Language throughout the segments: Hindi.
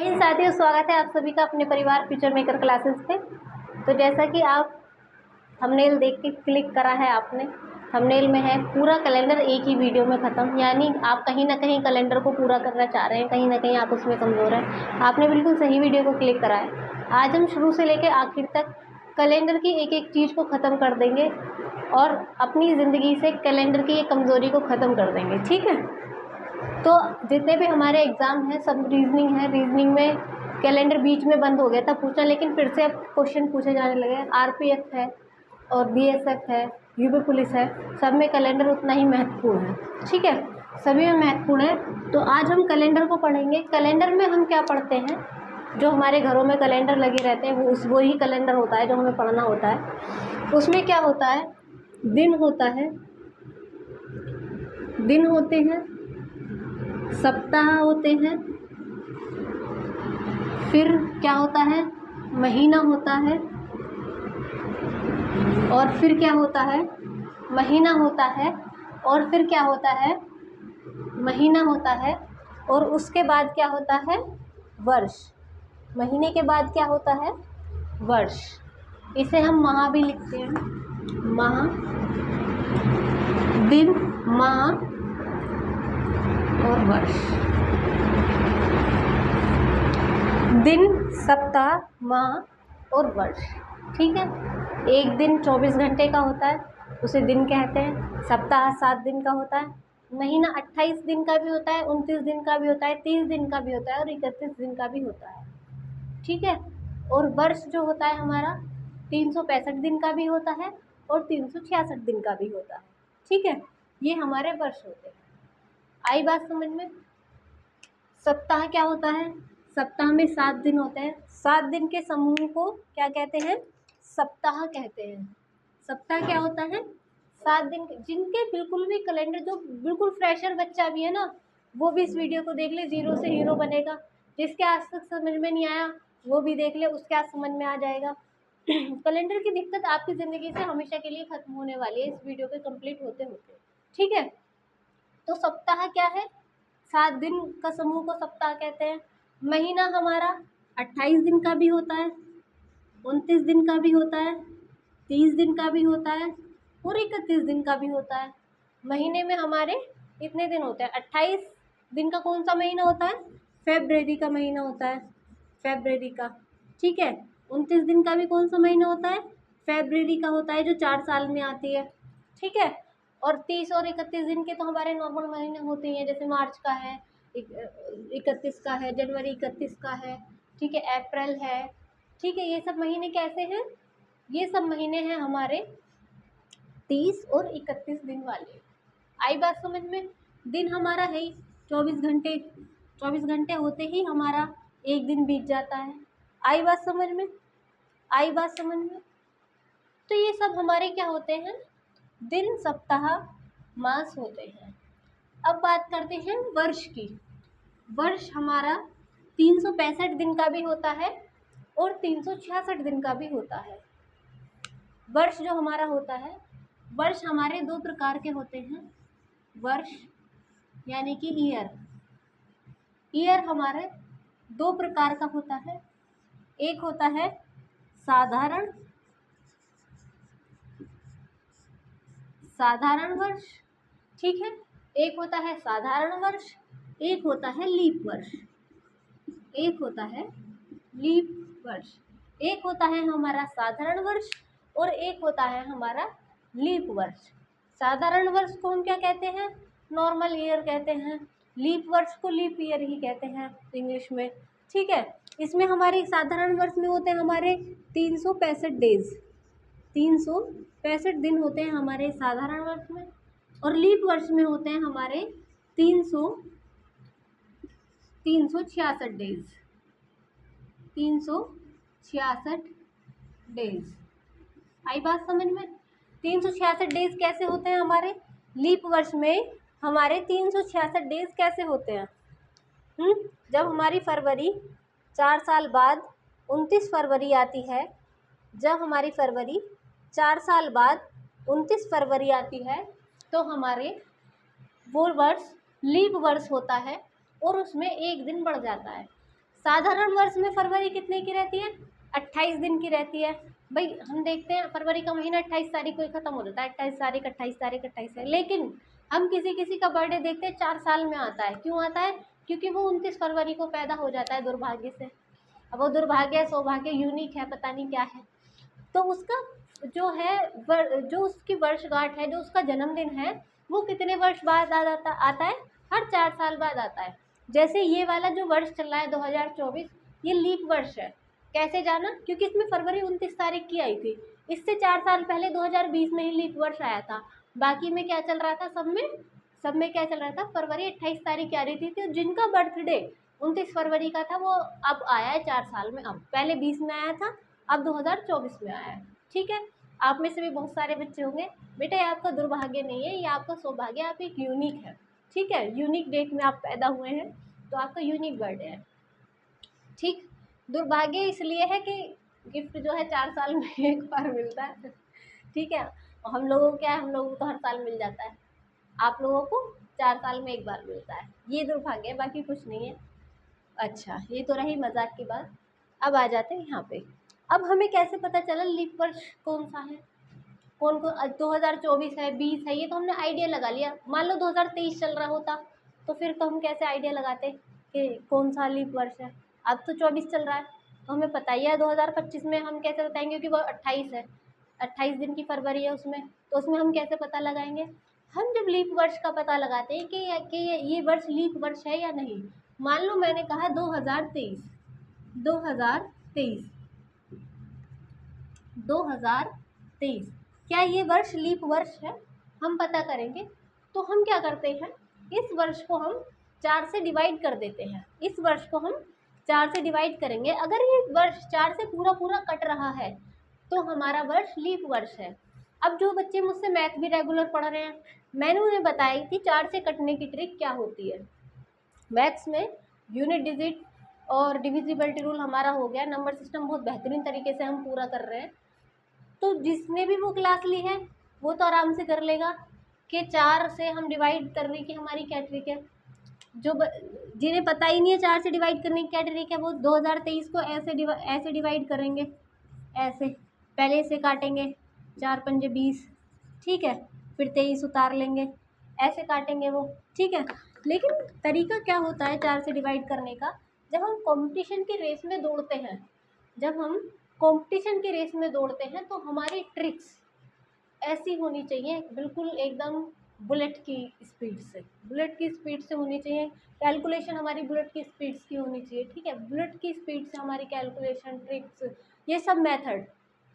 हिंद साथियों, स्वागत है आप सभी का अपने परिवार फ्यूचर मेकर क्लासेस पे। तो जैसा कि आप थंबनेल देख के क्लिक करा है आपने, थंबनेल में है पूरा कैलेंडर एक ही वीडियो में ख़त्म। यानी आप कहीं ना कहीं कैलेंडर को पूरा करना चाह रहे हैं, कहीं ना कहीं आप उसमें कमज़ोर हैं। आपने बिल्कुल सही वीडियो को क्लिक करा है। आज हम शुरू से लेकर आखिर तक कैलेंडर की एक एक चीज़ को ख़त्म कर देंगे और अपनी ज़िंदगी से कैलेंडर की एक कमज़ोरी को ख़त्म कर देंगे, ठीक है। तो जितने भी हमारे एग्ज़ाम हैं सब रीजनिंग है। रीजनिंग में कैलेंडर बीच में बंद हो गया था पूछना, लेकिन फिर से अब क्वेश्चन पूछे जाने लगे। आरपीएफ है और बीएसएफ है, यूपी पुलिस है, सब में कैलेंडर उतना ही महत्वपूर्ण है, ठीक है, सभी में महत्वपूर्ण है। तो आज हम कैलेंडर को पढ़ेंगे। कैलेंडर में हम क्या पढ़ते हैं, जो हमारे घरों में कैलेंडर लगे रहते हैं वो ही कैलेंडर होता है जो हमें पढ़ना होता है। उसमें क्या होता है, दिन होता है, दिन होते हैं, सप्ताह होते हैं, फिर क्या होता है, महीना होता है, और फिर क्या होता है, महीना होता है, और फिर क्या होता है, महीना होता है, और उसके बाद क्या होता है, वर्ष। महीने के बाद क्या होता है, वर्ष। इसे हम माह भी लिखते हैं, माह, दिन, माह और वर्ष। दिन, सप्ताह, माह और वर्ष, ठीक है। एक दिन 24 घंटे का होता है, उसे दिन कहते हैं। सप्ताह 7 दिन का होता है। महीना 28 दिन का भी होता है, 29 दिन का भी होता है, 30 दिन का भी होता है और 31 दिन का भी होता है, ठीक है। और वर्ष जो होता है हमारा 365 दिन का भी होता है और 366 दिन का भी होता है, ठीक है। ये हमारे वर्ष होते हैं। आई बात समझ में। सप्ताह क्या होता है, सप्ताह में 7 दिन होते हैं। 7 दिन के समूह को क्या कहते हैं, सप्ताह कहते हैं। सप्ताह क्या होता है, 7 दिन के। जिनके बिल्कुल भी कैलेंडर, जो बिल्कुल फ्रेशर बच्चा भी है ना, वो भी इस वीडियो को देख ले, जीरो से हीरो बनेगा। जिसके आज तक समझ में नहीं आया वो भी देख ले, उसके आज समझ में आ जाएगा। कैलेंडर की दिक्कत आपकी ज़िंदगी से हमेशा के लिए ख़त्म होने वाली है इस वीडियो के कंप्लीट होते होते, ठीक है। तो सप्ताह क्या है, 7 दिन का समूह को सप्ताह कहते हैं। महीना हमारा 28 दिन का भी होता है, 29 दिन का भी होता है, 30 दिन का भी होता है और 31 दिन का भी होता है। महीने में हमारे इतने दिन होते हैं। 28 दिन का कौन सा महीना होता है, फेब्रुअरी का महीना होता है, फेब्रुअरी का, ठीक है। 29 दिन का भी कौन सा महीना होता है, फेब्रुअरी का होता है, जो 4 साल में आती है, ठीक है। और 30 और 31 दिन के तो हमारे नॉर्मल महीने होते हैं, जैसे मार्च का है, 31 का है, जनवरी 31 का है, ठीक है, अप्रैल है, ठीक है। ये सब महीने कैसे हैं, ये सब महीने हैं हमारे 30 और 31 दिन वाले। आई बात समझ में। दिन हमारा है 24 घंटे, 24 घंटे होते ही हमारा एक दिन बीत जाता है। आई बात समझ में, आई बात समझ में। तो ये सब हमारे क्या होते हैं, दिन, सप्ताह, मास होते हैं। अब बात करते हैं वर्ष की। वर्ष हमारा 365 दिन का भी होता है और 366 दिन का भी होता है। वर्ष जो हमारा होता है, वर्ष हमारे 2 प्रकार के होते हैं। वर्ष यानी कि ईयर, ईयर हमारे 2 प्रकार का होता है। एक होता है साधारण, साधारण वर्ष, ठीक है। एक होता है साधारण वर्ष, एक होता है लीप वर्ष, एक होता है लीप वर्ष। एक होता है हमारा साधारण वर्ष और एक होता है हमारा लीप वर्ष। साधारण वर्ष को हम क्या कहते हैं, नॉर्मल ईयर कहते हैं। लीप वर्ष को लीप ईयर ही कहते हैं इंग्लिश में, ठीक है। इसमें हमारे साधारण वर्ष में होते हैं हमारे 365 डेज, 365 दिन होते हैं हमारे साधारण वर्ष में। और लीप वर्ष में होते हैं हमारे 366 डेज, 366 डेज। आई बात समझ में। 366 डेज कैसे होते हैं हमारे लीप वर्ष में, हमारे 366 डेज कैसे होते हैं, जब हमारी फरवरी 4 साल बाद 29 फरवरी आती है, जब हमारी फरवरी 4 साल बाद 29 फरवरी आती है, तो हमारे वो वर्ष लीप वर्ष होता है और उसमें एक दिन बढ़ जाता है। साधारण वर्ष में फरवरी कितने की रहती है? 28 दिन की रहती है। भाई हम देखते हैं फरवरी का महीना 28 तारीख को ही खत्म हो जाता है, 28 तारीख 28 तारीख 28 तारीख। लेकिन हम किसी किसी का बर्थडे देखते हैं 4 साल में आता है। क्यों आता है? क्योंकि वो 29 फरवरी को पैदा हो जाता है दुर्भाग्य से। अब वो दुर्भाग्य सौभाग्य यूनिक है, पता नहीं क्या है। तो उसका जो है जो उसकी वर्षगांठ है, जो उसका जन्मदिन है, वो कितने वर्ष बाद आता है? हर 4 साल बाद आता है। जैसे ये वाला जो वर्ष चल रहा है 2024, ये लीप वर्ष है। कैसे जाना? क्योंकि इसमें फरवरी 29 तारीख की आई थी। इससे 4 साल पहले 2020 में ही लीप वर्ष आया था। बाकी में क्या चल रहा था? सब में क्या चल रहा था? फरवरी 28 तारीख की आ रही थी। तो जिनका बर्थडे 29 फरवरी का था वो अब आया है 4 साल में। अब पहले 20 में आया था, अब 2024 में आया है। ठीक है, आप में से भी बहुत सारे बच्चे होंगे, बेटा ये आपका दुर्भाग्य नहीं है, ये आपका सौभाग्य, आप एक यूनिक है। ठीक है, यूनिक डेट में आप पैदा हुए हैं, तो आपका यूनिक बर्थडे है। ठीक, दुर्भाग्य इसलिए है कि गिफ्ट जो है 4 साल में एक बार मिलता है। ठीक है, और हम लोगों को क्या है, हम लोगों को तो हर साल मिल जाता है, आप लोगों को 4 साल में एक बार मिलता है। ये दुर्भाग्य है, बाकी कुछ नहीं है। अच्छा, ये तो रही मजाक की बात। अब आ जाते हैं यहाँ पे। अब हमें कैसे पता चला लीप वर्ष कौन सा है? कौन को 2024 है, 20 है, ये तो हमने आइडिया लगा लिया। मान लो 2023 चल रहा होता तो फिर तो हम कैसे आइडिया लगाते कि कौन सा लीप वर्ष है? अब तो 24 चल रहा है तो हमें पता ही है। 2025 में हम कैसे बताएंगे? क्योंकि वो 28 है, 28 दिन की फरवरी है उसमें, तो उसमें हम कैसे पता लगाएंगे? हम जब लीप वर्ष का पता लगाते हैं कि ये वर्ष लीप वर्ष है या नहीं। मान लो मैंने कहा 2023, 2023 क्या ये वर्ष लीप वर्ष है? हम पता करेंगे तो हम क्या करते हैं, इस वर्ष को हम 4 से डिवाइड कर देते हैं। इस वर्ष को हम 4 से डिवाइड करेंगे। अगर ये वर्ष 4 से पूरा पूरा कट रहा है तो हमारा वर्ष लीप वर्ष है। अब जो बच्चे मुझसे मैथ भी रेगुलर पढ़ रहे हैं, मैंने उन्हें बताई थी 4 से कटने की ट्रिक क्या होती है। मैथ्स में यूनिट डिजिट और डिविजिबिलिटी रूल हमारा हो गया, नंबर सिस्टम बहुत बेहतरीन तरीके से हम पूरा कर रहे हैं। तो जिसने भी वो क्लास ली है वो तो आराम से कर लेगा कि 4 से हम डिवाइड करने की हमारी क्या ट्रिक है। जिन्हें पता ही नहीं है 4 से डिवाइड करने की क्या ट्रिक है, वो 2023 को ऐसे डिवाइड करेंगे, ऐसे पहले इसे काटेंगे, 4 पंजे 20, ठीक है, फिर 23 उतार लेंगे, ऐसे काटेंगे वो। ठीक है, लेकिन तरीका क्या होता है 4 से डिवाइड करने का? जब हम कंपटीशन की रेस में दौड़ते हैं, तो हमारी ट्रिक्स ऐसी होनी चाहिए, बिल्कुल एकदम बुलेट की स्पीड से होनी चाहिए। कैलकुलेशन हमारी बुलेट की स्पीड की होनी चाहिए। ठीक है, बुलेट की स्पीड से हमारी कैलकुलेशन, ट्रिक्स, ये सब मेथड।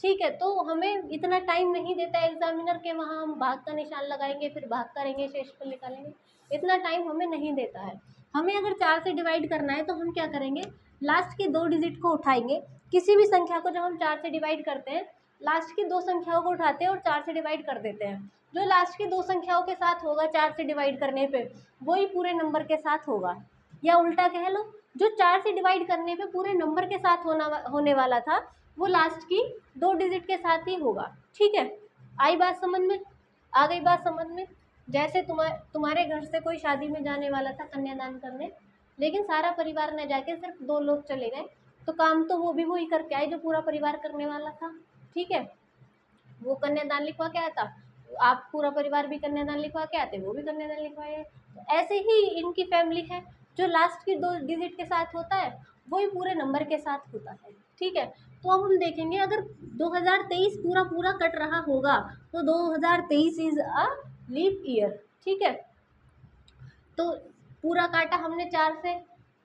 ठीक है, तो हमें इतना टाइम नहीं देता एग्जामिनर के वहाँ हम भाग का निशान लगाएंगे, फिर भाग करेंगे, शेषफल निकालेंगे, इतना टाइम हमें नहीं देता है। हमें अगर 4 से डिवाइड करना है तो हम क्या करेंगे, लास्ट के 2 डिजिट को उठाएंगे। किसी भी संख्या को जब हम 4 से डिवाइड करते हैं, लास्ट की 2 संख्याओं को उठाते हैं और 4 से डिवाइड कर देते हैं। जो लास्ट की 2 संख्याओं के साथ होगा 4 से डिवाइड करने पे, वही पूरे नंबर के साथ होगा। या उल्टा कह लो, जो 4 से डिवाइड करने पे पूरे नंबर के साथ होने वाला था, वो लास्ट की 2 डिजिट के साथ ही होगा। ठीक है, आई बात समझ में? आ गई बात समझ में? जैसे तुम्हारे घर से कोई शादी में जाने वाला था कन्यादान करने, लेकिन सारा परिवार न जाके सिर्फ 2 लोग चले गए, तो काम तो वो भी वही करके आए जो पूरा परिवार करने वाला था। ठीक है, वो कन्यादान लिखवा के आया था, आप पूरा परिवार भी कन्यादान लिखवा के आते, वो भी कन्यादान लिखवाए। तो ऐसे ही इनकी फैमिली है, जो लास्ट की 2 डिजिट के साथ होता है वही पूरे नंबर के साथ होता है। ठीक है, तो अब हम देखेंगे अगर 2023 पूरा पूरा कट रहा होगा तो 2023 इज अ लीप ईयर। ठीक है, तो पूरा काटा हमने 4 से,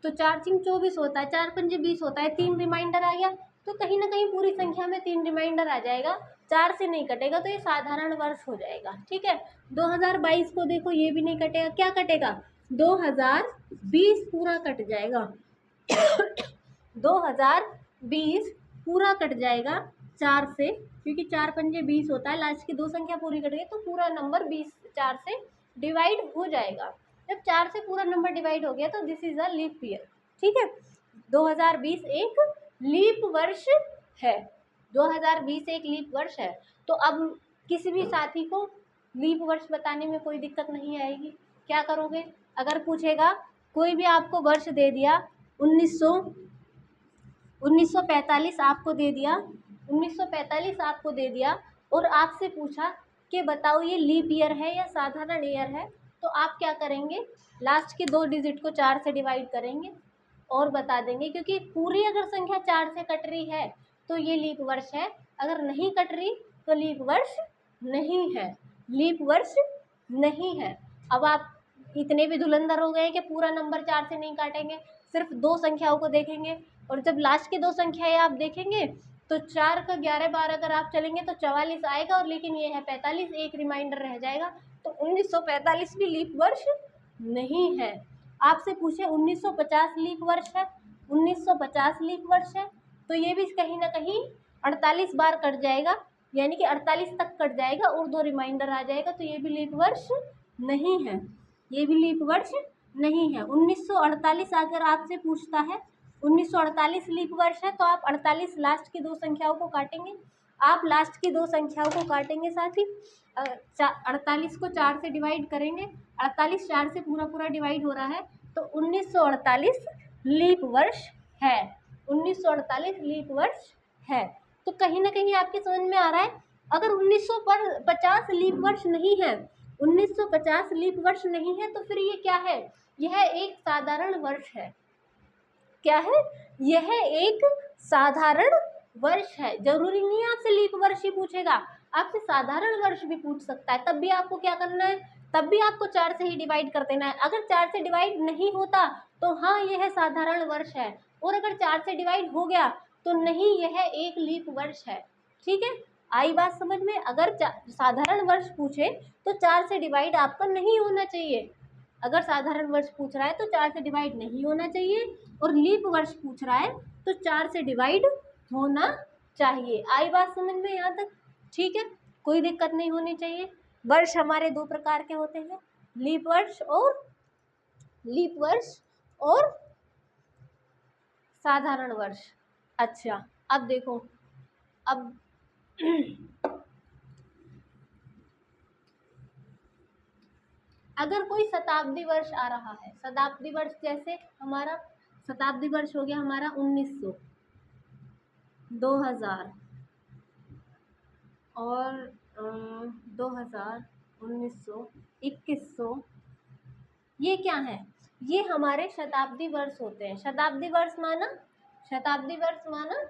तो 4 3 24 होता है, 4 पंजे 20 होता है, 3 रिमाइंडर आ गया, तो कहीं ना कहीं पूरी संख्या में 3 रिमाइंडर आ जाएगा, 4 से नहीं कटेगा, तो ये साधारण वर्ष हो जाएगा। ठीक है, 2022 को देखो, ये भी नहीं कटेगा, क्या कटेगा? 2020 पूरा कट जाएगा। 2020 पूरा कट जाएगा 4 से, क्योंकि 4 पंजे 20 होता है, लास्ट की 2 संख्या पूरी कट गई तो पूरा नंबर 20 4 से डिवाइड हो जाएगा। जब 4 से पूरा नंबर डिवाइड हो गया तो this is a leap year. ठीक है, 2020 एक लीप वर्ष है। 2020 एक लीप वर्ष है। तो अब किसी भी साथी को लीप वर्ष बताने में कोई दिक्कत नहीं आएगी। क्या करोगे? अगर पूछेगा, कोई भी आपको वर्ष दे दिया 1900 1945 आपको दे दिया, 1945 आपको दे दिया और आपसे पूछा कि बताओ ये लीप ईयर है या साधारण ईयर है, तो आप क्या करेंगे, लास्ट के 2 डिजिट को 4 से डिवाइड करेंगे और बता देंगे, क्योंकि पूरी अगर संख्या 4 से कट रही है तो ये लीप वर्ष है, अगर नहीं कट रही तो लीप वर्ष नहीं है, लीप वर्ष नहीं है। अब आप इतने भी धुरंधर हो गए कि पूरा नंबर 4 से नहीं काटेंगे, सिर्फ 2 संख्याओं को देखेंगे, और जब लास्ट की 2 संख्याएं आप देखेंगे तो 4 का 11 12 अगर आप चलेंगे तो 44 आएगा, और लेकिन ये है 45, एक रिमाइंडर रह जाएगा, तो 1945 भी लीप वर्ष नहीं है। आपसे पूछे 1950 लीप वर्ष है, 1950 लीप वर्ष है, तो ये भी कहीं ना कहीं 48 बार कट जाएगा, यानी कि 48 तक कट जाएगा और 2 रिमाइंडर आ जाएगा, तो ये भी लीप वर्ष नहीं है, ये भी लीप वर्ष नहीं है। 1948 अगर आपसे पूछता है 1948 लीप वर्ष है, तो आप 48 लास्ट की 2 संख्याओं को काटेंगे, आप लास्ट की 2 संख्याओं को काटेंगे, साथ ही 48 को 4 से डिवाइड करेंगे, 48 4 से पूरा पूरा डिवाइड हो रहा है, तो 1948 लीप वर्ष है, 1948 लीप वर्ष है। तो कहीं ना कहीं आपके समझ में आ रहा है, अगर 1950 लीप वर्ष नहीं है, 1950 लीप वर्ष नहीं है, तो फिर ये क्या है, यह एक साधारण वर्ष है। क्या है, यह एक साधारण वर्ष है। जरूरी नहीं है आपसे लीप वर्ष ही पूछेगा, आपसे साधारण वर्ष भी पूछ सकता है, तब भी आपको क्या करना है, तब भी आपको 4 से ही डिवाइड कर देना है। अगर 4 से डिवाइड नहीं होता तो हाँ यह साधारण वर्ष है, और अगर 4 से डिवाइड हो गया तो नहीं, यह एक लीप वर्ष है। ठीक है, आई बात समझ में। अगर साधारण वर्ष पूछे तो 4 से डिवाइड आपका नहीं होना चाहिए, अगर साधारण वर्ष पूछ रहा है तो 4 से डिवाइड नहीं होना चाहिए, और लीप वर्ष पूछ रहा है तो 4 से डिवाइड होना चाहिए। आई बात समझ में यहाँ तक? ठीक है, कोई दिक्कत नहीं होनी चाहिए। वर्ष हमारे 2 प्रकार के होते हैं, लीप वर्ष और साधारण वर्ष। अच्छा, अब देखो, अब अगर कोई शताब्दी वर्ष आ रहा है, शताब्दी वर्ष जैसे हमारा शताब्दी वर्ष हो गया हमारा 1900, 2000 और 2000, 1900, 2100, ये क्या है, ये हमारे शताब्दी वर्ष होते हैं। शताब्दी वर्ष माना, शताब्दी वर्ष माना,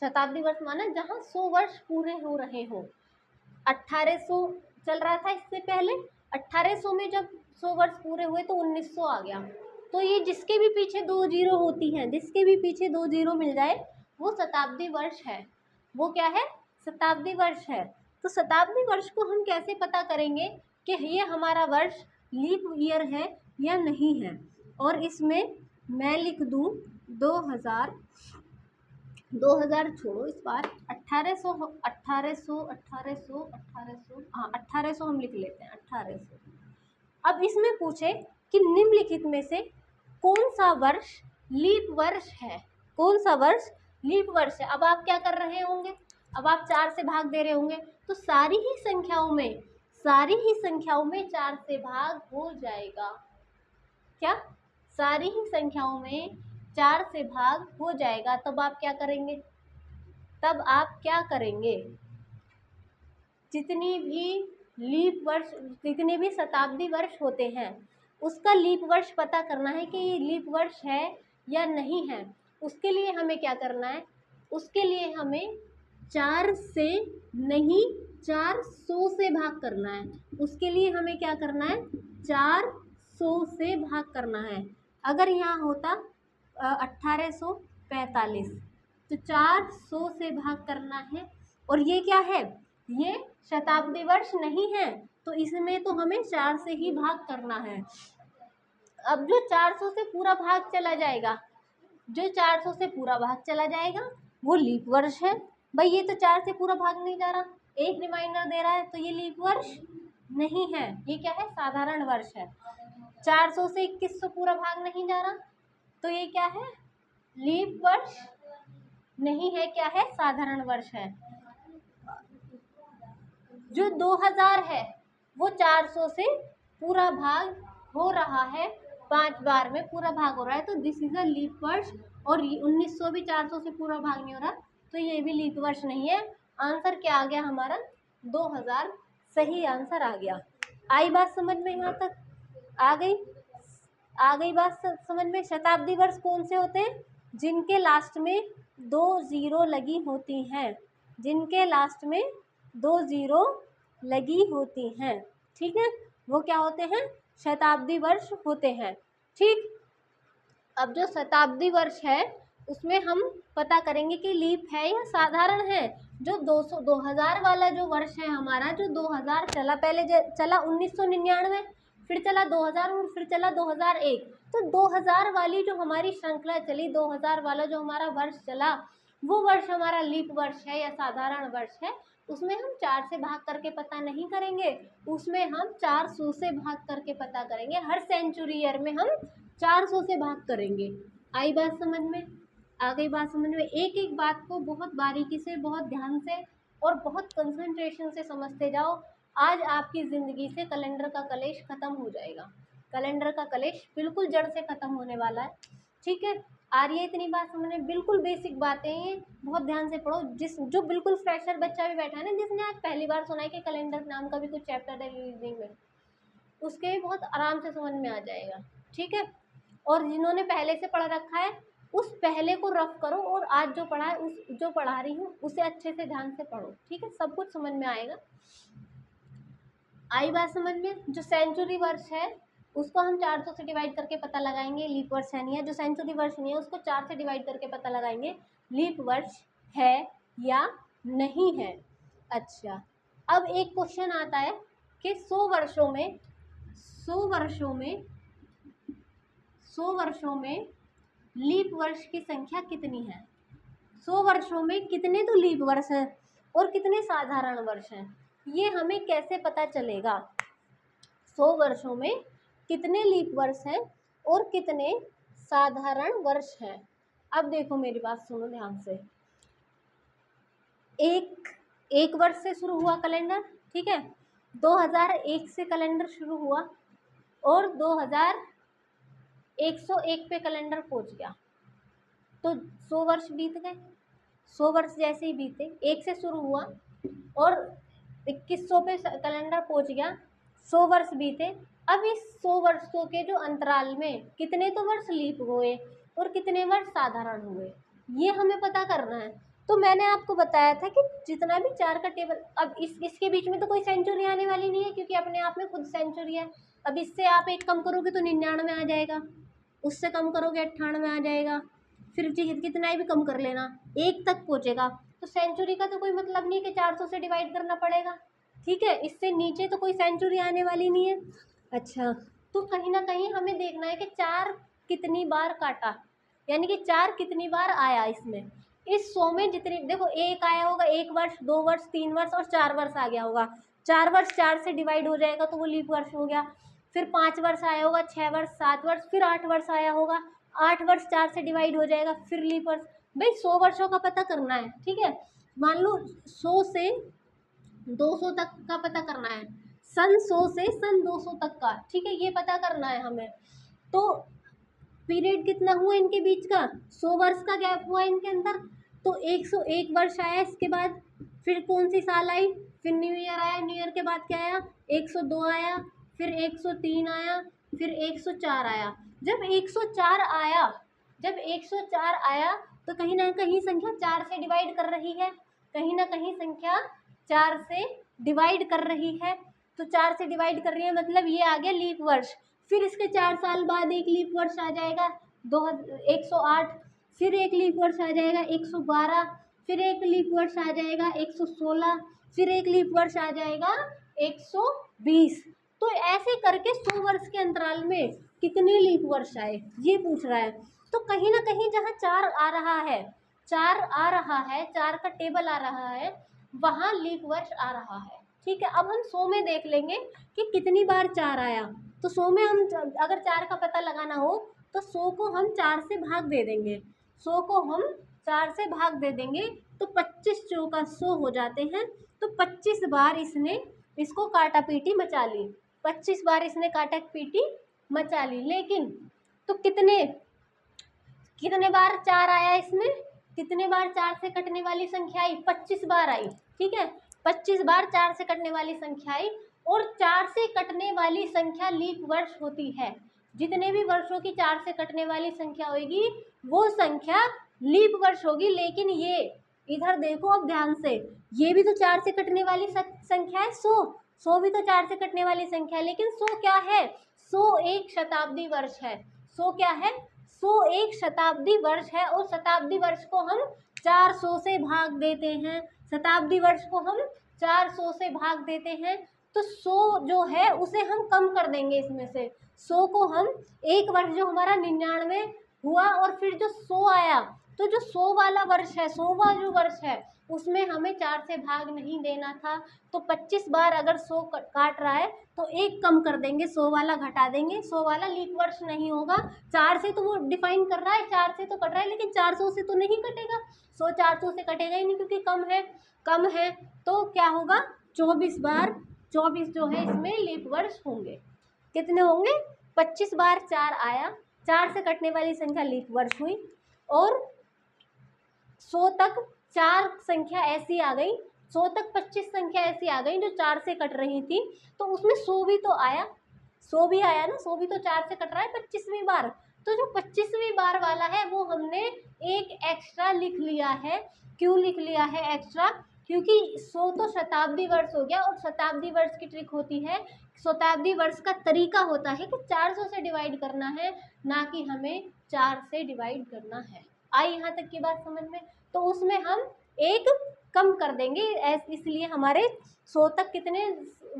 शताब्दी वर्ष माना जहाँ 100 वर्ष पूरे हो रहे हो। 1800 चल रहा था इससे पहले, 1800 में जब 100 वर्ष पूरे हुए तो 1900 आ गया, तो ये जिसके भी पीछे 2 जीरो होती हैं, जिसके भी पीछे 2 जीरो मिल जाए वो शताब्दी वर्ष है। वो क्या है, शताब्दी वर्ष है। तो शताब्दी वर्ष को हम कैसे पता करेंगे कि ये हमारा वर्ष लीप ईयर है या नहीं है, और इसमें मैं लिख दूँ 2000 छोड़ो इस बार, 1800 हाँ 1800 हम लिख लेते हैं, 1800। अब इसमें पूछे कि निम्नलिखित में से कौन सा वर्ष लीप वर्ष है, कौन सा वर्ष लीप वर्ष है। अब आप क्या कर रहे होंगे, अब आप 4 से भाग दे रहे होंगे, तो सारी ही संख्याओं में 4 से भाग हो जाएगा। क्या, सारी ही संख्याओं में 4 से भाग हो जाएगा। तब आप क्या करेंगे, तब आप क्या करेंगे, जितनी भी लीप वर्ष, जितने भी शताब्दी वर्ष होते हैं उसका लीप वर्ष पता करना है कि ये लीप वर्ष है या नहीं है। उसके लिए हमें क्या करना है, उसके लिए हमें 4 से नहीं 400 से भाग करना है। उसके लिए हमें क्या करना है, 400 से भाग करना है। अगर यहाँ होता 1845 तो 400 से भाग करना है, और ये क्या है, ये शताब्दी वर्ष नहीं है, तो इसमें तो हमें 4 से ही भाग करना है। अब जो 400 से पूरा भाग चला जाएगा, जो 400 से पूरा भाग चला जाएगा वो लीप वर्ष है। भाई ये तो 4 से पूरा भाग नहीं जा रहा, एक रिमाइंडर दे रहा है, तो ये लीप वर्ष नहीं है, ये क्या है, साधारण वर्ष है। 400 से 2100 पूरा भाग नहीं जा रहा, तो ये क्या है, लीप वर्ष नहीं है, क्या है, साधारण वर्ष है। जो 2000 है वो 400 से पूरा भाग हो रहा है, 5 बार में पूरा भाग हो रहा है, तो दिस इज अ लीप वर्ष। और 1900 भी 400 से पूरा भाग नहीं हो रहा, तो ये भी लीप वर्ष नहीं है। आंसर क्या आ गया हमारा? 2000 सही आंसर आ गया। आई बात समझ में? यहाँ तक आ गई? आ गई बात समझ में? शताब्दी वर्ष कौन से होते हैं? जिनके लास्ट में 2 जीरो लगी होती हैं, जिनके लास्ट में 2 जीरो लगी होती हैं, ठीक है, वो क्या होते हैं? शताब्दी वर्ष होते हैं। ठीक, अब जो शताब्दी वर्ष है उसमें हम पता करेंगे कि लीप है या साधारण है। जो 2000 वाला जो वर्ष है हमारा, जो 2000 चला, पहले चला 1999, फिर चला 2000 और फिर चला 2001। तो 2000 वाली जो हमारी श्रृंखला चली, 2000 वाला जो हमारा वर्ष चला, वो वर्ष हमारा लीप वर्ष है या साधारण वर्ष है। उसमें हम 4 से भाग करके पता नहीं करेंगे, उसमें हम 400 से भाग करके पता करेंगे। हर सेंचुरी ईयर में हम 400 से भाग करेंगे। आई बात समझ में? आ गई बात समझ में? एक एक बात को बहुत बारीकी से, बहुत ध्यान से और बहुत कंसंट्रेशन से समझते जाओ। आज आपकी ज़िंदगी से कैलेंडर का कलेश ख़त्म हो जाएगा। कैलेंडर का कलेश बिल्कुल जड़ से ख़त्म होने वाला है। ठीक है, आ रही है इतनी बात समझ में? बिल्कुल बेसिक बातें हैं ये, बहुत ध्यान से पढ़ो। जो बिल्कुल फ्रेशर बच्चा भी बैठा है ना, जिसने आज पहली बार सुना है कि कैलेंडर नाम का भी कुछ चैप्टर है रीजनिंग में, उसके भी बहुत आराम से समझ में आ जाएगा। ठीक है, और जिन्होंने पहले से पढ़ रखा है उस पहले को रफ करो, और आज जो पढ़ा है, उस जो पढ़ा रही हूँ उसे अच्छे से ध्यान से पढ़ो। ठीक है, सब कुछ समझ में आएगा। आई बात समझ में? जो सेंचुरी वर्ष है उसको हम 400 से डिवाइड करके पता लगाएंगे, लीप वर्ष है नहीं है। जो सेंचुरी वर्ष नहीं है उसको 4 से डिवाइड करके पता लगाएंगे लीप वर्ष है या नहीं है। अच्छा, अब एक क्वेश्चन आता है कि 100 वर्षों में लीप वर्ष की संख्या कितनी है? 100 वर्षों में कितने तो लीप वर्ष हैं और कितने साधारण वर्ष हैं, ये हमें कैसे पता चलेगा? 100 वर्षों में कितने लीप वर्ष हैं और कितने साधारण वर्ष हैं? अब देखो, मेरी बात सुनो ध्यान से। एक वर्ष से शुरू हुआ कैलेंडर, ठीक है, 2001 से कैलेंडर शुरू हुआ और 2101 पे कैलेंडर पहुंच गया, तो 100 वर्ष बीत गए। 100 वर्ष जैसे ही बीते, 1 से शुरू हुआ और 2100 पे कैलेंडर पहुंच गया, 100 वर्ष बीते। अब इस 100 वर्षों के जो अंतराल में कितने तो वर्ष लीप हुए और कितने वर्ष साधारण हुए, ये हमें पता करना है। तो मैंने आपको बताया था कि जितना भी 4 का टेबल, अब इसके बीच में तो कोई सेंचुरी आने वाली नहीं है, क्योंकि अपने आप में खुद सेंचुरी है। अब इससे आप एक कम करोगे तो 99 आ जाएगा, उससे कम करोगे 98 आ जाएगा, फिर कितना भी कम कर लेना, 1 तक पहुँचेगा। तो सेंचुरी का तो कोई मतलब नहीं कि 400 से डिवाइड करना पड़ेगा। ठीक है, इससे नीचे तो कोई सेंचुरी आने वाली नहीं है। अच्छा, तो कहीं ना कहीं हमें देखना है कि 4 कितनी बार काटा, यानी कि 4 कितनी बार आया इसमें। इस 100 में जितनी, देखो 1 आया होगा, 1 वर्ष, 2 वर्ष, 3 वर्ष और 4 वर्ष आ गया होगा। 4 वर्ष 4 से डिवाइड हो जाएगा तो वो लीप वर्ष हो गया। फिर 5 वर्ष आया होगा, 6 वर्ष, 7 वर्ष, फिर 8 वर्ष आया होगा, 8 वर्ष 4 से डिवाइड हो जाएगा, फिर लीप वर्ष। भाई 100 वर्षों का पता करना है। ठीक है, मान लो 100 से 200 तक का पता करना है, सन 100 से सन 200 तक का। ठीक है, ये पता करना है हमें। तो पीरियड कितना हुआ इनके बीच का? 100 वर्ष का गैप हुआ इनके अंदर, तो 101 वर्ष आया। इसके बाद फिर कौन सी साल आई? फिर न्यू ईयर आया, न्यू ईयर के बाद क्या आया? 102 आया, फिर 103 आया, फिर 104 आया। जब 104 आया तो कहीं ना कहीं संख्या 4 से डिवाइड कर रही है, कहीं ना कहीं संख्या 4 से डिवाइड कर रही है। तो 4 से डिवाइड कर रही है, मतलब ये आ गया लीप वर्ष। फिर इसके 4 साल बाद एक लीप वर्ष आ जाएगा 108, फिर एक लीप वर्ष आ जाएगा 112, फिर एक लीप वर्ष आ जाएगा 116, फिर एक लीप वर्ष आ जाएगा 120। तो ऐसे करके 100 वर्ष के अंतराल में कितने लीप वर्ष आए, ये पूछ रहा है। तो कहीं ना कहीं जहाँ 4 आ रहा है, 4 का टेबल आ रहा है, वहाँ लीप वर्ष आ रहा है। ठीक है, अब हम 100 में देख लेंगे कि कितनी बार 4 आया। तो 100 में हम अगर 4 का पता लगाना हो तो 100 को हम 4 से भाग दे देंगे, 100 को हम 4 से भाग दे देंगे, तो 25 चौका 100 हो जाते हैं। तो 25 बार इसने इसको काटा पीटी मचा ली, 25 बार इसने काटा पीटी मचा ली। लेकिन तो कितने कितने बार 4 आया इसमें, कितने बार 4 से कटने वाली संख्या आई, 25 बार आई। ठीक है, 25 बार 4 से कटने वाली संख्या आई। और 4 से कटने वाली संख्या लीप वर्ष होती है। जितने भी वर्षों की 4 से कटने वाली संख्या होगी वो संख्या लीप वर्ष होगी। लेकिन ये इधर देखो अब ध्यान से, ये भी तो 4 से कटने वाली संख्या है, 100 भी तो 4 से कटने वाली संख्या है। लेकिन 100 क्या है, 100 एक शताब्दी वर्ष है। 100 क्या है, 100 एक शताब्दी वर्ष है। और शताब्दी वर्ष को हम 400 से भाग देते हैं, शताब्दी वर्ष को हम 400 से भाग देते हैं। तो 100 जो है उसे हम कम कर देंगे इसमें से। 100 को हम, एक वर्ष जो हमारा 99 हुआ और फिर जो 100 आया, तो जो 100 वाला वर्ष है, 100वां जो वर्ष है उसमें हमें 4 से भाग नहीं देना था। तो 25 बार अगर 100 काट रहा है तो एक कम कर देंगे, 100 वाला घटा देंगे। 100 वाला लीप वर्ष नहीं होगा। 4 से तो वो डिफाइन कर रहा है, 4 से तो कट रहा है, लेकिन 400 से तो नहीं कटेगा। 100 400 से कटेगा ही नहीं क्योंकि कम है। तो क्या होगा, 24 बार, 24 जो है इसमें लीप वर्ष होंगे। कितने होंगे, 25 बार 4 आया, 4 से कटने वाली संख्या लीप वर्ष हुई। और 100 तक 4 संख्या ऐसी आ गई, 100 तक 25 संख्या ऐसी आ गई जो 4 से कट रही थी। तो उसमें 100 भी तो आया, 100 भी आया ना, 100 भी तो 4 से कट रहा है 25वीं बार। तो जो 25वीं बार वाला है वो हमने एक एक्स्ट्रा लिख लिया है। क्यों लिख लिया है एक्स्ट्रा, क्योंकि 100 तो शताब्दी वर्ष हो गया। और शताब्दी वर्ष की ट्रिक होती है, शताब्दी वर्ष का तरीका होता है कि 400 से डिवाइड करना है, ना कि हमें 4 से डिवाइड करना है। आई यहाँ तक की बात समझ में। तो उसमें हम एक कम कर देंगे, इसलिए हमारे 100 तक कितने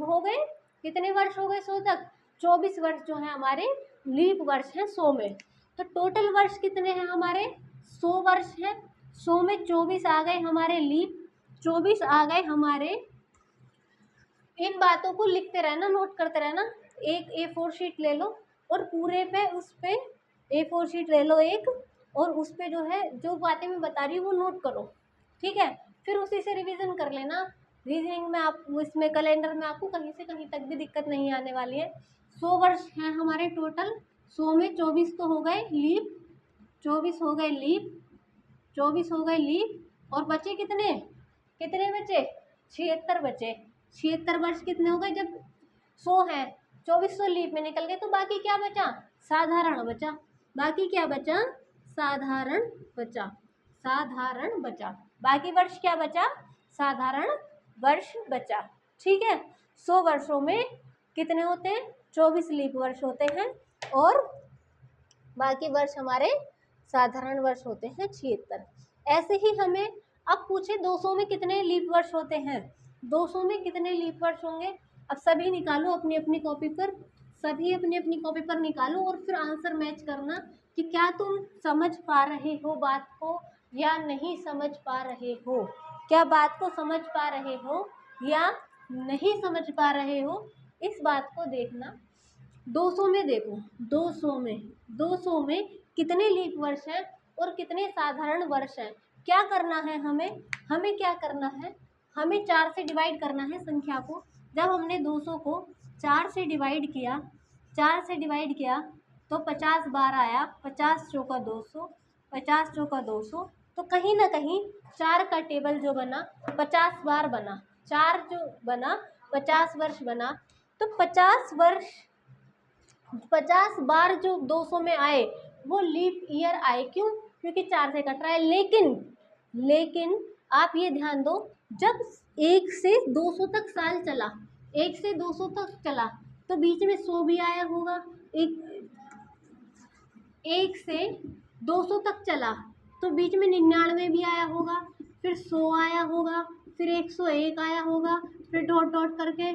हो गए, कितने वर्ष हो गए 100 तक, 24 वर्ष जो है हमारे लीप वर्ष हैं 100 में। तो टोटल वर्ष कितने हैं हमारे, 100 वर्ष हैं। 100 में 24 आ गए हमारे लीप, 24 आ गए हमारे। इन बातों को लिखते रहना, नोट करते रहना। एक A4 शीट ले लो और पूरे पे उस पे A4 शीट ले लो एक, और उस पे जो है जो बातें मैं बता रही हूँ वो नोट करो। ठीक है, फिर उसी से रिवीजन कर लेना। रीजनिंग में आप इसमें कैलेंडर में आपको कहीं से कहीं तक भी दिक्कत नहीं आने वाली है। 100 वर्ष हैं हमारे टोटल। 100 में 24 तो हो गए लीप, 24 हो गए लीप, 24 हो गए लीप। और बचे कितने, कितने बचे, 76 बचे। 76 वर्ष कितने हो गए, जब 100 है 2400 लीप में निकल गए, तो बाकी क्या बचा, साधारण बचा। बाकी क्या बचा, साधारण बचा, साधारण बचा। बाकी वर्ष क्या बचा, साधारण वर्ष बचा। ठीक है, 100 वर्षों में कितने होते हैं, 24 लीप वर्ष होते हैं। और बाकी वर्ष हमारे साधारण वर्ष होते हैं 76। ऐसे ही हमें अब पूछे 200 में कितने लीप वर्ष होते हैं, 200 में कितने लीप वर्ष होंगे। अब सभी निकालो अपनी अपनी कॉपी पर, सभी अपनी अपनी कॉपी पर निकालो और फिर आंसर मैच करना कि क्या तुम समझ पा रहे हो बात को या नहीं समझ पा रहे हो। क्या बात को समझ पा रहे हो या नहीं समझ पा रहे हो, इस बात को देखना। 200 में देखो, 200 में कितने लीप वर्ष हैं और कितने साधारण वर्ष हैं। क्या करना है हमें, हमें क्या करना है, हमें 4 से डिवाइड करना है संख्या को। जब हमने 200 को 4 से डिवाइड किया, 4 से डिवाइड किया तो 50 बार आया, 50 चौका 200, 50 चौका 200। तो कहीं ना कहीं 4 का टेबल जो बना 50 बार बना, 4 जो बना 50 वर्ष बना। तो 50 वर्ष, 50 बार जो 200 में आए वो लीप ईयर आए। क्यों, क्योंकि 4 से कट रहा है। लेकिन आप ये ध्यान दो, जब 1 से 200 तक साल चला, 1 से 200 तक चला तो बीच में 100 भी आया होगा। 1 से 200 तक चला तो बीच में 99 भी आया होगा, फिर 100 आया होगा, फिर 101 आया होगा, फिर डॉट डॉट करके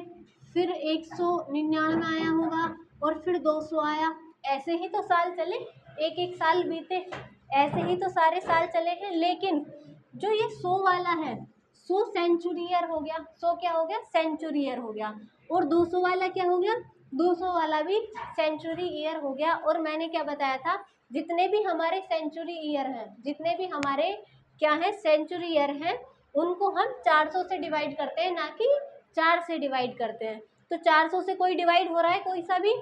फिर 199 आया होगा और फिर 200 आया। ऐसे ही तो साल चले, एक एक साल बीते, ऐसे ही तो सारे साल चले हैं। लेकिन जो ये 100 वाला है, 100 सेंचुरी ईयर हो गया। 100 क्या हो गया, सेंचुरी ईयर हो गया। और 200 वाला क्या हो गया, 200 वाला भी सेंचुरी ईयर हो गया। और मैंने क्या बताया था, जितने भी हमारे सेंचुरी ईयर हैं, जितने भी हमारे क्या है सेंचुरी ईयर हैं, उनको हम 400 से डिवाइड करते हैं, ना कि 4 से डिवाइड करते हैं। तो 400 से कोई डिवाइड हो रहा है, कोई सा भी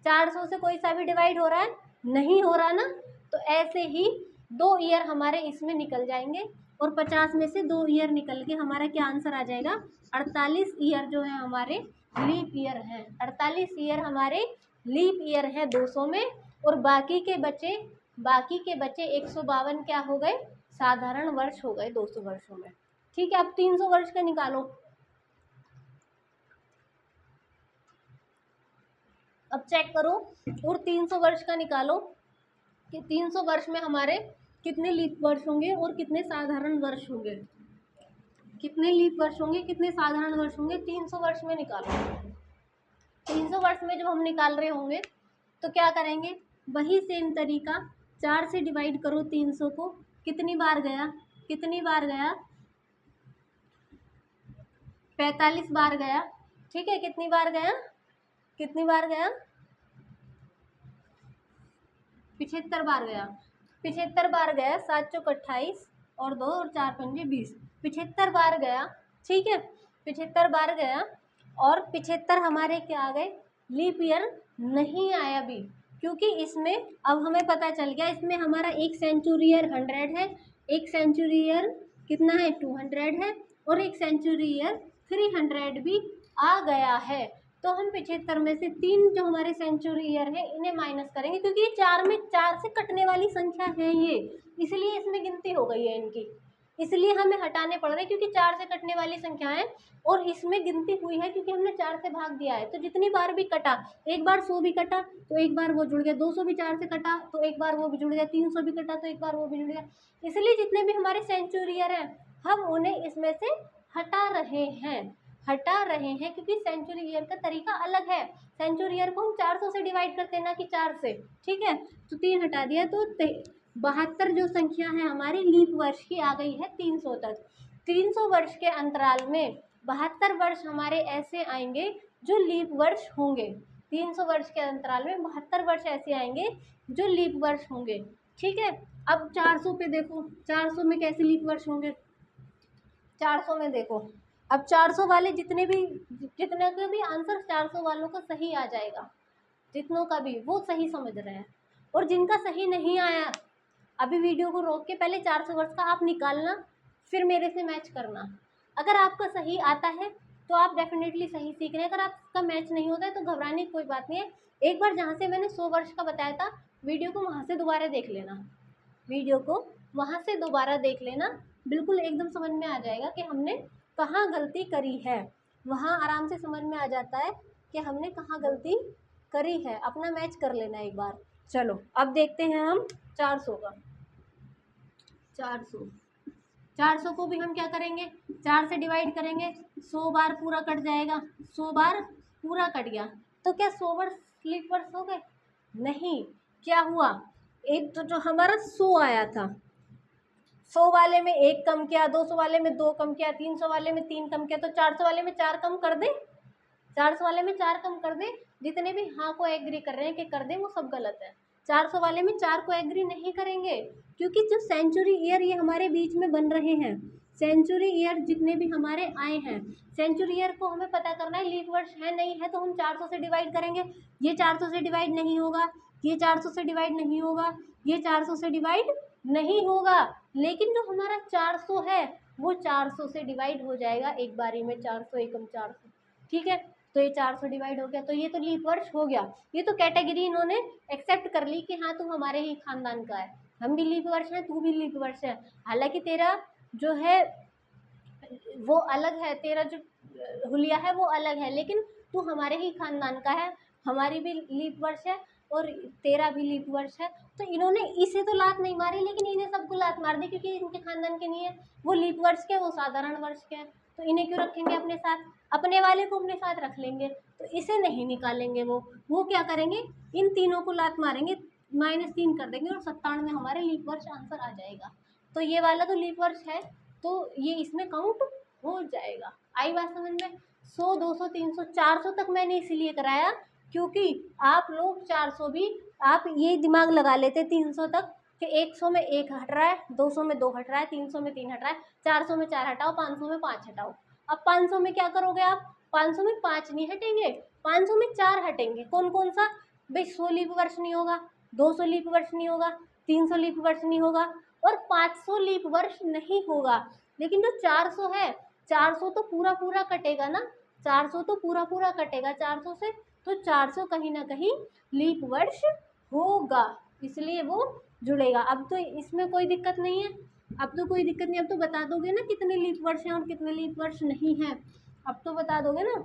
400 से कोई सा भी डिवाइड हो रहा है? नहीं हो रहा ना। तो ऐसे ही 2 ईयर हमारे इसमें निकल जाएंगे और 50 में से 2 ईयर निकल के हमारा क्या आंसर आ जाएगा? 48 ईयर जो है हमारे लीप ईयर हैं। 48 ईयर हमारे लीप ईयर है 200 में, और बाकी के बचे 152 क्या हो गए? साधारण वर्ष हो गए 200 वर्षों में। ठीक है, अब 300 वर्ष का निकालो। अब चेक करो और 300 वर्ष का निकालो कि 300 वर्ष में हमारे कितने लीप वर्ष होंगे और कितने साधारण वर्ष होंगे। कितने लीप वर्ष होंगे, कितने साधारण वर्ष होंगे? 300 वर्ष में निकालो। 300 वर्ष में जब हम निकाल रहे होंगे तो क्या करेंगे? वही सेम तरीका, 4 से डिवाइड करो 300 को। कितनी बार गया? 45 बार गया। ठीक है, कितनी बार गया? 75 बार गया। 75 बार गया। 7 चौक 28 और 2 और 4 पंजे 20। 75 बार गया। ठीक है, 75 बार गया और 75 हमारे क्या आ गए? लीप ईयर नहीं आया अभी, क्योंकि इसमें अब हमें पता चल गया, इसमें हमारा एक सेंचुरी ईयर 100 है, एक सेंचुरी ईयर कितना है? 200 है, और एक सेंचुरी ईयर 300 भी आ गया है। तो हम 75 में से 3 जो हमारे सेंचुरी ईयर है इन्हें माइनस करेंगे, क्योंकि ये 4 से कटने वाली संख्या है ये, इसलिए इसमें गिनती हो गई है इनकी, इसलिए हमें हटाने पड़ रहे हैं, क्योंकि 4 से कटने वाली संख्या है और इसमें गिनती हुई है क्योंकि हमने 4 से भाग दिया है। तो जितनी बार भी कटा, एक बार 100 भी कटा तो एक बार वो जुड़ गया, 200 भी 4 से कटा तो एक बार वो भी जुड़ गया, 300 भी कटा तो एक बार वो भी जुड़ गया। इसलिए जितने भी हमारे सेंचुरी ईयर हैं हम उन्हें इसमें से हटा रहे हैं, क्योंकि सेंचुरी ईयर का तरीका अलग है। सेंचुरी ईयर को हम 400 से डिवाइड करते हैं, ना कि 4 से। ठीक है, तो 3 हटा दिया तो 72 जो संख्या है हमारी लीप वर्ष की आ गई है 300 तक। 300 वर्ष के अंतराल में 72 वर्ष हमारे ऐसे आएंगे जो लीप वर्ष होंगे। 300 वर्ष के अंतराल में 72 वर्ष ऐसे आएंगे जो लीप वर्ष होंगे। ठीक है, अब 400 पे देखो, 400 में कैसे लीप वर्ष होंगे? 400 में देखो, अब 400 वाले जितने का भी आंसर 400 वालों का सही आ जाएगा, जितनों का भी, वो सही समझ रहे हैं। और जिनका सही नहीं आया, अभी वीडियो को रोक के पहले 400 वर्ष का आप निकालना, फिर मेरे से मैच करना। अगर आपका सही आता है तो आप डेफिनेटली सही सीख रहे हैं, अगर आपका मैच नहीं होता है तो घबराने की कोई बात नहीं है। एक बार जहाँ से मैंने 100 वर्ष का बताया था, वीडियो को वहाँ से दोबारा देख लेना, बिल्कुल एकदम समझ में आ जाएगा कि हमने कहाँ गलती करी है। वहाँ आराम से समझ में आ जाता है कि हमने कहाँ गलती करी है। अपना मैच कर लेना एक बार। चलो अब देखते हैं हम 400 का। 400 को भी हम क्या करेंगे? 4 से डिवाइड करेंगे, 100 बार पूरा कट जाएगा। 100 बार पूरा कट गया तो क्या 100 वर्ष लीप वर्ष हो गए? नहीं। क्या हुआ? एक तो जो हमारा 100 आया था, 100 वाले में 1 कम किया, 200 वाले में 2 कम किया, 300 वाले में 3 कम किया, तो 400 वाले में 4 कम कर दे। 400 वाले में 4 कम कर दे। जितने भी हाँ को एग्री कर रहे हैं कि कर दें, वो सब गलत है। 400 वाले में 4 को एग्री नहीं करेंगे, क्योंकि जो सेंचुरी ईयर ये हमारे बीच में बन रहे हैं, सेंचुरी ईयर जितने भी हमारे आए हैं, सेंचुरी ईयर को हमें पता करना है लीप वर्ष है नहीं है, तो हम 400 से डिवाइड करेंगे। ये 400 से डिवाइड नहीं होगा, ये 400 से डिवाइड नहीं होगा, ये 400 से डिवाइड नहीं होगा, लेकिन जो हमारा 400 है वो 400 से डिवाइड हो जाएगा एक बारी में। 400 एकम 400। ठीक है, तो ये 400 डिवाइड हो गया, तो ये तो लीप वर्ष हो गया। ये तो कैटेगरी इन्होंने एक्सेप्ट कर ली कि हाँ तू हमारे ही खानदान का है, हम भी लीप वर्ष हैं, तू भी लीप वर्ष है। हालांकि तेरा जो है वो अलग है, तेरा जो हुलिया है वो अलग है, लेकिन तू हमारे ही खानदान का है, हमारी भी लीप वर्ष है और तेरा भी लीप वर्ष है। तो इन्होंने इसे तो लात नहीं मारी, लेकिन इन्हें सबको लात मार दी, क्योंकि इनके खानदान के नहीं है। वो लीप वर्ष के, वो साधारण वर्ष के हैं, तो इन्हें क्यों रखेंगे अपने साथ? अपने वाले को अपने साथ रख लेंगे, तो इसे नहीं निकालेंगे। वो क्या करेंगे? इन तीनों को लात मारेंगे, -3 कर देंगे और 97 हमारे लीप वर्ष आंसर आ जाएगा। तो ये वाला तो लीप वर्ष है, तो ये इसमें काउंट हो जाएगा। आई बात समझ में? 100, 200, 300, 400 तक मैंने इसीलिए कराया क्योंकि आप लोग 400 भी आप ये दिमाग लगा लेते 300 तक कि 100 में 1 हट रहा है, 200 में 2 हट रहा है, 300 में 3 हट रहा है, 400 में 4 हटाओ, 500 में 5 हटाओ। अब 500 में क्या करोगे आप? 500 में 5 नहीं हटेंगे, 500 में 4 हटेंगे। कौन कौन सा? भाई 100 लीप वर्ष नहीं होगा, 200 लीप वर्ष नहीं होगा, 300 लीप वर्ष नहीं होगा और 500 लीप वर्ष नहीं होगा। लेकिन जो 400 है, 400 तो पूरा पूरा कटेगा ना, 400 तो पूरा पूरा कटेगा 400 से, तो 400 कहीं ना कहीं लीप वर्ष होगा, इसलिए वो जुड़ेगा। अब तो इसमें कोई दिक्कत नहीं है, अब तो कोई दिक्कत नहीं, अब तो बता दोगे ना कितने लीप वर्ष हैं और कितने लीप वर्ष नहीं हैं, अब तो बता दोगे ना,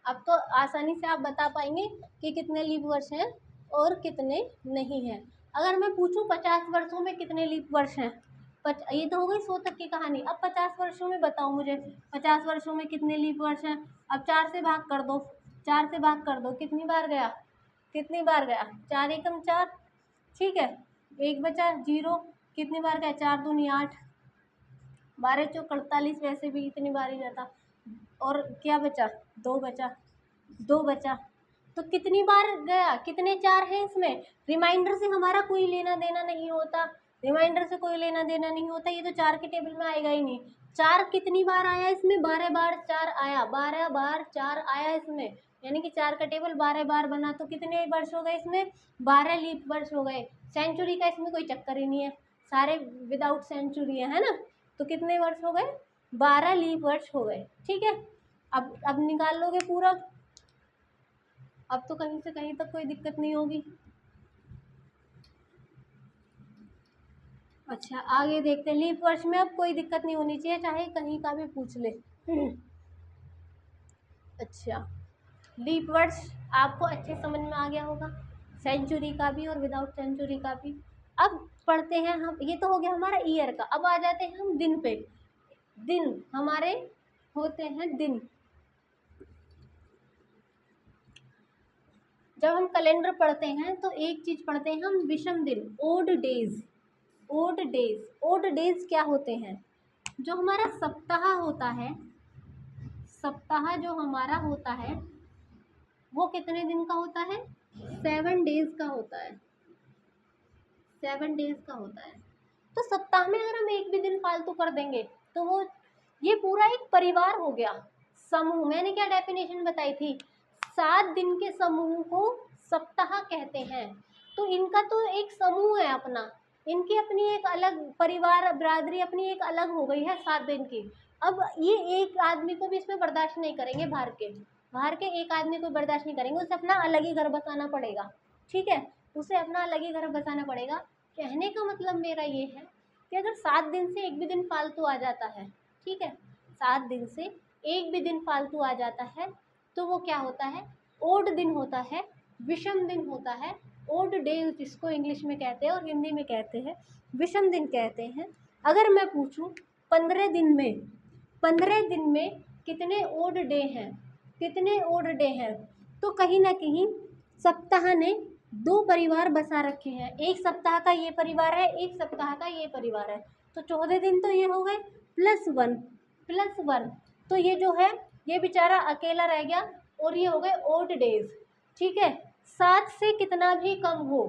अब तो आसानी से आप बता पाएंगे कि कितने लीप वर्ष हैं और कितने नहीं हैं। अगर मैं पूछूं 50 वर्षों में कितने लीप वर्ष हैं, ये तो हो गई 100 तक की कहानी। अब 50 वर्षों में बताओ मुझे, 50 वर्षों में कितने लीप वर्ष हैं। अब 4 से भाग कर दो, 4 से भाग कर दो, कितनी बार गया, कितनी बार गया, 4 एकम 4, ठीक है, 1 बचा 0, कितनी बार गया, 4 दूनी 8, 12 चौक 48, वैसे भी इतनी बार ही जाता, और क्या बचा, 2 बचा, 2 बचा, तो कितनी बार गया, कितने 4 हैं इसमें। रिमाइंडर से हमारा कोई लेना देना नहीं होता, रिमाइंडर से कोई लेना देना नहीं होता, ये तो 4 के टेबल में आएगा ही नहीं। 4 कितनी बार आया इसमें, 12 बार 4 आया, 12 बार 4 आया इसमें, यानी कि 4 का टेबल 12 बार बना, तो कितने वर्ष हो गए इसमें, 12 लीप वर्ष हो गए। सेंचुरी का इसमें कोई चक्कर ही नहीं है, सारे विदाउट सेंचुरी है ना, तो कितने वर्ष हो गए, 12 लीप वर्ष हो गए, ठीक है। अब निकाल लोगे पूरा, अब तो कहीं से कहीं तक कोई दिक्कत नहीं होगी। अच्छा आगे देखते हैं, लीप वर्ष में अब कोई दिक्कत नहीं होनी चाहिए, चाहे कहीं का भी पूछ ले। अच्छा लीप वर्ष आपको अच्छे समझ में आ गया होगा, सेंचुरी का भी और विदाउट सेंचुरी का भी। अब पढ़ते हैं हम, ये तो हो गया हमारा ईयर का, अब आ जाते हैं हम दिन पे। दिन हमारे होते हैं दिन, जब हम कैलेंडर पढ़ते हैं तो एक चीज पढ़ते हैं हम, विषम दिन, odd days. Odd days, odd days क्या होते हैं, जो हमारा सप्ताह होता है, सप्ताह जो हमारा होता है वो कितने दिन का होता है, 7 डेज का होता है, 7 डेज का होता है। तो सप्ताह में अगर हम एक भी दिन फालतू कर देंगे तो वो, ये पूरा एक परिवार हो गया, समूह। मैंने क्या डेफिनेशन बताई थी, 7 दिन के समूह को सप्ताह कहते हैं। तो इनका तो एक समूह है अपना, इनकी अपनी एक अलग परिवार बिरादरी अपनी एक अलग हो गई है 7 दिन की। अब ये एक आदमी को भी इसमें बर्दाश्त नहीं करेंगे, बाहर के एक आदमी को बर्दाश्त नहीं करेंगे, उसे अपना अलग ही घर बसाना पड़ेगा, ठीक है, उसे अपना अलग ही घर बसाना पड़ेगा। कहने का मतलब मेरा ये है कि अगर 7 दिन से एक भी दिन फालतू आ जाता है, ठीक है, 7 दिन से एक भी दिन फालतू आ जाता है तो वो क्या होता है, ओड दिन होता है, विषम दिन होता है। ओड डेज जिसको इंग्लिश में कहते हैं और हिंदी में कहते हैं विषम दिन कहते हैं। अगर मैं पूछूं 15 दिन में, 15 दिन में कितने ओड डे हैं, कितने ओड डे हैं, तो कहीं ना कहीं सप्ताह ने 2 परिवार बसा रखे हैं, एक सप्ताह का ये परिवार है, एक सप्ताह का ये परिवार है, तो 14 दिन तो ये हो गए, +1, तो ये जो है ये बेचारा अकेला रह गया और ये हो गए ओड डेज, ठीक है। 7 से कितना भी कम हो,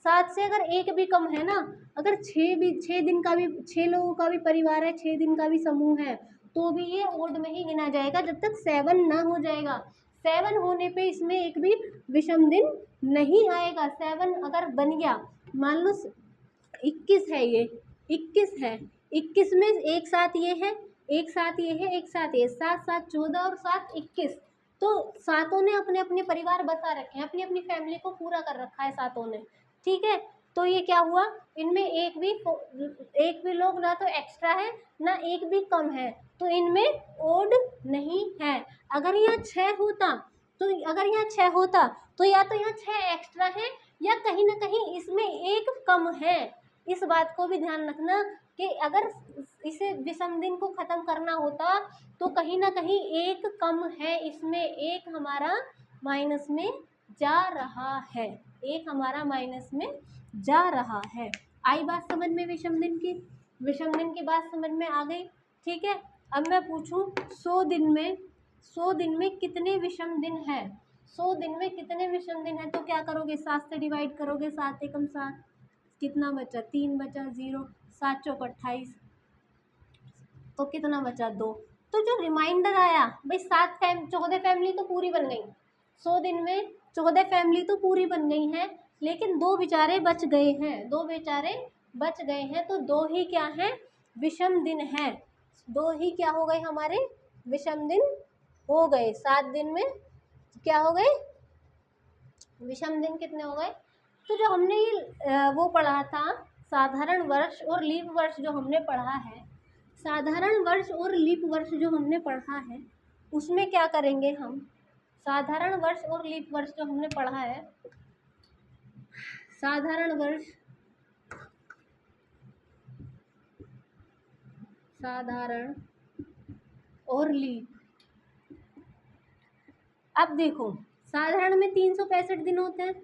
7 से अगर एक भी कम है ना, अगर 6 दिन का भी, 6 लोगों का भी परिवार है, 6 दिन का भी समूह है, तो भी ये ओड में ही गिना जाएगा जब तक 7 ना हो जाएगा। 7 होने पे इसमें एक भी विषम दिन नहीं आएगा। 7 अगर बन गया, मान लो 21 है, ये 21 है, 21 में एक साथ ये है, एक साथ ये है, एक साथ ये, 7 7 14 और 7 21, तो सातों ने अपने अपने परिवार बसा रखे हैं, अपनी अपनी फैमिली को पूरा कर रखा है सातों ने, ठीक है। तो ये क्या हुआ, इनमें एक भी लोग ना तो एक्स्ट्रा है ना एक भी कम है, तो इनमें ओड नहीं है। अगर यहाँ 6 होता, तो अगर यहाँ 6 होता तो या तो यहाँ 6 एक्स्ट्रा है या कहीं ना कहीं इसमें एक कम है। इस बात को भी ध्यान रखना कि अगर इसे विषम दिन को ख़त्म करना होता तो कहीं ना कहीं एक कम है, इसमें एक हमारा माइनस में जा रहा है, एक हमारा माइनस में जा रहा है। आई बात समझ में विषम दिन की, विषम दिन की बात समझ में आ गई, ठीक है। अब मैं पूछूं 100 दिन में कितने विषम दिन है, 100 दिन में कितने विषम दिन है, तो क्या करोगे, 7 से डिवाइड करोगे, 7 एकम 7, कितना बचा, 3 बचा, 0, 7 चौक 28, तो कितना बचा, 2। तो जो रिमाइंडर आया भाई 14 फैमिली तो पूरी बन गई, 100 दिन में 14 फैमिली तो पूरी बन गई हैं, लेकिन 2 बेचारे बच गए हैं, 2 बेचारे बच गए हैं। तो 2 ही क्या हैं, विषम दिन हैं। 2 ही क्या हो गए हमारे, विषम दिन हो गए। 7 दिन में क्या हो गए, विषम दिन कितने हो गए। तो जो हमने ये वो पढ़ा था साधारण वर्ष और लीप वर्ष, जो हमने पढ़ा है साधारण वर्ष और लीप वर्ष जो हमने पढ़ा है, उसमें क्या करेंगे हम, साधारण वर्ष और लीप वर्ष जो हमने पढ़ा है, साधारण वर्ष, साधारण और लीप। अब देखो, साधारण में 365 दिन होते हैं,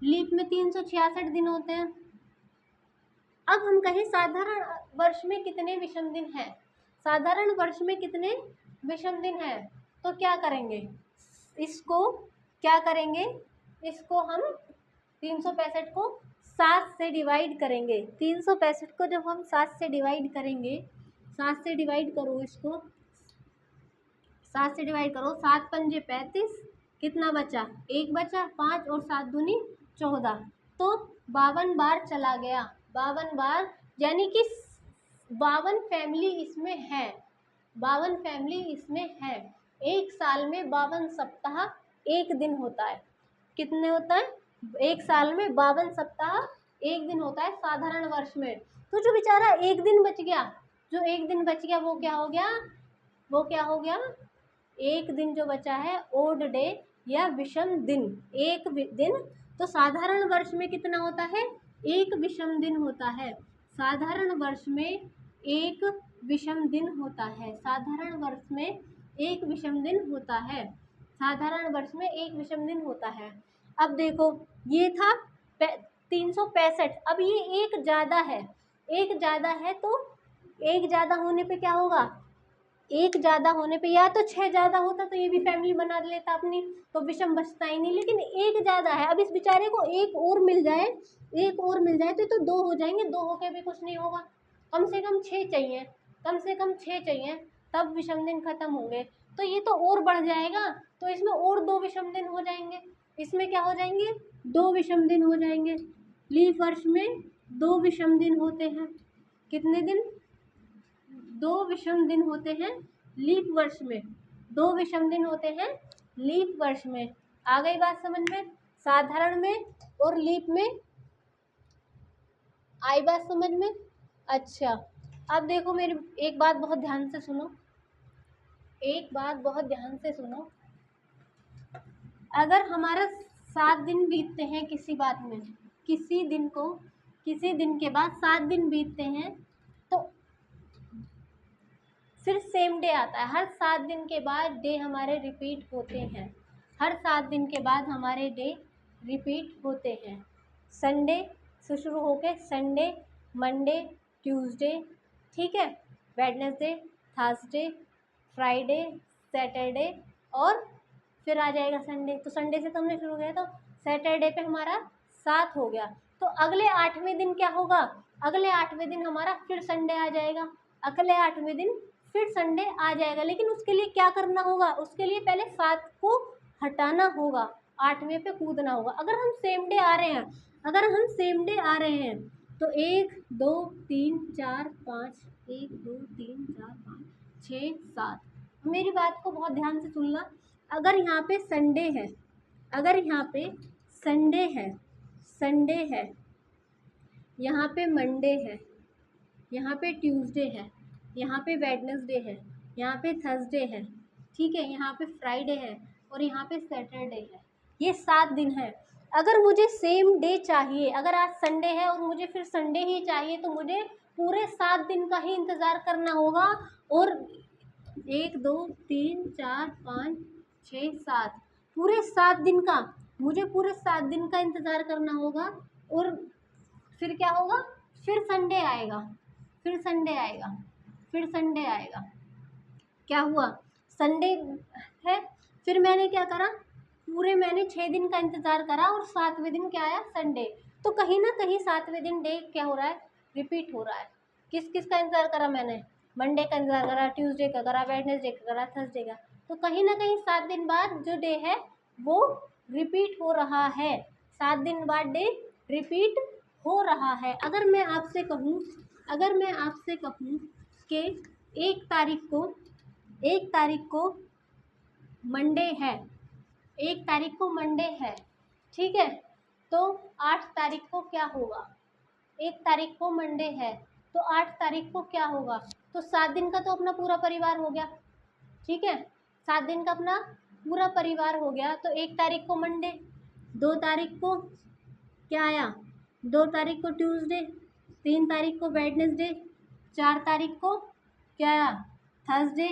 लीप में 366 दिन होते हैं। अब हम कहें साधारण वर्ष में कितने विषम दिन हैं, साधारण वर्ष में कितने विषम दिन हैं, तो क्या करेंगे, इसको क्या करेंगे, इसको हम 365 को 7 से डिवाइड करेंगे। 365 को जब हम 7 से डिवाइड करेंगे, 7 से डिवाइड करो इसको, 7 से डिवाइड करो, 7 पंजे 35, कितना बचा, 1 बचा, 5 और 7 दूनी 14, तो 52 बार चला गया, 52 बार, यानी कि 52 फैमिली इसमें है, 52 फैमिली इसमें है। एक साल में 52 सप्ताह 1 दिन होता है, कितने होता है, एक साल में 52 सप्ताह 1 दिन होता है साधारण वर्ष में। तो जो बेचारा 1 दिन बच गया, जो 1 दिन बच गया वो क्या हो गया, वो क्या हो गया, 1 दिन जो बचा है ओड डे या विषम दिन, 1 दिन। तो साधारण वर्ष में कितना होता है, 1 विषम दिन होता है, साधारण वर्ष में 1 विषम दिन होता है, साधारण वर्ष में 1 विषम दिन होता है, साधारण वर्ष में 1 विषम दिन होता है। अब देखो, ये था 365, अब ये एक ज़्यादा है, एक ज़्यादा है, तो एक ज़्यादा होने पे क्या होगा, एक ज़्यादा होने पे, या तो 6 ज़्यादा होता तो ये भी फैमिली बना लेता अपनी, तो विषम बचता ही नहीं, लेकिन एक ज़्यादा है। अब इस बेचारे को एक और मिल जाए, एक और मिल जाए तो 2 हो जाएंगे, 2 होके भी कुछ नहीं होगा, कम से कम 6 चाहिए, कम से कम 6 चाहिए, तब विषम दिन खत्म होंगे। तो ये तो और बढ़ जाएगा, तो इसमें और 2 विषम दिन हो जाएंगे, इसमें क्या हो जाएंगे, 2 विषम दिन हो जाएंगे। लीप वर्ष में 2 विषम दिन होते हैं, कितने दिन, 2 विषम दिन होते हैं लीप वर्ष में, 2 विषम दिन होते हैं लीप वर्ष में। आ गई बात समझ में, साधारण में और लीप में आई बात समझ में। अच्छा, अब देखो मेरी एक बात बहुत ध्यान से सुनो, एक बात बहुत ध्यान से सुनो, अगर हमारा 7 दिन बीतते हैं किसी बात में, किसी दिन को, किसी दिन के बाद 7 दिन बीतते हैं, तो फिर सेम डे आता है, हर 7 दिन के बाद डे हमारे रिपीट होते हैं, हर 7 दिन के बाद हमारे डे रिपीट होते हैं। संडे से शुरू होके संडे, मंडे, ट्यूसडे, ठीक है, वेडनेसडे, थर्सडे, फ्राइडे, सैटरडे, और फिर आ जाएगा संडे। तो संडे से तो हमने शुरू किया, तो सैटरडे पे हमारा 7 हो गया, तो अगले 8वें दिन क्या होगा, अगले 8वें दिन हमारा फिर संडे आ जाएगा, अगले 8वें दिन फिर संडे आ जाएगा। लेकिन उसके लिए क्या करना होगा, उसके लिए पहले 7 को हटाना होगा, 8वें पे कूदना होगा। अगर हम सेम डे आ रहे हैं, अगर हम सेम डे आ रहे हैं, तो 1 2 3 4 5, 1 2 3 4 5 6 7, मेरी बात को बहुत ध्यान से सुनना। अगर यहाँ पे संडे है, अगर यहाँ पे संडे है, संडे है, यहाँ पे मंडे है, यहाँ पे ट्यूसडे है, यहाँ पे वेडनेसडे है, यहाँ पे थर्सडे है, ठीक है, यहाँ पे फ्राइडे है, और यहाँ पे सैटरडे है, ये 7 दिन है। अगर मुझे सेम डे चाहिए, अगर आज संडे है और मुझे फिर संडे ही चाहिए, तो मुझे पूरे 7 दिन का ही इंतज़ार करना होगा, और 1 2 3 4 5 6 7, पूरे 7 दिन का, मुझे पूरे 7 दिन का इंतज़ार करना होगा। और फिर क्या होगा, फिर संडे आएगा, फिर संडे आएगा, फिर संडे आएगा, क्या हुआ, संडे है, फिर मैंने क्या करा, पूरे मैंने 6 दिन का इंतज़ार करा, और 7वें दिन क्या आया, संडे। तो कहीं ना कहीं 7वें दिन डे क्या हो रहा है, रिपीट हो रहा है। किस किस का इंतज़ार करा मैंने, मंडे का इंतज़ार करा, ट्यूसडे का करा, वेडनेसडे का करा, थर्सडे का, तो कहीं ना कहीं 7 दिन बाद जो डे है वो रिपीट हो रहा है, 7 दिन बाद डे रिपीट हो रहा है। अगर मैं आपसे कहूँ कि 1 तारीख को मंडे है, 1 तारीख को मंडे है, ठीक है, तो 8 तारीख को क्या होगा? 1 तारीख को मंडे है तो 8 तारीख को क्या होगा? तो 7 दिन का तो अपना पूरा परिवार हो गया, ठीक है, 7 दिन का अपना पूरा परिवार हो गया। तो 1 तारीख को मंडे, 2 तारीख को क्या आया? 2 तारीख को ट्यूसडे, 3 तारीख को वेडनेसडे, 4 तारीख को क्या आया? थर्सडे,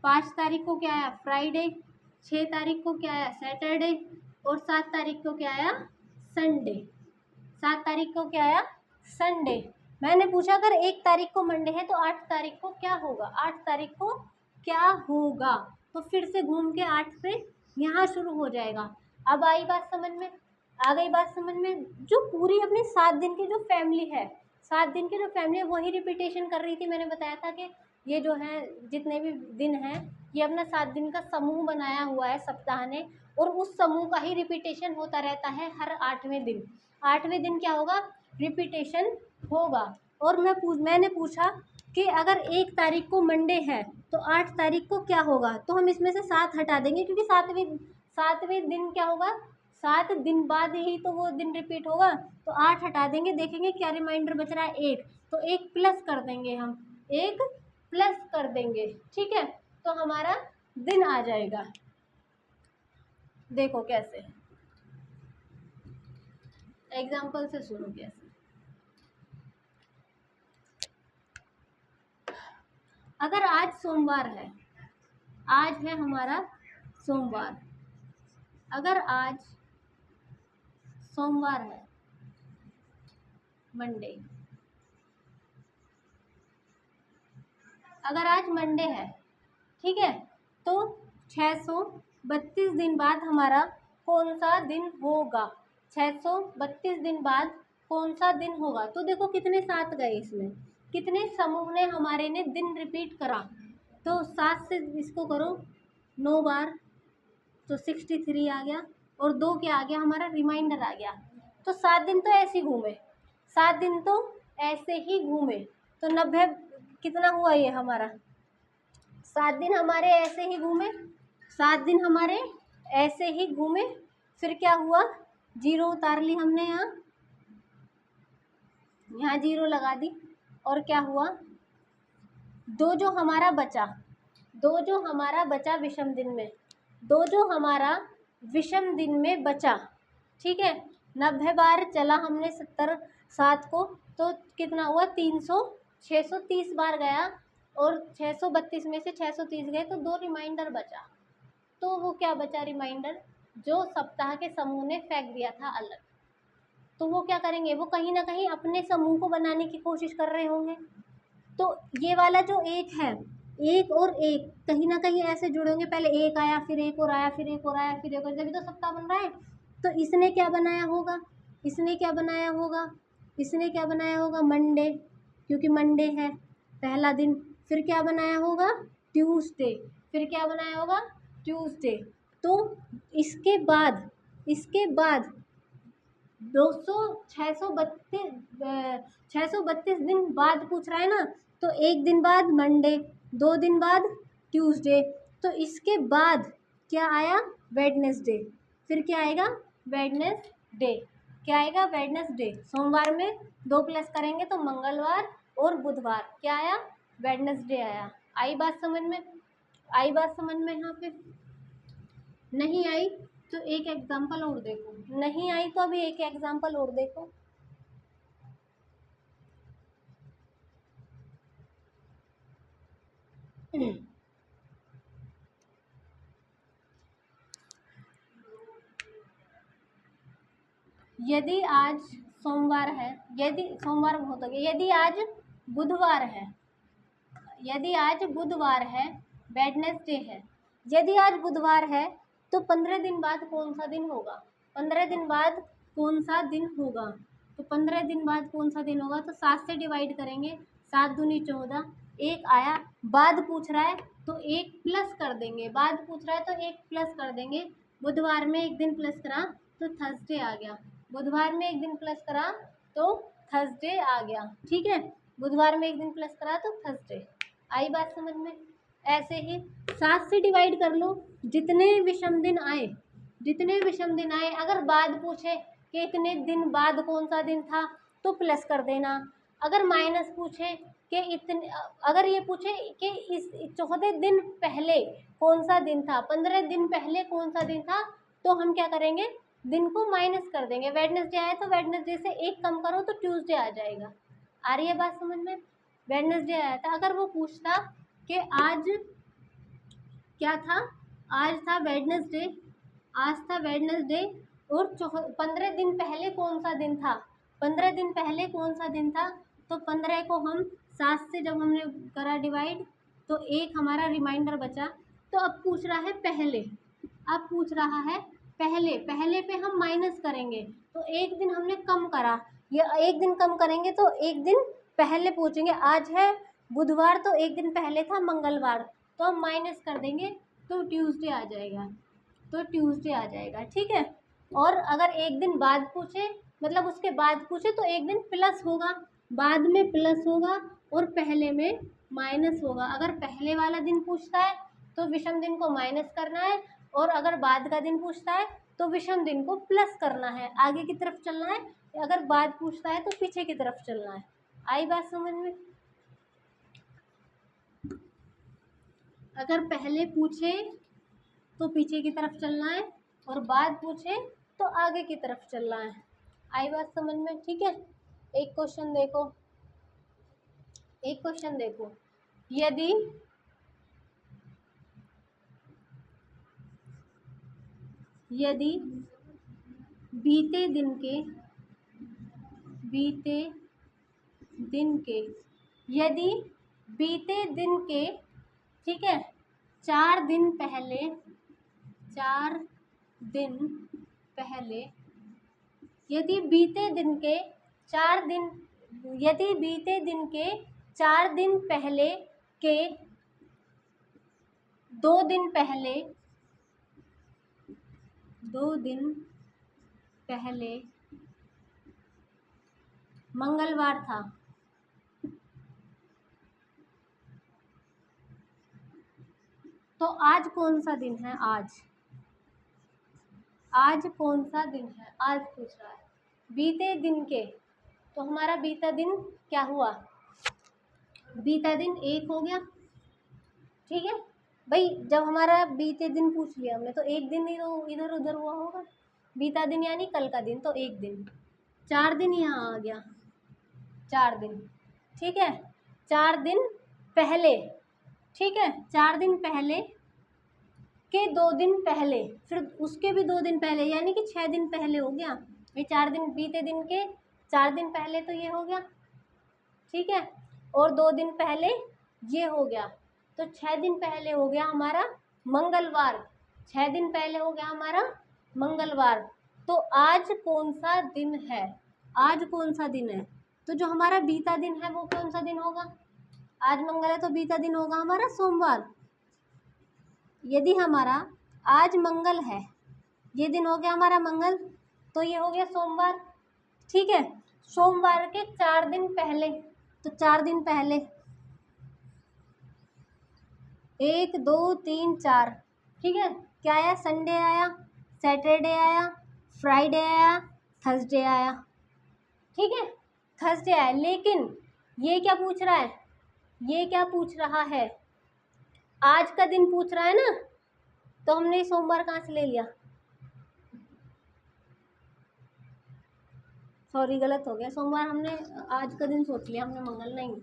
5 तारीख को क्या आया? फ्राइडे, 6 तारीख को क्या आया? सैटरडे, और 7 तारीख को क्या आया? संडे। 7 तारीख को क्या आया? संडे। मैंने पूछा अगर 1 तारीख को मंडे है तो 8 तारीख को क्या होगा? 8 तारीख को क्या होगा? तो फिर से घूम के 8 से यहाँ शुरू हो जाएगा। अब आई बात समझ में? आ गई बात समझ में? जो पूरी अपनी 7 दिन की जो फैमिली है, 7 दिन की जो फैमिली है वही रिपीटेशन कर रही थी। मैंने बताया था कि ये जो है जितने भी दिन हैं ये अपना 7 दिन का समूह बनाया हुआ है सप्ताह ने, और उस समूह का ही रिपीटेशन होता रहता है हर 8वें दिन। 8वें दिन क्या होगा? रिपीटेशन होगा। और मैंने पूछा कि अगर 1 तारीख को मंडे है तो 8 तारीख को क्या होगा? तो हम इसमें से 7 हटा देंगे, क्योंकि सातवें दिन क्या होगा? 7 दिन बाद ही तो वो दिन रिपीट होगा। तो 8 हटा देंगे, देखेंगे क्या रिमाइंडर बच रहा है? 1। तो 1 प्लस कर देंगे, हम 1 प्लस कर देंगे, ठीक है, तो हमारा दिन आ जाएगा। देखो कैसे, एग्जाम्पल से सुनो कैसे। अगर आज सोमवार है, आज है हमारा सोमवार, अगर आज सोमवार है, मंडे, अगर आज मंडे है, ठीक है, तो 632 दिन बाद हमारा कौन सा दिन होगा? 632 दिन बाद कौन सा दिन होगा? तो देखो कितने 7 गए इसमें, कितने समूह ने हमारे ने दिन रिपीट करा। तो 7 से इसको करो 9 बार, तो 63 आ गया, और 2 क्या आ गया? हमारा रिमाइंडर आ गया। तो 7 दिन तो ऐसे ही घूमे, 7 दिन तो ऐसे ही घूमे, तो 90 कितना हुआ ये हमारा? 7 दिन हमारे ऐसे ही घूमे, 7 दिन हमारे ऐसे ही घूमे। फिर क्या हुआ? 0 उतार ली हमने, यहाँ 0 लगा दी, और क्या हुआ? 2 जो हमारा बचा विषम दिन में, 2 जो हमारा विषम दिन में बचा, ठीक है, 90 बार चला हमने 7 को, तो कितना हुआ? 630 बार गया, और 632 में से 630 गए तो 2 रिमाइंडर बचा। तो वो क्या बचा रिमाइंडर? जो सप्ताह के समूह ने फेंक दिया था अलग। तो वो क्या करेंगे? वो कहीं ना कहीं अपने समूह को बनाने की कोशिश कर रहे होंगे। तो ये वाला जो 1 है, 1 और 1 कहीं ना कहीं ऐसे जुड़े होंगे, पहले 1 आया, फिर 1 और आया, फिर 1 और आया, फिर 1 और, जब तो सप्ताह बन रहा है। तो इसने क्या बनाया होगा? इसने क्या बनाया होगा? इसने क्या बनाया होगा? मंडे, क्योंकि मंडे है पहला दिन। फिर क्या बनाया होगा? ट्यूसडे। फिर क्या बनाया होगा? ट्यूसडे। तो इसके बाद 632 दिन बाद पूछ रहा है ना, तो 1 दिन बाद मंडे, 2 दिन बाद ट्यूसडे, तो इसके बाद क्या आया? वेडनेसडे। फिर क्या आएगा? वेडनेसडे। क्या आएगा? वेडनेसडे। सोमवार में 2 प्लस करेंगे तो मंगलवार और बुधवार, क्या आया? वेडनेसडे आया। आई बात समझ में? आई बात समझ में? यहाँ पे नहीं आई तो एक एग्जाम्पल और देखो, नहीं आई तो अभी एक एग्जाम्पल और देखो। यदि आज सोमवार है, यदि सोमवार बहुत हो गया, यदि आज बुधवार है, यदि आज बुधवार है, वेडनेसडे है, यदि आज बुधवार है तो 15 दिन बाद कौन सा दिन होगा? 15 दिन बाद कौन सा दिन होगा? तो 15 दिन बाद कौन सा दिन होगा? तो 7 से डिवाइड करेंगे, 7 दूनी 14, 1 आया, बाद पूछ रहा है तो 1 प्लस कर देंगे, बाद पूछ रहा है तो 1 प्लस कर देंगे, बुधवार में एक दिन प्लस करा तो थर्सडे आ गया, बुधवार में एक दिन प्लस करा तो थर्सडे आ गया, ठीक है। बुधवार में एक दिन प्लस करा तो थर्सडे। आई बात समझ में? ऐसे ही 7 से डिवाइड कर लो, जितने विषम दिन आए, जितने विषम दिन आए, अगर बाद पूछे कि इतने दिन बाद कौन सा दिन था तो प्लस कर देना। अगर माइनस पूछे कि इतने, अगर ये पूछे कि इस 14 दिन पहले कौन सा दिन था, 15 दिन पहले कौन सा दिन था, तो हम क्या करेंगे, दिन को माइनस कर देंगे। वेडनेसडे आया तो वेडनेसडे से एक कम करो तो ट्यूसडे आ जाएगा। आ रही है बात समझ में? वेडनेसडे आया था, अगर वो पूछता कि आज क्या था, आज था वेडनेसडे, आज था वेडनेसडे और 15 दिन पहले कौन सा दिन था, 15 दिन पहले कौन सा दिन था, तो 15 को हम 7 से जब हमने करा डिवाइड तो एक हमारा रिमाइंडर बचा। तो अब पूछ रहा है पहले, अब पूछ रहा है पहले, पहले पे हम माइनस करेंगे तो एक दिन हमने कम करा, ये एक दिन कम करेंगे तो एक दिन पहले पूछेंगे। आज है बुधवार तो एक दिन पहले था मंगलवार, तो हम माइनस कर देंगे तो ट्यूसडे आ जाएगा, तो ट्यूसडे आ जाएगा, ठीक है। और अगर एक दिन बाद पूछे, मतलब उसके बाद पूछे तो एक दिन प्लस होगा, बाद में प्लस होगा और पहले में माइनस होगा। अगर पहले वाला दिन पूछता है तो विषम दिन को माइनस करना है, और अगर बाद का दिन पूछता है तो विषम दिन को प्लस करना है, आगे की तरफ चलना है। अगर बाद पूछता है तो पीछे की तरफ चलना है। आई बात समझ में? अगर पहले पूछे तो पीछे की तरफ चलना है और बाद पूछे तो आगे की तरफ चलना है। आई बात समझ में? ठीक है। एक क्वेश्चन देखो, एक क्वेश्चन देखो, यदि यदि बीते दिन के, बीते दिन के, यदि बीते दिन के, ठीक है, 4 दिन पहले, 4 दिन पहले, यदि बीते दिन के 4 दिन, यदि बीते दिन के 4 दिन पहले के 2 दिन पहले, 2 दिन पहले मंगलवार था, तो आज कौन सा दिन है? आज कौन सा दिन है? आज पूछ रहा है बीते दिन के, तो हमारा बीता दिन क्या हुआ? बीता दिन 1 हो गया, ठीक है भाई। जब हमारा बीते दिन पूछ लिया हमने तो एक दिन ही तो इधर उधर हुआ होगा, बीता दिन यानी कल का दिन, तो एक दिन। 4 दिन यहाँ आ गया, 4 दिन, ठीक है। 4 दिन पहले, ठीक है, 4 दिन पहले के 2 दिन पहले, फिर उसके भी 2 दिन पहले, यानी कि 6 दिन पहले हो गया। ये 4 दिन बीते दिन के 4 दिन पहले तो ये हो गया, ठीक है, और 2 दिन पहले ये हो गया, तो 6 दिन पहले हो गया हमारा मंगलवार, 6 दिन पहले हो गया हमारा मंगलवार। तो आज कौन सा दिन है? आज कौन सा दिन है? तो जो हमारा बीता दिन है वो कौन सा दिन होगा? आज मंगल है तो बीता दिन होगा हमारा सोमवार। यदि हमारा आज मंगल है, ये दिन हो गया हमारा मंगल, तो ये हो गया सोमवार, ठीक है। सोमवार के 4 दिन पहले, तो 4 दिन पहले 1 2 3 4, ठीक है। क्या आया? संडे आया, सैटरडे आया, फ्राइडे आया, थर्सडे आया, ठीक है, थर्सडे आया। लेकिन ये क्या पूछ रहा है? ये क्या पूछ रहा है? आज का दिन पूछ रहा है ना, तो हमने सोमवार कहाँ से ले लिया? सॉरी गलत हो गया, सोमवार हमने आज का दिन सोच लिया हमने, मंगल नहीं।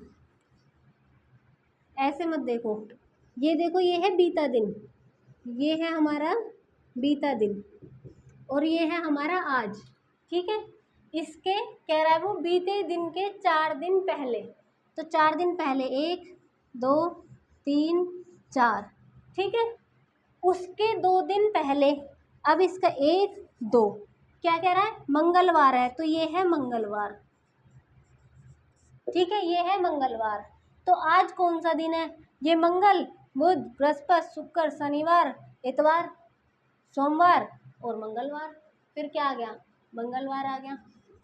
ऐसे मत देखो, ये देखो, ये है बीता दिन, ये है हमारा बीता दिन और ये है हमारा आज, ठीक है। इसके कह रहा है वो बीते दिन के 4 दिन पहले, तो 4 दिन पहले 1 2 3 4, ठीक है। उसके 2 दिन पहले, अब इसका 1 2, क्या कह रहा है? मंगलवार है, तो ये है मंगलवार, ठीक है, ये है मंगलवार। तो आज कौन सा दिन है? ये मंगल, बुध, बृहस्पति, शुक्र, शनिवार, इतवार, सोमवार और मंगलवार। फिर क्या आ गया, मंगलवार आ गया।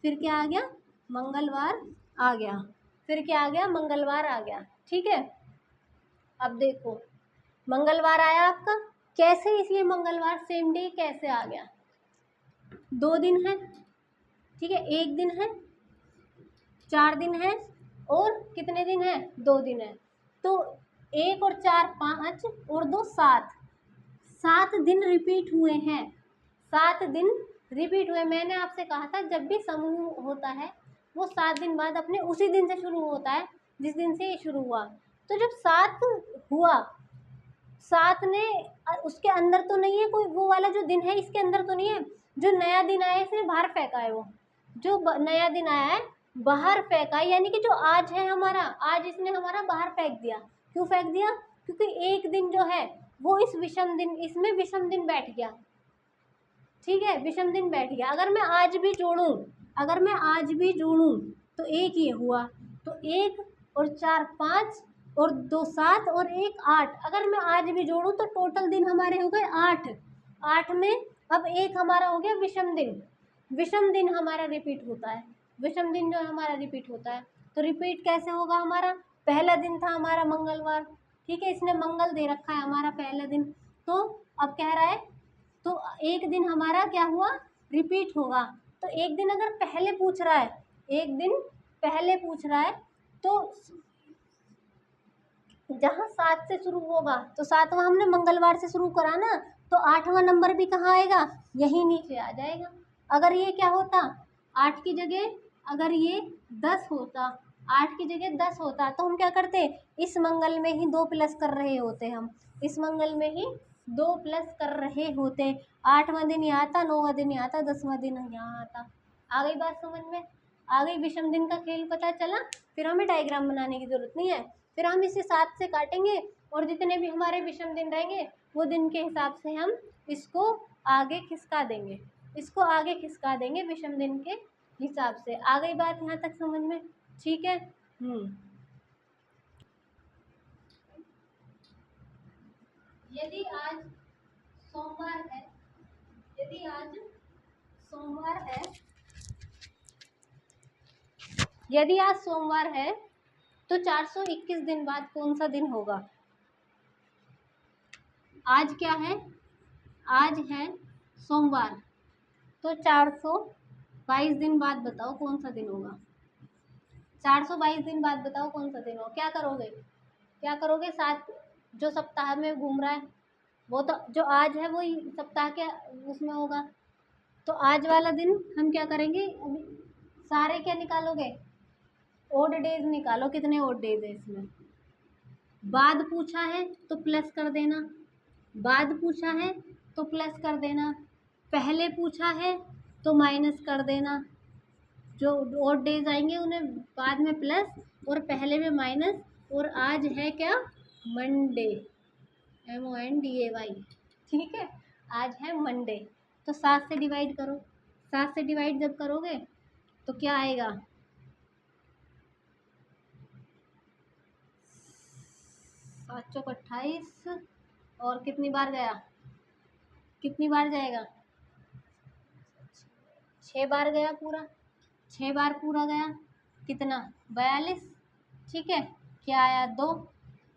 फिर क्या आ गया, मंगलवार आ गया। फिर क्या आ गया, मंगलवार आ गया। ठीक है, अब देखो मंगलवार आया आपका, कैसे इसलिए मंगलवार सेम डे कैसे आ गया, 2 दिन है, ठीक है, 1 दिन है, 4 दिन है, और कितने दिन है, 2 दिन है। तो 1 और 4 5 और 2 7, 7 दिन रिपीट हुए हैं, 7 दिन रिपीट हुए। मैंने आपसे कहा था जब भी समूह होता है वो 7 दिन बाद अपने उसी दिन से शुरू होता है जिस दिन से ये शुरू हुआ। तो जब 7 हुआ, 7 ने उसके अंदर तो नहीं है कोई, वो वाला जो दिन है इसके अंदर तो नहीं है, जो नया दिन आया है इसने बाहर फेंका है, वो जो नया दिन आया है बाहर फेंका है, यानी कि जो आज है हमारा, आज इसने हमारा बाहर फेंक दिया। क्यों फेंक दिया, क्योंकि एक दिन जो है वो इस विषम दिन, इसमें विषम दिन बैठ गया। ठीक है, विषम दिन बैठ गया। अगर मैं आज भी जोड़ूं, अगर मैं आज भी जोड़ूं तो 1 ये हुआ, तो 1 और 4 5 और 2 7 और 1 8। अगर मैं आज भी जोड़ूं तो टोटल दिन हमारे हो गए 8। 8 में अब 1 हमारा हो गया विषम दिन। विषम दिन हमारा रिपीट होता है, विषम दिन जो हमारा रिपीट होता है। तो रिपीट कैसे होगा हमारा, पहला दिन था हमारा मंगलवार, ठीक है, इसने मंगल दे रखा है हमारा पहला दिन। तो अब कह रहा है, तो एक दिन हमारा क्या हुआ, रिपीट होगा। तो एक दिन अगर पहले पूछ रहा है, एक दिन पहले पूछ रहा है, तो जहाँ 7 से शुरू होगा, तो 7वां हमने मंगलवार से शुरू करा ना, तो 8वां नंबर भी कहाँ आएगा, यही नीचे आ जाएगा। अगर ये क्या होता, 8 की जगह अगर ये 10 होता, 8 की जगह 10 होता, तो हम क्या करते, इस मंगल में ही 2 प्लस कर रहे होते, हम इस मंगल में ही 2 प्लस कर रहे होते। 8वां दिन यहाँ आता, 9वां दिन यहाँ आता, 10वां दिन यहाँ आता। आ गई बात समझ में, आ गई, विषम दिन का खेल पता चला। फिर हमें डायग्राम बनाने की जरूरत नहीं है, फिर हम इसे 7 से काटेंगे और जितने भी हमारे विषम दिन रहेंगे वो दिन के हिसाब से हम इसको आगे खिसका देंगे, इसको आगे खिसका देंगे विषम दिन के हिसाब से। आ गई बात यहाँ तक समझ में, ठीक है। यदि आज सोमवार है, यदि आज सोमवार है, यदि आज सोमवार है तो 421 दिन बाद कौन सा दिन होगा। आज क्या है, आज है सोमवार, तो 422 दिन बाद बताओ कौन सा दिन होगा। 422 दिन बाद बताओ कौन सा दिन होगा। क्या करोगे, क्या करोगे, 7 जो सप्ताह में घूम रहा है वो तो जो आज है वही सप्ताह के उसमें होगा। तो आज वाला दिन हम क्या करेंगे, अभी सारे क्या निकालोगे, ओड डेज निकालो, कितने ओड डेज है इसमें। बाद पूछा है तो प्लस कर देना, बाद पूछा है तो प्लस कर देना, पहले पूछा है तो माइनस कर देना। जो ओड डेज आएंगे उन्हें बाद में प्लस और पहले में माइनस। और आज है क्या, मंडे, MONDAY, ठीक है, आज है मंडे। तो 7 से डिवाइड करो, 7 से डिवाइड जब करोगे तो क्या आएगा, 7 चौक 28 और कितनी बार गया, कितनी बार जाएगा, 6 बार गया पूरा, 6 बार पूरा गया, कितना 42, ठीक है। क्या आया 2,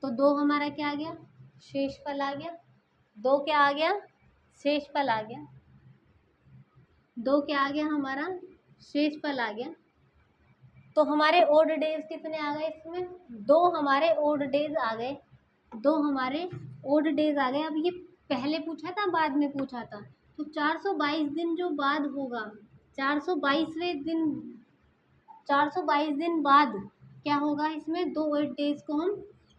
तो 2 हमारा क्या आ गया, शेषफल आ गया। 2 क्या आ गया, शेषफल आ गया। 2 क्या आ गया हमारा, शेषफल आ गया। तो हमारे ओड डेज कितने आ गए इसमें, 2 हमारे ओड डेज आ गए, 2 हमारे ओड डेज आ गए। अब ये पहले पूछा था बाद में पूछा था, तो 422 दिन जो बाद होगा, 422वें दिन, 422 दिन बाद क्या होगा, इसमें 2 ओड डेज को हम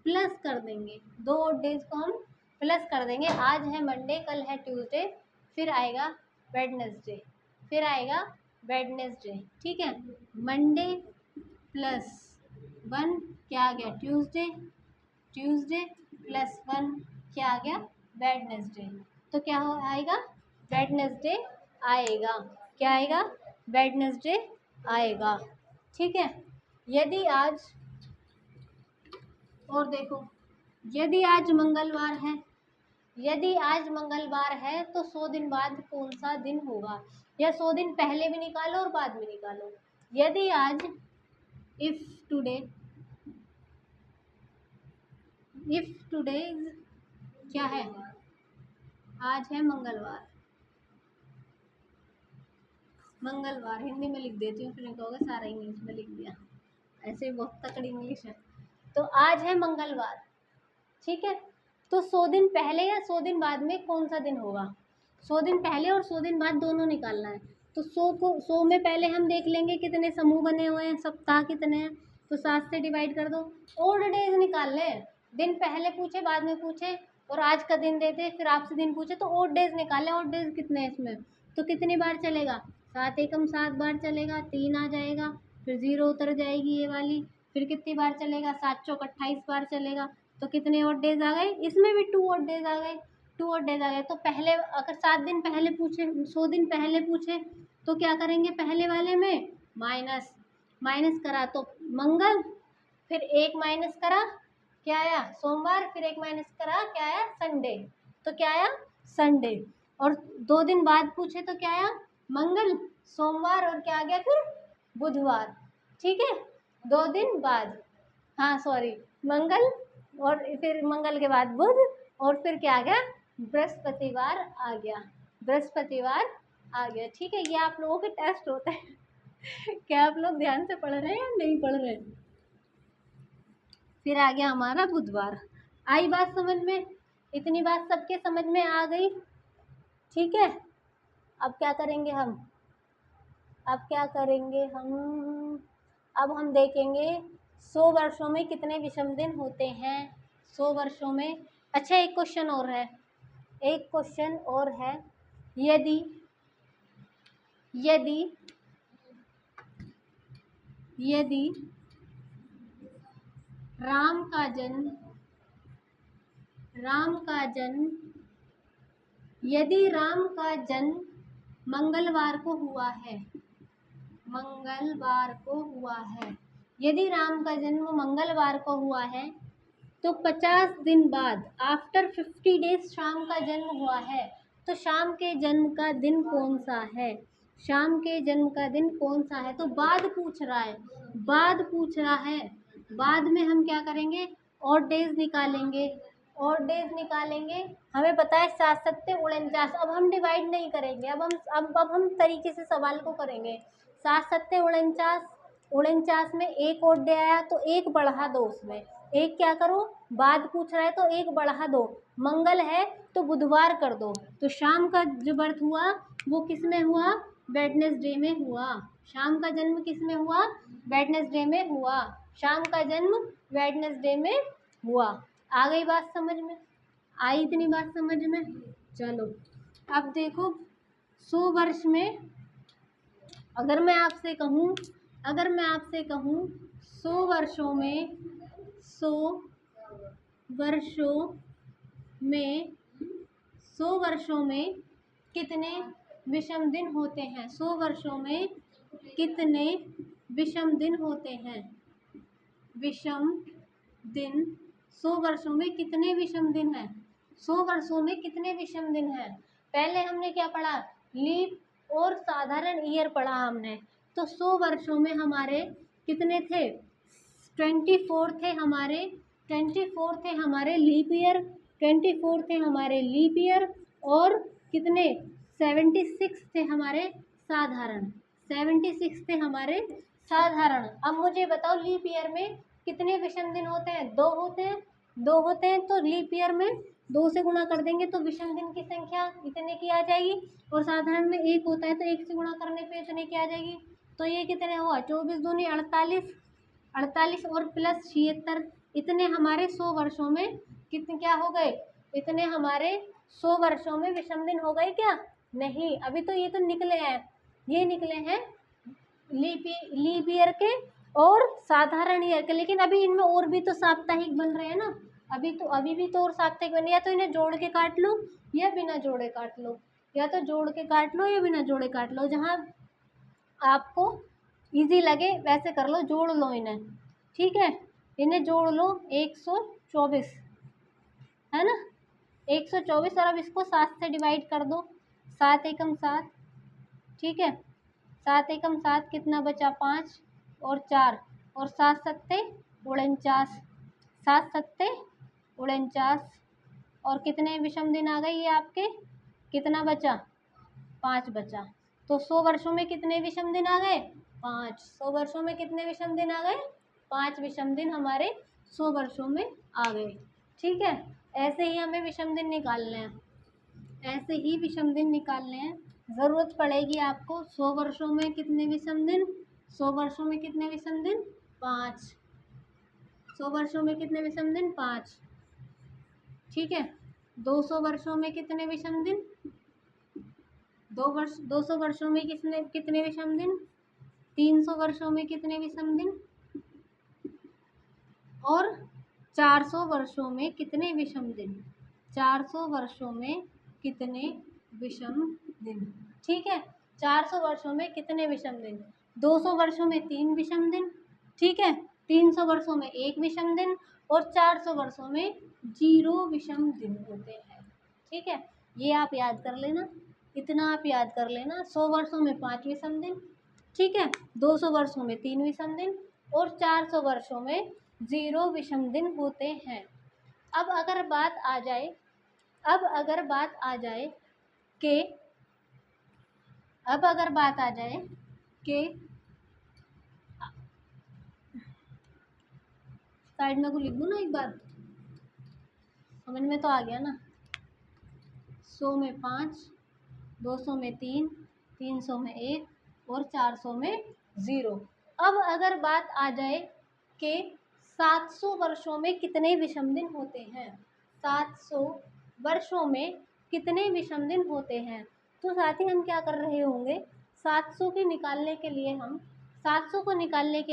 प्लस कर देंगे, 2 ओड डेज को हम प्लस कर देंगे। आज है मंडे, कल है ट्यूसडे, फिर आएगा वेडनेसडे, फिर आएगा वेडनेसडे, ठीक है। मंडे +1 क्या आ गया, ट्यूसडे, ट्यूसडे +1 क्या आ गया, वेडनेसडे। तो क्या हो आएगा, वेडनेसडे आएगा, क्या आएगा, वेडनेसडे आएगा, ठीक है। यदि आज, और देखो, यदि आज मंगलवार है यदि आज मंगलवार है तो 100 दिन बाद कौन सा दिन होगा, या 100 दिन पहले भी निकालो और बाद में निकालो। यदि आज इफ टुडे क्या है, आज है मंगलवार, मंगलवार हिंदी में लिख देती हूँ, फिर नहीं कहोगे सारा इंग्लिश में लिख दिया, ऐसे बहुत तकड़ी इंग्लिश है। तो आज है मंगलवार, ठीक है, तो 100 दिन पहले या 100 दिन बाद में कौन सा दिन होगा। 100 दिन पहले और 100 दिन बाद दोनों निकालना है। तो 100 में पहले हम देख लेंगे कितने समूह बने हुए हैं, सप्ताह कितने हैं, तो 7 से डिवाइड कर दो। ओड डेज निकाल लें, दिन पहले पूछे बाद में पूछे और आज का दिन देते फिर आपसे दिन पूछे, तो ओड डेज निकाल लें। ओड डेज कितने हैं इसमें, तो कितनी बार चलेगा, 7 एकम 7 बार चलेगा, 3 आ जाएगा, फिर 0 उतर जाएगी ये वाली, फिर कितनी बार चलेगा, 7 चौक 28 बार चलेगा। तो कितने और डेज आ गए, इसमें भी 2 और डेज आ गए, 2 और डेज आ गए। तो पहले अगर 7 दिन पहले पूछे, 100 दिन पहले पूछे, तो क्या करेंगे, पहले वाले में माइनस करा तो मंगल, फिर 1 माइनस करा क्या आया, सोमवार, फिर 1 माइनस करा क्या आया, संडे, तो क्या आया, संडे। और 2 दिन बाद पूछे तो क्या आया, मंगल, सोमवार, और क्या आ गया फिर, बुधवार, ठीक है, 2 दिन बाद, हाँ सॉरी, मंगल, और फिर मंगल के बाद बुध, और फिर क्या आ गया, बृहस्पतिवार आ गया, बृहस्पतिवार आ गया, ठीक है। ये आप लोगों के टेस्ट होते हैं क्या आप लोग ध्यान से पढ़ रहे हैं या नहीं पढ़ रहे हैं। फिर आ गया हमारा बुधवार। आई बात समझ में, इतनी बात सबके समझ में आ गई, ठीक है। अब क्या करेंगे हम, अब हम देखेंगे 100 वर्षों में कितने विषम दिन होते हैं, 100 वर्षों में। अच्छा एक क्वेश्चन और है, यदि राम का जन्म मंगलवार को हुआ है, यदि राम का जन्म मंगलवार को हुआ है, तो 50 दिन बाद आफ्टर 50 डेज शाम का जन्म हुआ है, तो शाम के जन्म का दिन कौन सा है, तो बाद पूछ रहा है, बाद में हम क्या करेंगे, और डेज निकालेंगे, हमें पता है 7 सत्ते 49। अब हम डिवाइड नहीं करेंगे, अब हम तरीके से सवाल को करेंगे। 7 सत्ते 49 में एक और डे आया तो एक बढ़ा दो, उसमें एक क्या करो, बाद पूछ रहा है तो एक बढ़ा दो, मंगल है तो बुधवार कर दो। तो शाम का जो बर्थ हुआ वो किस में हुआ, वेडनेसडे में हुआ। शाम का जन्म किस में हुआ, वेडनेसडे में हुआ, शाम का जन्म वेडनेसडे में हुआ। आ गई बात समझ में, आई इतनी बात समझ में। चलो अब देखो 100 वर्ष में, अगर मैं आपसे कहूँ 100 वर्षों में 100 वर्षों में कितने विषम दिन होते हैं, 100 वर्षों में कितने विषम दिन होते हैं, 100 वर्षों में कितने विषम दिन हैं, 100 वर्षों में कितने विषम दिन हैं। पहले हमने क्या पढ़ा, लीप और साधारण ईयर पढ़ा हमने। तो 100 वर्षों में हमारे कितने थे, 24 थे हमारे लीप ईयर, और कितने 76 थे हमारे साधारण। अब मुझे बताओ लीप ईयर में कितने विषम दिन होते हैं, 2 होते हैं, तो लीप ईयर में 2 से गुणा कर देंगे तो विषम दिन की संख्या इतने की आ जाएगी, और साधारण में 1 होता है तो 1 से गुणा करने पे इतने की आ जाएगी। तो ये कितने हुआ, 24 दूनी 48 और प्लस 76, इतने हमारे 100 वर्षों में कितने क्या हो गए, इतने हमारे 100 वर्षों में विषम दिन हो गए क्या, नहीं, अभी तो ये तो निकले हैं लीप ईयर के और साधारण ईयर के, लेकिन अभी इनमें और भी तो साप्ताहिक बन रहे हैं ना, अभी भी तो और साप्ताहिक बने, या तो इन्हें जोड़ के काट लो या बिना जोड़े काट लो, या बिना जोड़े काट लो, जहाँ आपको इजी लगे वैसे कर लो, जोड़ लो इन्हें, ठीक है, इन्हें जोड़ लो, 124 है ना, 124 और अब इसको 7 से डिवाइड कर दो। 7 एकम 7, ठीक है। 7 एकम 7 कितना बचा? 5 और 4 और 7 सत्ते 49, 7 सत्ते 49 और कितने विषम दिन आ गए ये आपके? कितना बचा? 5 बचा। तो 100 वर्षों में कितने विषम दिन आ गए? 5। 100 वर्षों में कितने विषम दिन आ गए? 5 विषम दिन हमारे 100 वर्षों में आ गए, ठीक है। ऐसे ही हमें विषम दिन निकालने हैं, ऐसे ही विषम दिन निकालने हैं। ज़रूरत पड़ेगी आपको 100 वर्षों में कितने विषम दिन? 100 वर्षों में कितने विषम दिन? 5। 100 वर्षों में कितने विषम दिन? 5, ठीक है। 200 वर्षों में कितने विषम दिन? 200 वर्षों में कितने विषम दिन? 300 वर्षों में कितने विषम दिन? और 400 वर्षों में कितने विषम दिन? 400 वर्षों में कितने विषम दिन, ठीक है। 400 वर्षों में कितने विषम दिन? 200 वर्षों में 3 विषम दिन, ठीक है। 300 वर्षों में 1 विषम दिन और 400 वर्षों में 0 विषम दिन होते हैं, ठीक है। ये आप याद कर लेना, इतना आप याद कर लेना। 100 वर्षों में 5 विषम दिन, ठीक है। 200 वर्षों में 3 विषम दिन और 400 वर्षों में 0 विषम दिन होते हैं। अब अगर बात आ जाए कि साइड में को लिख दूँ ना एक बार, समझ में तो आ गया ना। 100 में 5, 200 में 3, 300 में 1 और 400 में 0। अब अगर बात आ जाए कि 700 वर्षों में कितने विषम दिन होते हैं, 700 वर्षों में कितने विषम दिन होते हैं, तो साथ ही हम क्या कर रहे होंगे? 700 को निकालने के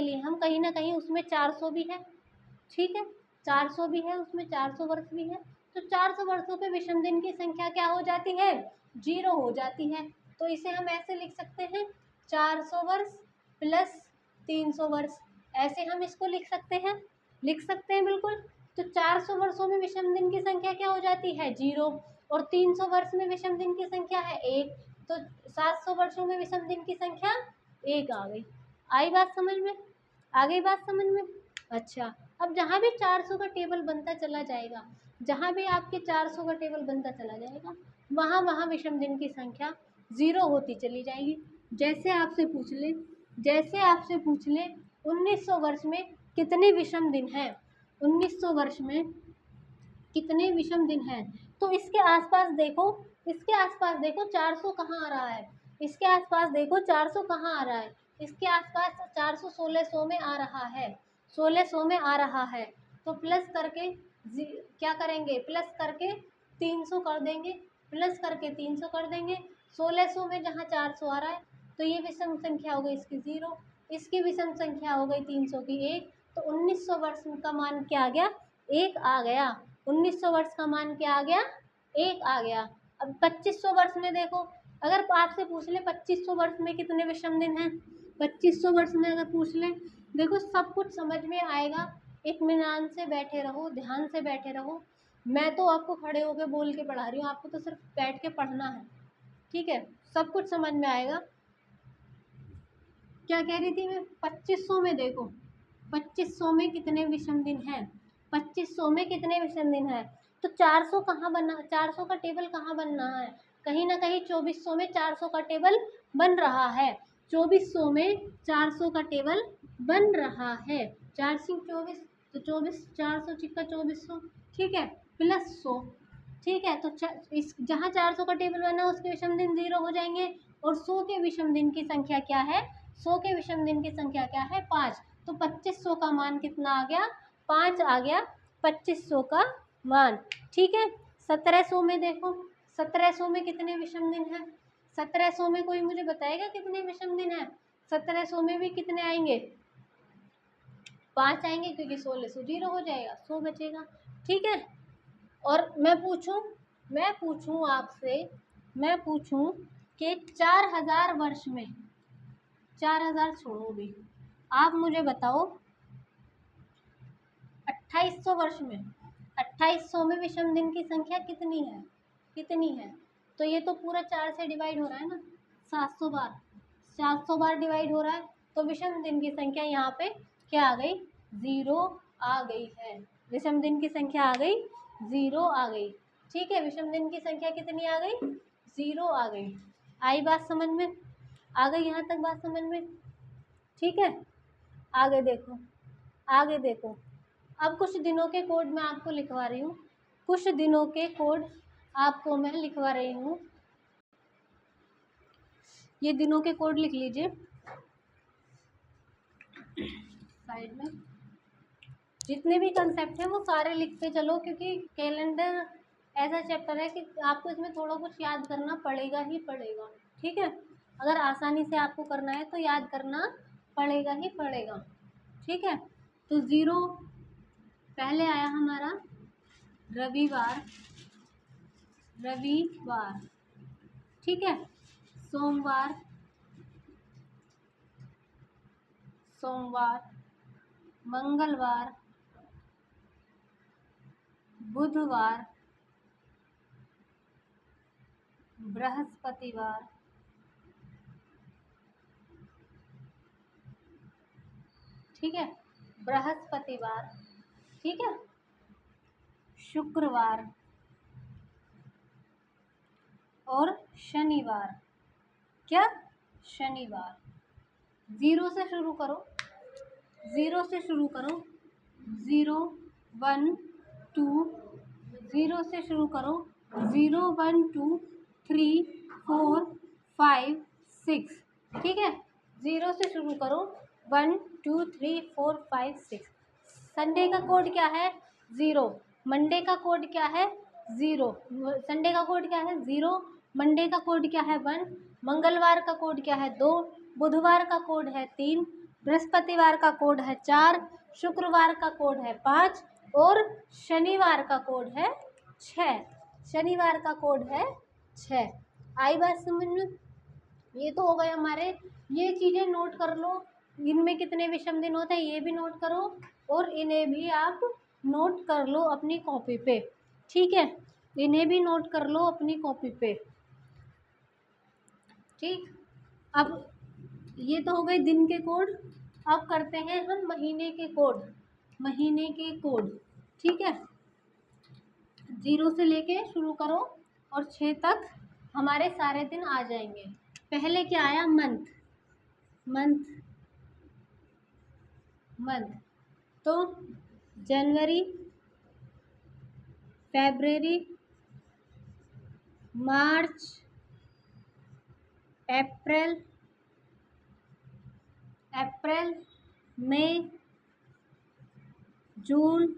लिए हम कहीं ना कहीं उसमें 400 भी है, ठीक है। 400 भी है उसमें, 400 वर्ष भी है। तो 400 वर्षों पे विषम दिन की संख्या क्या हो जाती है? 0 हो जाती है। तो इसे हम ऐसे लिख सकते हैं 400 वर्ष प्लस 300 वर्ष, ऐसे हम इसको लिख सकते हैं बिल्कुल। तो 400 वर्षों में विषम दिन की संख्या क्या हो जाती है? 0। और 300 वर्ष में विषम दिन की संख्या है 1। तो 700 वर्षों में विषम दिन की संख्या 1 आ गई। आई बात समझ में? आ गई बात समझ में? अच्छा, अब जहाँ भी 400 का टेबल बनता चला जाएगा, जहाँ भी आपके 400 का टेबल बनता चला जाएगा, वहाँ विषम दिन की संख्या 0 होती चली जाएगी। जैसे आपसे पूछ ले 1900 वर्ष में कितने विषम दिन हैं? 1900 वर्ष में कितने विषम दिन हैं? तो इसके आसपास देखो 400 कहाँ आ रहा है? इसके आसपास देखो 400 कहाँ आ रहा है? इसके आसपास 400 1600 में आ रहा है, 1600 में आ रहा है। तो प्लस करके क्या करेंगे? प्लस करके 300 कर देंगे, 1600 में जहाँ 400 आ रहा है तो ये विषम संख्या हो गई इसकी 0, इसकी विषम संख्या हो गई 300 की 1। तो 1900 वर्ष का मान क्या आ गया? 1 आ गया। 1900 वर्ष का मान क्या आ गया? 1 आ गया। अब 2500 वर्ष में देखो, अगर आपसे पूछ ले 2500 वर्ष में कितने विषम दिन हैं, 2500 वर्ष में अगर पूछ ले, देखो सब कुछ समझ में आएगा। इत्मीनान से बैठे रहो, ध्यान से बैठे रहो। मैं तो आपको खड़े होकर बोल के पढ़ा रही हूँ, आपको तो सिर्फ बैठ के पढ़ना है, ठीक है। सब कुछ समझ में आएगा। क्या कह रही थी मैं? 2500 में देखो, 2500 में कितने विषम दिन हैं? 2500 में कितने विषम दिन हैं? तो 400 कहाँ बना? 400 का टेबल कहाँ बन रहा है? कहीं ना कहीं 2400 में 400 का टेबल बन रहा है। 2400 में 400 का टेबल बन रहा है। 4 सिंह 24, तो 24, 400 चिक्का 2400, ठीक है, प्लस 100, ठीक है। तो इस जहाँ 400 का टेबल बना उसके विषम दिन 0 हो जाएंगे। और 100 के विषम दिन की संख्या क्या है? 100 के विषम दिन की संख्या क्या है? 5। तो 2500 का मान कितना आ गया? 5 आ गया 2500 का मान, ठीक है। 1700 में देखो, 1700 में कितने विषम दिन हैं? 1700 में कोई मुझे बताएगा कितने विषम दिन हैं? 1700 में भी कितने आएंगे? 5 आएंगे, क्योंकि 1600 0 हो जाएगा, 100 बचेगा, ठीक है। और मैं पूछूं आपसे कि 4000 वर्ष में, 4000 छोड़ो भी, आप मुझे बताओ 2800 वर्ष में 2800 में विषम दिन की संख्या कितनी है, कितनी है? तो ये तो पूरा 4 से डिवाइड हो रहा है ना, 700 बार, 700 बार डिवाइड हो रहा है, तो विषम दिन की संख्या यहाँ पे क्या आ गई, 0 आ गई है। विषम दिन की संख्या आ गई 0 आ गई। ठीक है, विषम दिन की संख्या कितनी आ गई, 0 आ गई। आई बात समझ में, आ गई यहाँ तक बात समझ में? ठीक है, आगे देखो, आगे देखो। अब कुछ दिनों के कोड मैं आपको लिखवा रही हूँ, कुछ दिनों के कोड आपको मैं लिखवा रही हूँ। ये दिनों के कोड लिख लीजिए साइड में। जितने भी कंसेप्ट हैं वो सारे लिखते चलो, क्योंकि कैलेंडर ऐसा चैप्टर है कि आपको इसमें थोड़ा कुछ याद करना पड़ेगा ही पड़ेगा। ठीक है, अगर आसानी से आपको करना है तो याद करना पड़ेगा ही पड़ेगा। ठीक है, तो 0 पहले आया हमारा रविवार, रविवार। ठीक है, सोमवार, सोमवार, मंगलवार, बुधवार, बृहस्पतिवार, ठीक है, बृहस्पतिवार, ठीक है, शुक्रवार और शनिवार। क्या, शनिवार। 0 से शुरू करो, 0 से शुरू करो, 0 1 2, 0 से शुरू करो, 0 1 2 3 4 5 6। ठीक है, 0 से शुरू करो, 1 2 3 4 5 6। संडे का कोड क्या है, 0। मंडे का कोड क्या है, 0। संडे का कोड क्या है, 0। मंडे का कोड क्या है, 1। मंगलवार का कोड क्या है, 2। बुधवार का कोड है 3। बृहस्पतिवार का कोड है 4। शुक्रवार का कोड है 5 और शनिवार का कोड है 6। शनिवार का कोड है 6। आई बात समझ में? ये तो हो गए हमारे, ये चीज़ें नोट कर लो। इनमें कितने विषम दिन होते हैं ये भी नोट करो, और इन्हें भी आप नोट कर लो अपनी कॉपी पे। ठीक है, इन्हें भी नोट कर लो अपनी कॉपी पे। ठीक, अब ये तो हो गए दिन के कोड। अब करते हैं हम महीने के कोड, महीने के कोड। ठीक है, 0 से लेके शुरू करो और 6 तक हमारे सारे दिन आ जाएंगे। पहले क्या आया, मंथ, मंथ, मंथ। तो जनवरी, फरवरी, मार्च, अप्रैल, अप्रैल, मई, जून,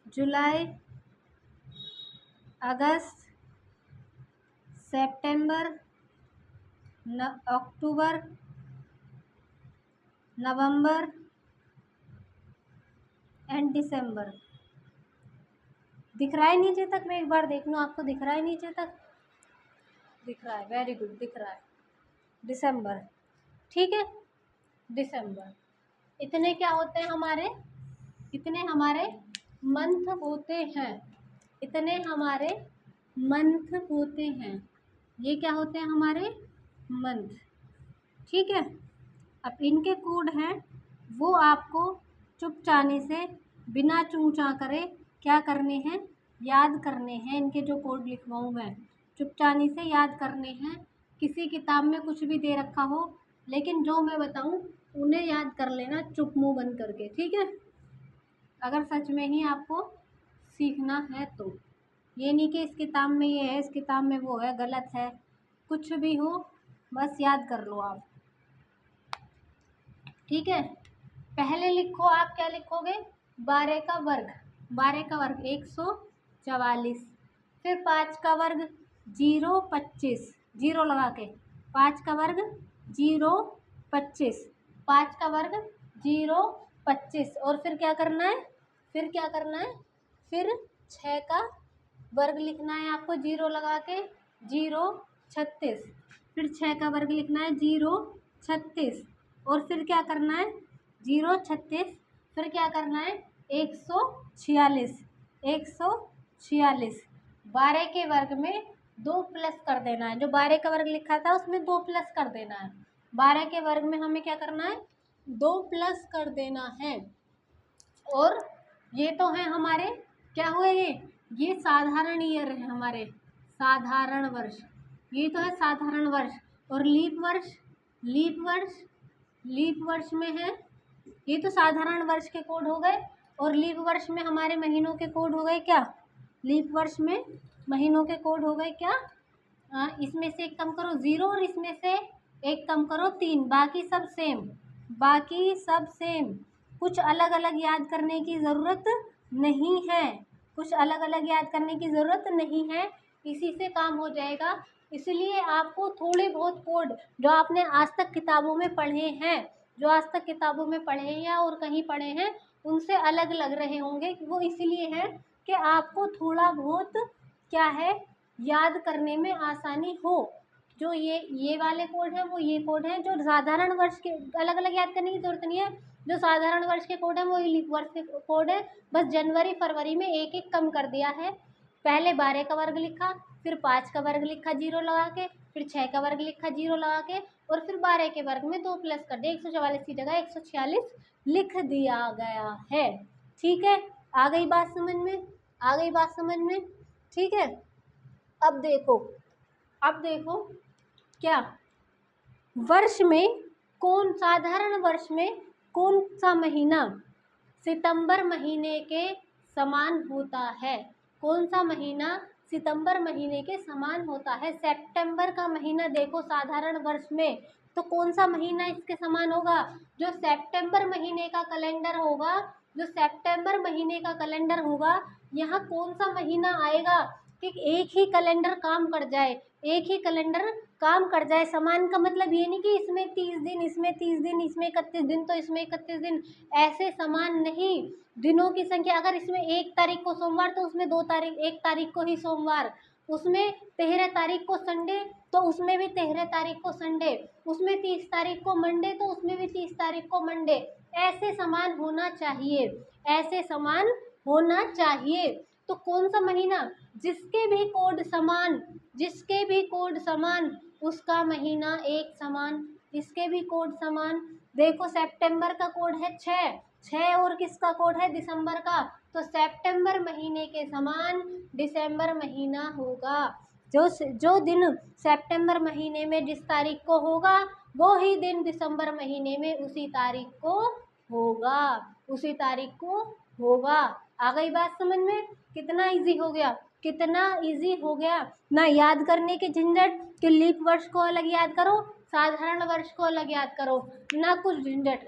जुलाई, अगस्त, सितंबर, अक्टूबर, नवंबर एंड दिसंबर। दिख रहा है नीचे तक? मैं एक बार देख लूँ, आपको दिख रहा है नीचे तक? दिख रहा है, वेरी गुड, दिख रहा है। दिसंबर, ठीक है, दिसंबर। इतने क्या होते हैं हमारे, इतने हमारे मंथ होते हैं, इतने हमारे मंथ होते हैं। ये क्या होते हैं हमारे मंथ। ठीक है, अब इनके कोड हैं वो आपको चुपचाने से, बिना चूं-चां करे क्या करने हैं, याद करने हैं। इनके जो कोड लिखवाऊँ मैं, चुपचाने से याद करने हैं। किसी किताब में कुछ भी दे रखा हो, लेकिन जो मैं बताऊँ उन्हें याद कर लेना चुप मुँह बंद करके। ठीक है, अगर सच में ही आपको सीखना है तो। ये नहीं कि इस किताब में ये है, इस किताब में वो है, गलत है। कुछ भी हो बस याद कर लो आप। ठीक है, पहले लिखो आप, क्या लिखोगे, 12 का वर्ग, 12 का वर्ग 144। फिर 5 का वर्ग 0 25, 0 लगा के 5 का वर्ग 0 25, 5 का वर्ग 0 25। और फिर क्या करना है, फिर क्या करना है, फिर 6 का वर्ग लिखना है आपको, 0 लगा के 0 36। फिर 6 का वर्ग लिखना है 0 36। और फिर क्या करना है, 0 36। फिर क्या करना है, 146, 146। 12 के वर्ग में 2 प्लस कर देना है, जो 12 का वर्ग लिखा था उसमें 2 प्लस कर देना है। 12 के वर्ग में हमें क्या करना है, 2 प्लस कर देना है। और ये तो है हमारे, क्या हुए ये साधारण ईयर है हमारे, साधारण वर्ष, ये तो है साधारण वर्ष। और लीप वर्ष, लीप वर्ष, लीप वर्ष में है, ये तो साधारण वर्ष के कोड हो गए। और लीप वर्ष में हमारे महीनों के कोड हो गए क्या, लीप वर्ष में महीनों के कोड हो गए क्या, इसमें से एक कम करो 0 और इसमें से एक कम करो 3, बाकी सब सेम, बाकी सब सेम। कुछ अलग अलग याद करने की ज़रूरत नहीं है, कुछ अलग अलग याद करने की ज़रूरत नहीं है, इसी से काम हो जाएगा। इसलिए आपको थोड़े बहुत कोड जो आपने आज तक किताबों में पढ़े हैं, जो आज तक किताबों में पढ़े हैं और कहीं पढ़े हैं, उनसे अलग लग रहे होंगे। वो इसलिए है कि आपको थोड़ा बहुत क्या है, याद करने में आसानी हो। जो ये वाले कोड हैं वो ये कोड हैं, जो साधारण वर्ष के अलग अलग याद करने की ज़रूरत नहीं है। जो साधारण वर्ष के कोड हैं वो लीप वर्ष के कोड है, बस जनवरी फरवरी में एक एक कम कर दिया है। पहले 12 का वर्ग लिखा, फिर 5 का वर्ग लिखा 0 लगा के, फिर 6 का वर्ग लिखा 0 लगा के, और फिर 12 के वर्ग में 2 प्लस कर दिया, 144 की जगह 146 लिख दिया गया है। ठीक है, आ गई बात समझ में, आ गई बात समझ में, ठीक है। अब देखो, अब देखो क्या वर्ष में कौन, साधारण वर्ष में कौन सा महीना सितंबर महीने के समान होता है, कौन सा महीना सितंबर महीने के समान होता है। सितंबर का महीना देखो साधारण वर्ष में, तो कौन सा महीना इसके समान होगा, जो सितंबर महीने का कैलेंडर होगा, जो सितंबर महीने का कैलेंडर होगा, यहाँ कौन सा महीना आएगा कि एक ही कैलेंडर काम कर जाए, एक ही कैलेंडर काम कर जाए। समान का मतलब ये नहीं कि इसमें 30 दिन, इसमें 30 दिन, इसमें 31 दिन तो इसमें 31 दिन, ऐसे समान नहीं। दिनों की संख्या, अगर इसमें 1 तारीख को सोमवार तो उसमें 2 तारीख, 1 तारीख को ही सोमवार, उसमें 13 तारीख को संडे तो उसमें भी 13 तारीख को संडे, उसमें 30 तारीख को मंडे तो उसमें भी 30 तारीख को मंडे। ऐसे समान होना चाहिए, ऐसे समान होना चाहिए। तो कौन सा महीना जिसके भी कोड समान, जिसके भी कोड समान, उसका महीना एक समान, इसके भी कोड समान। देखो सितंबर का कोड है 6 और किसका कोड है दिसंबर का, तो सितंबर महीने के समान दिसंबर महीना होगा। जो दिन सितंबर महीने में जिस तारीख को होगा वो ही दिन दिसंबर महीने में उसी तारीख को होगा, उसी तारीख को होगा। आ गई बात समझ में, कितना इजी हो गया, कितना इजी हो गया ना। याद करने के झंझट कि लीप वर्ष को अलग याद करो, साधारण वर्ष को अलग याद करो, ना कुछ झंझट।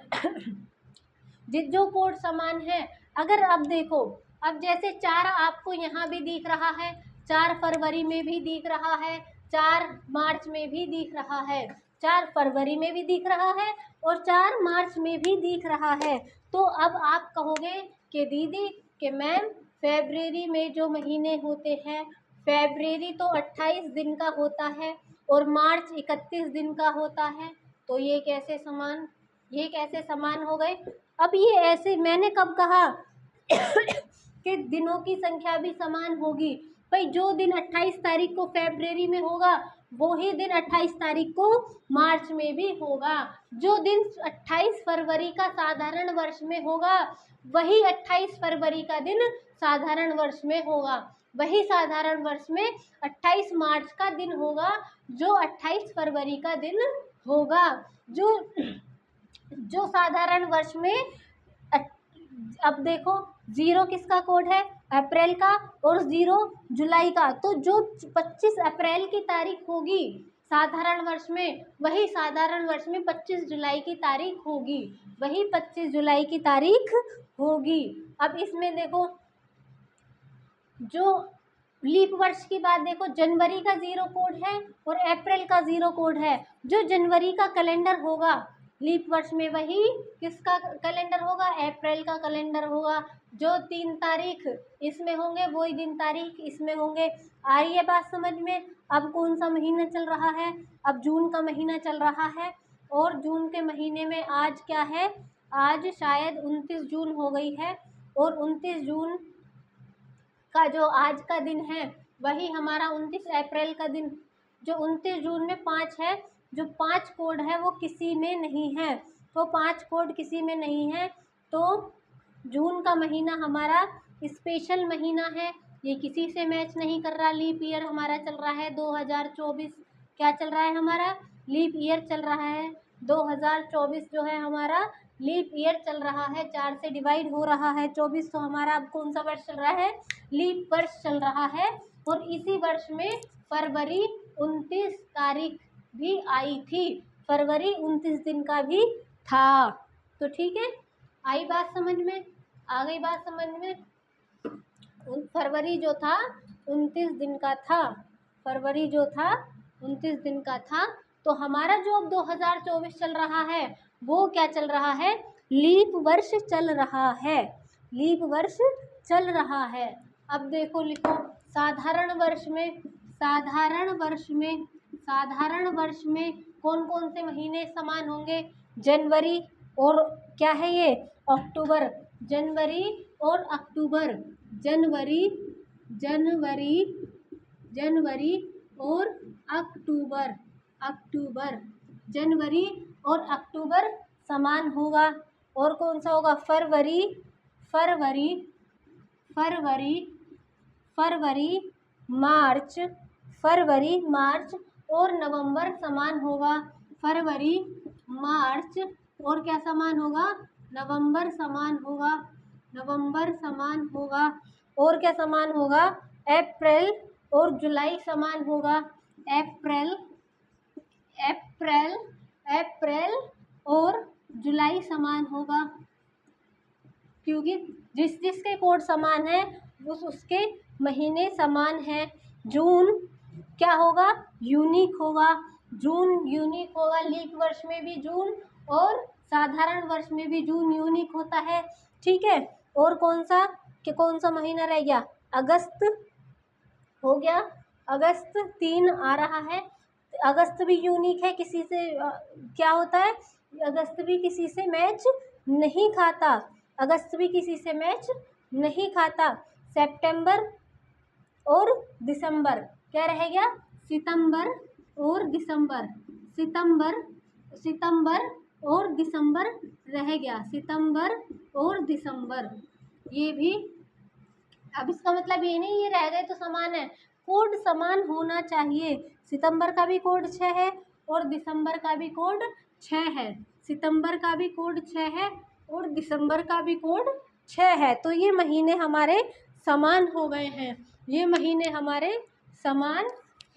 जो कोड समान है, अगर अब देखो, अब जैसे 4 आपको यहाँ भी दिख रहा है, 4 फरवरी में भी दिख रहा है, 4 मार्च में भी दिख रहा है, 4 फरवरी में भी दिख रहा है और 4 मार्च में भी दिख रहा है। तो अब आप कहोगे कि दीदी कि मैम फरवरी में जो महीने होते हैं, फरवरी तो 28 दिन का होता है और मार्च 31 दिन का होता है, तो ये कैसे समान, ये कैसे समान हो गए। अब ये ऐसे मैंने कब कहा कि दिनों की संख्या भी समान होगी। भाई जो दिन 28 तारीख को फरवरी में होगा वो ही दिन 28 तारीख को मार्च में भी होगा। जो दिन 28 फरवरी का साधारण वर्ष में होगा वही 28 फरवरी का दिन साधारण वर्ष में होगा, वही साधारण वर्ष में 28 मार्च का दिन होगा जो 28 फरवरी का दिन होगा। जो साधारण वर्ष में अब देखो 0 किसका कोड है, अप्रैल का, और 0 जुलाई का। तो जो 25 अप्रैल की तारीख होगी साधारण वर्ष में, वही साधारण वर्ष में 25 जुलाई की तारीख होगी, वही 25 जुलाई की तारीख होगी। अब इसमें देखो जो लीप वर्ष की बात देखो, जनवरी का 0 कोड है और अप्रैल का 0 कोड है। जो जनवरी का कैलेंडर होगा लीप वर्ष में वही किसका कैलेंडर होगा, अप्रैल का कैलेंडर होगा। जो 3 तारीख इसमें होंगे वही दिन तारीख इसमें होंगे। आ रही है बात समझ में। अब कौन सा महीना चल रहा है, अब जून का महीना चल रहा है और जून के महीने में आज क्या है, आज शायद 29 जून हो गई है और 29 जून का जो आज का दिन है वही हमारा 29 अप्रैल का दिन। जो 29 जून में 5 है, जो 5 कोड है वो किसी में नहीं है, तो 5 कोड किसी में नहीं है, तो जून का महीना हमारा स्पेशल महीना है। ये किसी से मैच नहीं कर रहा। लीप ईयर हमारा चल रहा है 2024। क्या चल रहा है हमारा? लीप ईयर चल रहा है 2024 जो है हमारा लीप ईयर चल रहा है। 4 से डिवाइड हो रहा है 24, तो हमारा अब कौन सा वर्ष चल रहा है? लीप वर्ष चल रहा है। और इसी वर्ष में फरवरी 29 तारीख भी आई थी, फरवरी 29 दिन का भी था। तो ठीक है, आई बात समझ में? आ गई बात समझ में? फरवरी जो था 29 दिन का था, फरवरी जो था 29 दिन का था। तो हमारा जो अब 2024 चल रहा है वो क्या चल रहा है? लीप वर्ष चल रहा है, लीप वर्ष चल रहा है। अब देखो, लिखो साधारण वर्ष में, साधारण वर्ष में, साधारण वर्ष में कौन कौन से महीने समान होंगे? जनवरी और क्या है ये? अक्टूबर। जनवरी और अक्टूबर, जनवरी, जनवरी, जनवरी और अक्टूबर, अक्टूबर, जनवरी और अक्टूबर समान होगा। और कौन सा होगा? फरवरी, फरवरी, फरवरी, फरवरी, मार्च, फरवरी, मार्च और नवंबर समान होगा। फरवरी, मार्च और क्या समान होगा? नवंबर समान होगा, नवंबर समान होगा। और क्या समान होगा? अप्रैल और जुलाई समान होगा। अप्रैल, अप्रैल, अप्रैल और जुलाई समान होगा, क्योंकि जिस जिसके कोड समान है उसके महीने समान हैं। जून क्या होगा? यूनिक होगा, जून यूनिक होगा। लीप वर्ष में भी जून और साधारण वर्ष में भी जून यूनिक होता है। ठीक है। और कौन सा महीना रह गया? अगस्त हो गया, अगस्त 3 आ रहा है। अगस्त भी यूनिक है, किसी से क्या होता है? अगस्त भी किसी से मैच नहीं खाता, अगस्त भी किसी से मैच नहीं खाता। सितंबर और दिसंबर क्या रह गया? सितंबर और दिसंबर, सितंबर, सितंबर और दिसंबर रह गया, सितंबर और दिसंबर। ये भी, अब इसका मतलब ये नहीं ये रह गए तो समान है, कोड समान होना चाहिए। सितंबर का भी कोड 6 है और दिसंबर का भी कोड 6 है, सितंबर का भी कोड 6 है और दिसंबर का भी कोड 6 है। तो ये महीने हमारे समान हो गए हैं, ये महीने हमारे समान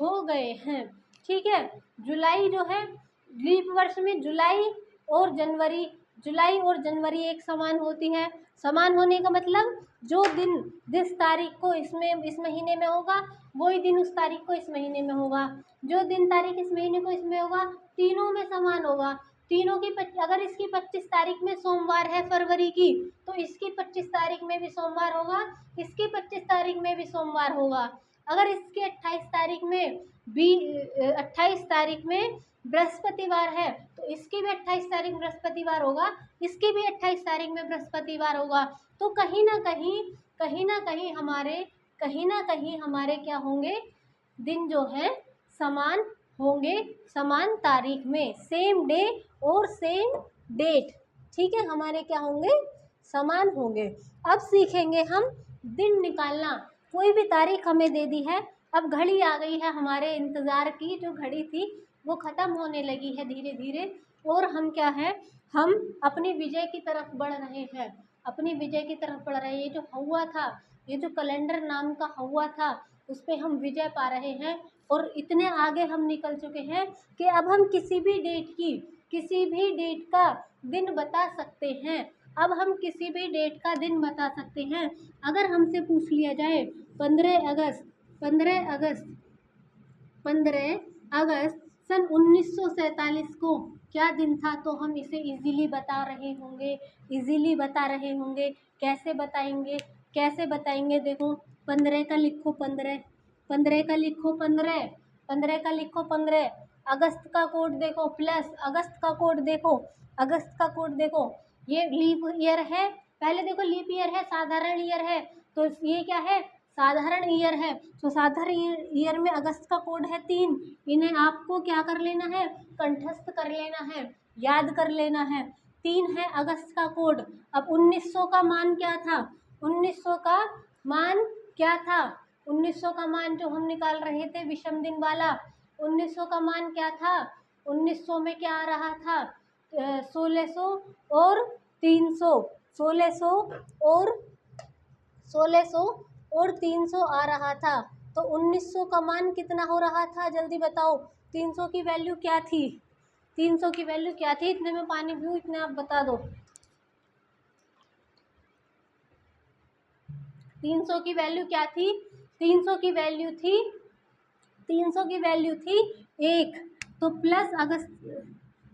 हो गए हैं। ठीक है। जुलाई जो है लीप वर्ष में जुलाई और जनवरी, जुलाई और जनवरी एक समान होती है। समान होने का मतलब जो दिन जिस तारीख को इसमें इस महीने में होगा वही दिन उस तारीख को इस महीने में होगा, जो दिन तारीख इस महीने को इसमें होगा तीनों में समान होगा। तीनों की अगर इसकी 25 तारीख में सोमवार है फरवरी की, तो इसकी 25 तारीख में भी सोमवार होगा, इसकी 25 तारीख में भी सोमवार होगा। अगर इसके 28 तारीख में 28 तारीख में बृहस्पतिवार है तो इसकी भी 28 तारीख बृहस्पतिवार होगा, इसकी भी 28 तारीख में बृहस्पतिवार होगा। तो कहीं ना कहीं हमारे क्या होंगे? दिन जो है समान होंगे, समान तारीख में, सेम डे और सेम डेट। ठीक है, हमारे क्या होंगे? समान होंगे। अब सीखेंगे हम दिन निकालना। कोई भी तारीख हमें दे दी है, अब घड़ी आ गई है, हमारे इंतज़ार की जो घड़ी थी वो ख़त्म होने लगी है धीरे धीरे, और हम क्या है? हम अपनी विजय की तरफ बढ़ रहे हैं, अपनी विजय की तरफ बढ़ रहे हैं। ये जो हवा था, ये जो कैलेंडर नाम का हवा था, उस पर हम विजय पा रहे हैं और इतने आगे हम निकल चुके हैं कि अब हम किसी भी डेट का दिन बता सकते हैं। अब हम किसी भी डेट का दिन बता सकते हैं। अगर हमसे पूछ लिया जाए 15 अगस्त 15 अगस्त 15 अगस्त सन 1947 को क्या दिन था, तो हम इसे इजीली बता रहे होंगे, इजीली बता रहे होंगे। कैसे बताएंगे? कैसे बताएंगे? देखो 15 का लिखो 15, 15 का लिखो 15, 15 का लिखो 15। अगस्त का कोड देखो प्लस, अगस्त का कोड देखो, अगस्त का कोड देखो। ये लीप ईयर है पहले देखो लीप ईयर है, साधारण ईयर है, तो ये क्या है, साधारण ईयर है। तो साधारण ईयर में अगस्त का कोड है 3, इन्हें आपको क्या कर लेना है, कंठस्थ कर लेना है, याद कर लेना है। 3 है अगस्त का कोड। अब 1900 का मान क्या था, 1900 का मान क्या था, 1900 का मान जो हम निकाल रहे थे विषम दिन वाला, 1900 का मान क्या था, 1900 में क्या आ रहा था, 1600 और 300, 1600 और 1600 और 300 आ रहा था। तो 1900 का मान कितना हो रहा था, जल्दी बताओ। 300 की वैल्यू क्या थी, 300 की वैल्यू क्या थी, इतने में पानी पीऊँ, इतने आप बता दो। 300 की वैल्यू क्या थी, 300 की वैल्यू थी, 300 की वैल्यू थी 1, तो प्लस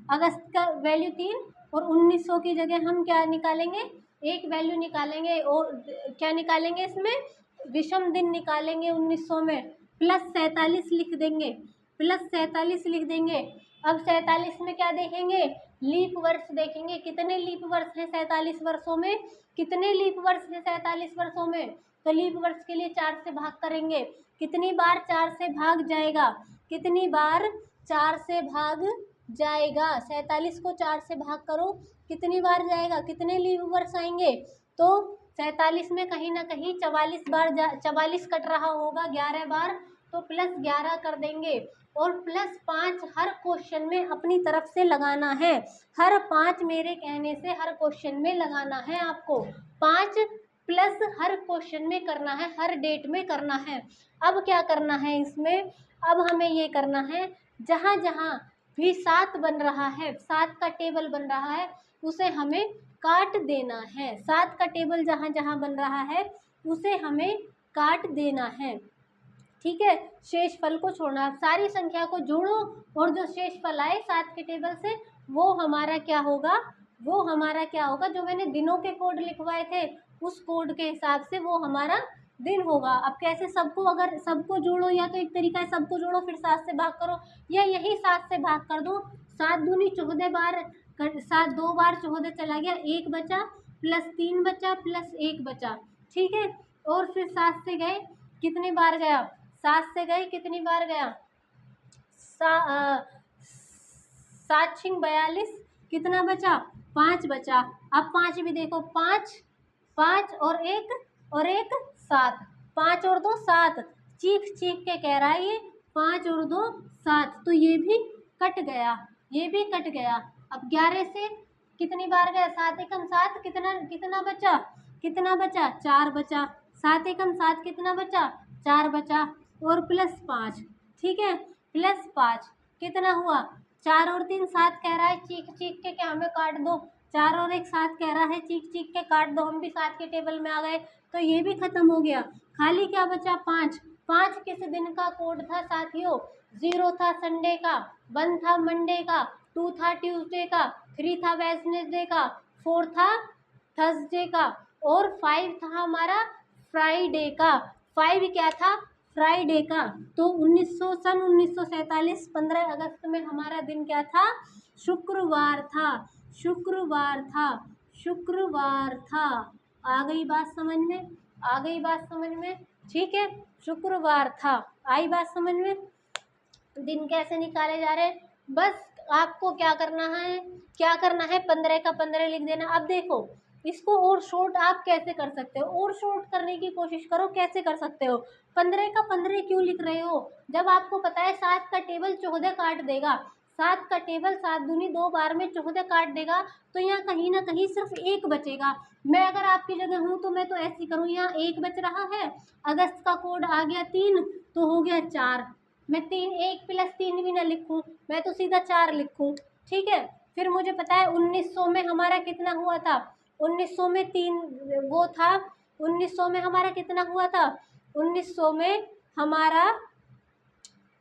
अगस्त का वैल्यू 3, और 1900 की जगह हम क्या निकालेंगे, एक वैल्यू निकालेंगे, और क्या निकालेंगे इसमें, विषम दिन निकालेंगे 1900 में, प्लस 47 लिख देंगे, प्लस 47 लिख देंगे। अब 47 में क्या देखेंगे, लीप वर्ष देखेंगे, कितने लीप वर्ष हैं 47 वर्षों में, कितने लीप वर्ष हैं 47 वर्षों में। तो लीप वर्ष के लिए 4 से भाग करेंगे, कितनी बार 4 से भाग जाएगा, कितनी बार 4 से भाग जाएगा, 47 को 4 से भाग करो, कितनी बार जाएगा, कितने लीप वर्ष आएंगे। तो 47 में कहीं ना कहीं 44 बार 44 कट रहा होगा, 11 बार, तो प्लस 11 कर देंगे, और प्लस 5 हर क्वेश्चन में अपनी तरफ से लगाना है, हर 5 मेरे कहने से हर क्वेश्चन में लगाना है आपको, 5 प्लस हर क्वेश्चन में करना है, हर डेट में करना है। अब क्या करना है इसमें, अब हमें ये करना है, जहाँ जहाँ भी 7 बन रहा है, 7 का टेबल बन रहा है, उसे हमें काट देना है, 7 का टेबल जहाँ जहाँ बन रहा है उसे हमें काट देना है, ठीक है। शेष फल को छोड़ना, सारी संख्या को जोड़ो, और जो शेष फल आए 7 के टेबल से, वो हमारा क्या होगा, वो हमारा क्या होगा, जो मैंने दिनों के कोड लिखवाए थे उस कोड के हिसाब से वो हमारा दिन होगा। अब कैसे, सबको अगर सबको जोड़ो, या तो एक तरीका है सबको जोड़ो फिर 7 से भाग करो, या यही 7 से भाग कर दो, 7 दूनी 14 बार, 7 2 बार 14 चला गया, 1 बचा, प्लस 3 बचा, प्लस 1 बचा, ठीक है। और फिर 7 से गए, कितनी बार गया, 7 से गए कितनी बार गया, 7 छिंग 42, कितना बचा, 5 बचा। अब 5 भी देखो, 5 5 और 1 7, 5 और 2 7, चीख चीख के कह रहा है ये, 5 और 2 7, तो ये भी कट गया, ये भी कट गया। अब 11 से कितनी बार गया, 7 एकम 7, कितना कितना बचा, कितना बचा, 4 बचा, 7 एकम 7 कितना बचा, 4 बचा, और प्लस 5, ठीक है, प्लस 5 कितना हुआ, 4 और 3 7 कह रहा है, चीख चीख के क्या हमें काट दो, 4 और 1 7 कह रहा है, चीख चीख के काट दो, हम भी 7 के टेबल में आ गए, तो ये भी खत्म हो गया। खाली क्या बचा, 5, 5 किस दिन का कोड था साथियों, 0 था संडे का, 1 था मंडे का, 2 था ट्यूसडे का, 3 था वेडनेसडे का, 4 था थर्सडे का, और 5 था हमारा फ्राइडे का। 5 क्या था, फ्राइडे का। तो 1947 15 अगस्त में हमारा दिन क्या था, शुक्रवार था, शुक्रवार था, शुक्रवार था। आ गई बात समझ में, आ गई बात समझ में, ठीक है, शुक्रवार था, आई बात समझ में। दिन कैसे निकाले जा रहे हैं, बस आपको क्या करना है, क्या करना है, 15 का 15 लिख देना। अब देखो इसको और शॉर्ट आप कैसे कर सकते हो, और शॉर्ट करने की कोशिश करो, कैसे कर सकते हो, 15 का 15 क्यों लिख रहे हो, जब आपको पता है 7 का टेबल 14 काट देगा, 7 का टेबल 7 दूनी 2 बार में 14 काट देगा, तो यहाँ कहीं ना कहीं सिर्फ 1 बचेगा। मैं अगर आपकी जगह हूँ तो मैं तो ऐसे करूँ, यहाँ 1 बच रहा है, अगस्त का कोड आ गया 3, तो हो गया 4, मैं 3 1 प्लस 3 भी ना लिखूँ, मैं तो सीधा 4 लिखूँ, ठीक है। फिर मुझे पता है 1900 में हमारा कितना हुआ था, 1900 में 3 वो था, 1900 में हमारा कितना हुआ था, 1900 में हमारा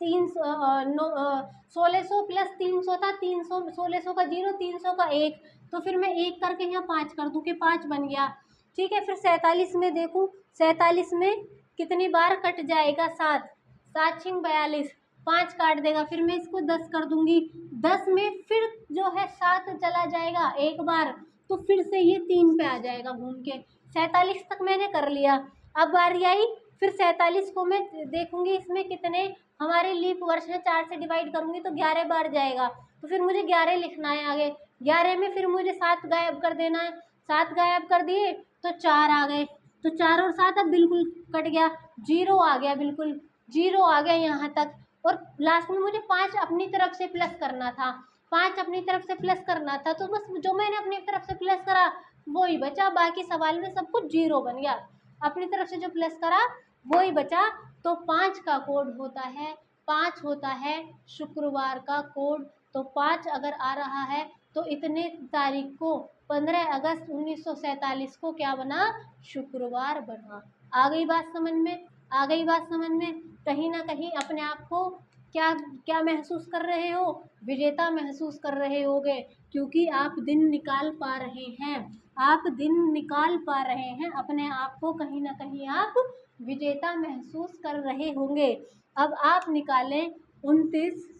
1600 प्लस 300 था, 300 1600 का 0, 300 का 1, तो फिर मैं 1 करके यहाँ 5 कर दूँ कि 5 बन गया, ठीक है। फिर 47 में देखूँ, 47 में कितनी बार कट जाएगा, 7, 7 छिंग 42, 5 काट देगा, फिर मैं इसको 10 कर दूंगी, 10 में फिर जो है 7 चला जाएगा एक बार, तो फिर से ये 3 पे आ जाएगा घूम के। 47 तक मैंने कर लिया। अब बारी आई, फिर 47 को मैं देखूंगी इसमें कितने हमारे लीप वर्ष है, 4 से डिवाइड करूंगी तो 11 बार जाएगा। तो फिर मुझे 11 लिखना है आगे। 11 में फिर मुझे 7 गायब कर देना है। 7 गायब कर दिए तो 4 आ गए। तो 4 और 7 अब बिल्कुल कट गया, 0 आ गया, बिल्कुल 0 आ गया यहाँ तक। और लास्ट में मुझे 5 अपनी तरफ से प्लस करना था। 5 अपनी तरफ से प्लस करना था, तो बस जो मैंने अपनी तरफ से प्लस करा वही बचा, बाकी सवाल में सब कुछ 0 बन गया। अपनी तरफ से जो प्लस करा वही बचा। तो 5 का कोड होता है, 5 होता है शुक्रवार का कोड। तो 5 अगर आ रहा है तो इतने तारीख को 15 अगस्त 1947 को क्या बना, शुक्रवार बना। आ गई बात समझ में, आ गई बात समझ में। कहीं ना कहीं अपने आप को क्या क्या महसूस कर रहे हो, विजेता महसूस कर रहे होगे, क्योंकि आप दिन निकाल पा रहे हैं, आप दिन निकाल पा रहे हैं, अपने आप को कहीं ना कहीं आप विजेता महसूस कर रहे होंगे। अब आप निकालें 29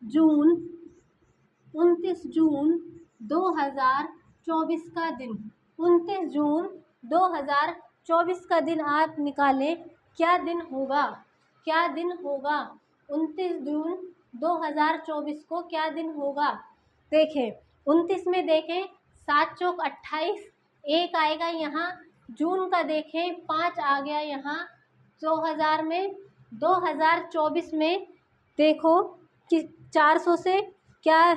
जून 2024 का दिन। 29 जून 2024 का दिन आप निकालें, क्या दिन होगा, क्या दिन होगा। 29 जून 2024 को क्या दिन होगा। देखें 29 में देखें 7 चौक 28, 1 आएगा यहाँ। जून का देखें 5 आ गया यहाँ। 2000 में 2024 में देखो कि 400 से क्या,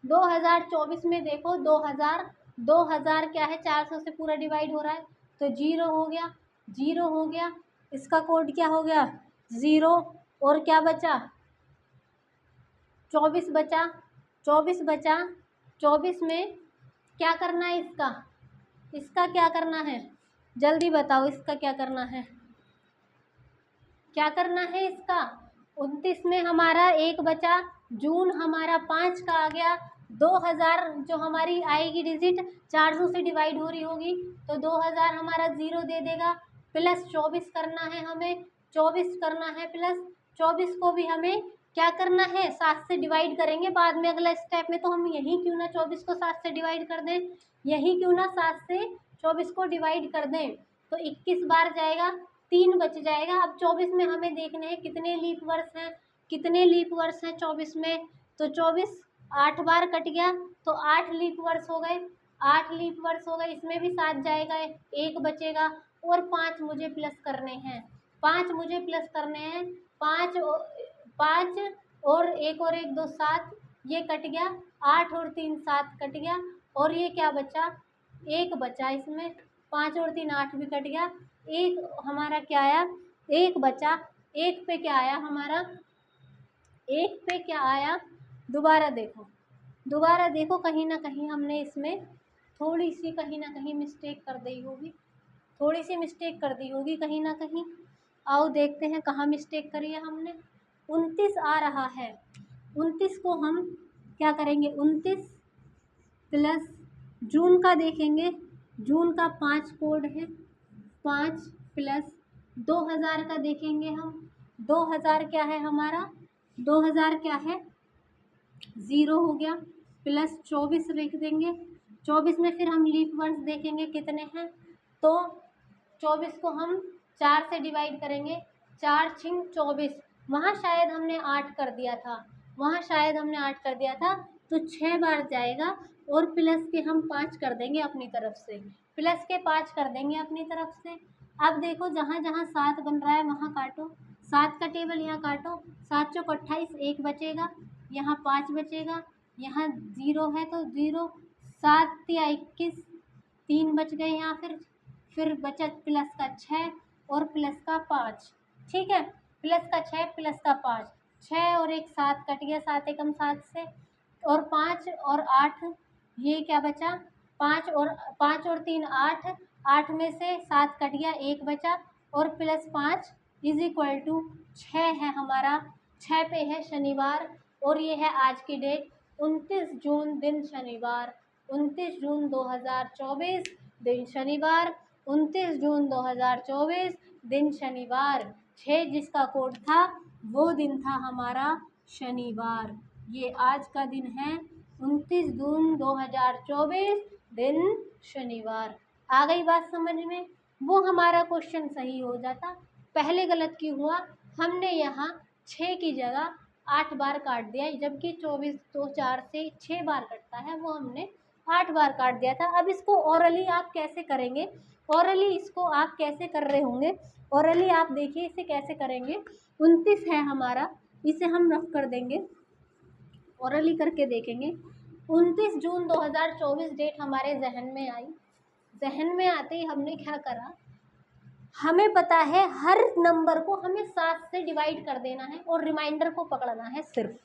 2024 में देखो 2000 क्या है, 400 से पूरा डिवाइड हो रहा है तो 0 हो गया, 0 हो गया। इसका कोड क्या हो गया, 0। और क्या बचा, 24 बचा, 24 बचा। 24 में क्या करना है, इसका क्या करना है, जल्दी बताओ, इसका क्या करना है, क्या करना है इसका। 29 में हमारा 1 बचा, जून हमारा 5 का आ गया। 2000 जो हमारी आएगी डिजिट 400 से डिवाइड हो रही होगी तो 2000 हमारा 0 दे देगा। प्लस 24 करना है हमें, 24 करना है प्लस। 24 को भी हमें क्या करना है, 7 से डिवाइड करेंगे बाद में अगला स्टेप में। तो हम यही क्यों ना 24 को 7 से डिवाइड कर दें, यही क्यों ना 7 से 24 को डिवाइड कर दें। तो 21 बार जाएगा, 3 बच जाएगा। अब 24 में हमें देखने हैं कितने लीप वर्ष हैं, कितने लीप वर्ष हैं 24 में। तो 24 8 बार कट गया तो 8 लीप वर्ष हो गए, 8 लीप वर्ष हो गए। इसमें भी 7 जाएगा, 1 बचेगा। और 5 मुझे प्लस करने हैं, 5 मुझे प्लस करने हैं। 5 और 1 और 1 2 7, ये कट गया। 8 और 3 7 कट गया। और ये क्या बचा, 1 बचा इसमें। 5 और 3 8 भी कट गया। 1 हमारा क्या आया, 1 बचा। 1 पे क्या आया हमारा, 1 पे क्या आया, दोबारा देखो, दोबारा देखो। कहीं ना कहीं हमने इसमें थोड़ी सी कहीं ना कहीं मिस्टेक कर दी होगी, थोड़ी सी मिस्टेक कर दी होगी कहीं ना कहीं। आओ देखते हैं कहाँ मिस्टेक करी है हमने। 29 आ रहा है, 29 को हम क्या करेंगे, 29 प्लस जून का देखेंगे। जून का 5 कोड है, 5 प्लस 2000 का देखेंगे हम। 2000 क्या है हमारा, 2000 क्या है, 0 हो गया। प्लस 24 लिख देंगे। 24 में फिर हम लीप वर्ष देखेंगे कितने हैं। तो 24 को हम 4 से डिवाइड करेंगे, 4 छिंग 24। वहाँ शायद हमने 8 कर दिया था, वहाँ शायद हमने 8 कर दिया था। तो 6 बार जाएगा। और प्लस के हम 5 कर देंगे अपनी तरफ से, प्लस के 5 कर देंगे अपनी तरफ से। अब देखो जहाँ जहाँ 7 बन रहा है वहाँ काटो, 7 का टेबल यहाँ काटो। 7 चौक 28, 1 बचेगा, यहाँ 5 बचेगा, यहाँ 0 है तो 0। 7 या 21, 3 बच गए यहाँ। फिर बचत प्लस का 6 और प्लस का 5, ठीक है। प्लस का 6 प्लस का 5, 6 और 1 7 कट गया, 7 एकम 7 से। और 5 और 8, ये क्या बचा, 5 और 3 8, 8 में से 7 कट गया, 1 बचा। और प्लस 5 इज इक्वल टू 6 है हमारा। 6 पे है शनिवार। और ये है आज की डेट, 29 जून दिन शनिवार, 29 जून 2024 दिन शनिवार, 29 जून 2024 दिन शनिवार। 6 जिसका कोड था वो दिन था हमारा शनिवार। ये आज का दिन है 29 जून 2024 दिन शनिवार। आ गई बात समझ में? वो हमारा क्वेश्चन सही हो जाता। पहले गलत क्यों हुआ? हमने यहाँ 6 की जगह 8 बार काट दिया, जबकि 24 तो 4 से 6 बार कटता है, वो हमने 8 बार काट दिया था। अब इसको ओरली आप कैसे करेंगे? ओरली इसको आप कैसे कर रहे होंगे? ओरली आप देखिए इसे कैसे करेंगे। 29 है हमारा, इसे हम रफ कर देंगे, ओरली करके देखेंगे। 29 जून 2024 डेट हमारे जहन में आई। जहन में आते ही हमने क्या करा? हमें पता है हर नंबर को हमें 7 से डिवाइड कर देना है और रिमाइंडर को पकड़ना है। सिर्फ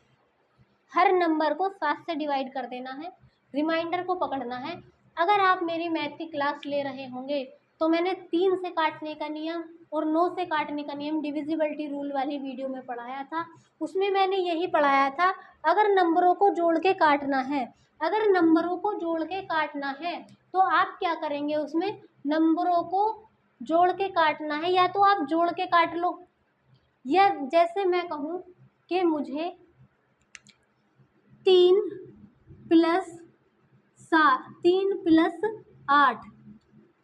हर नंबर को 7 से डिवाइड कर देना है, रिमाइंडर को पकड़ना है। अगर आप मेरी मैथ की क्लास ले रहे होंगे तो मैंने 3 से काटने का नियम और 9 से काटने का नियम डिविजिबिलिटी रूल वाली वीडियो में पढ़ाया था। उसमें मैंने यही पढ़ाया था, अगर नंबरों को जोड़ के काटना है, अगर नंबरों को जोड़ के काटना है तो आप क्या करेंगे? उसमें नंबरों को जोड़ के काटना है, या तो आप जोड़ के काट लो, या जैसे मैं कहूँ कि मुझे 3 + 8,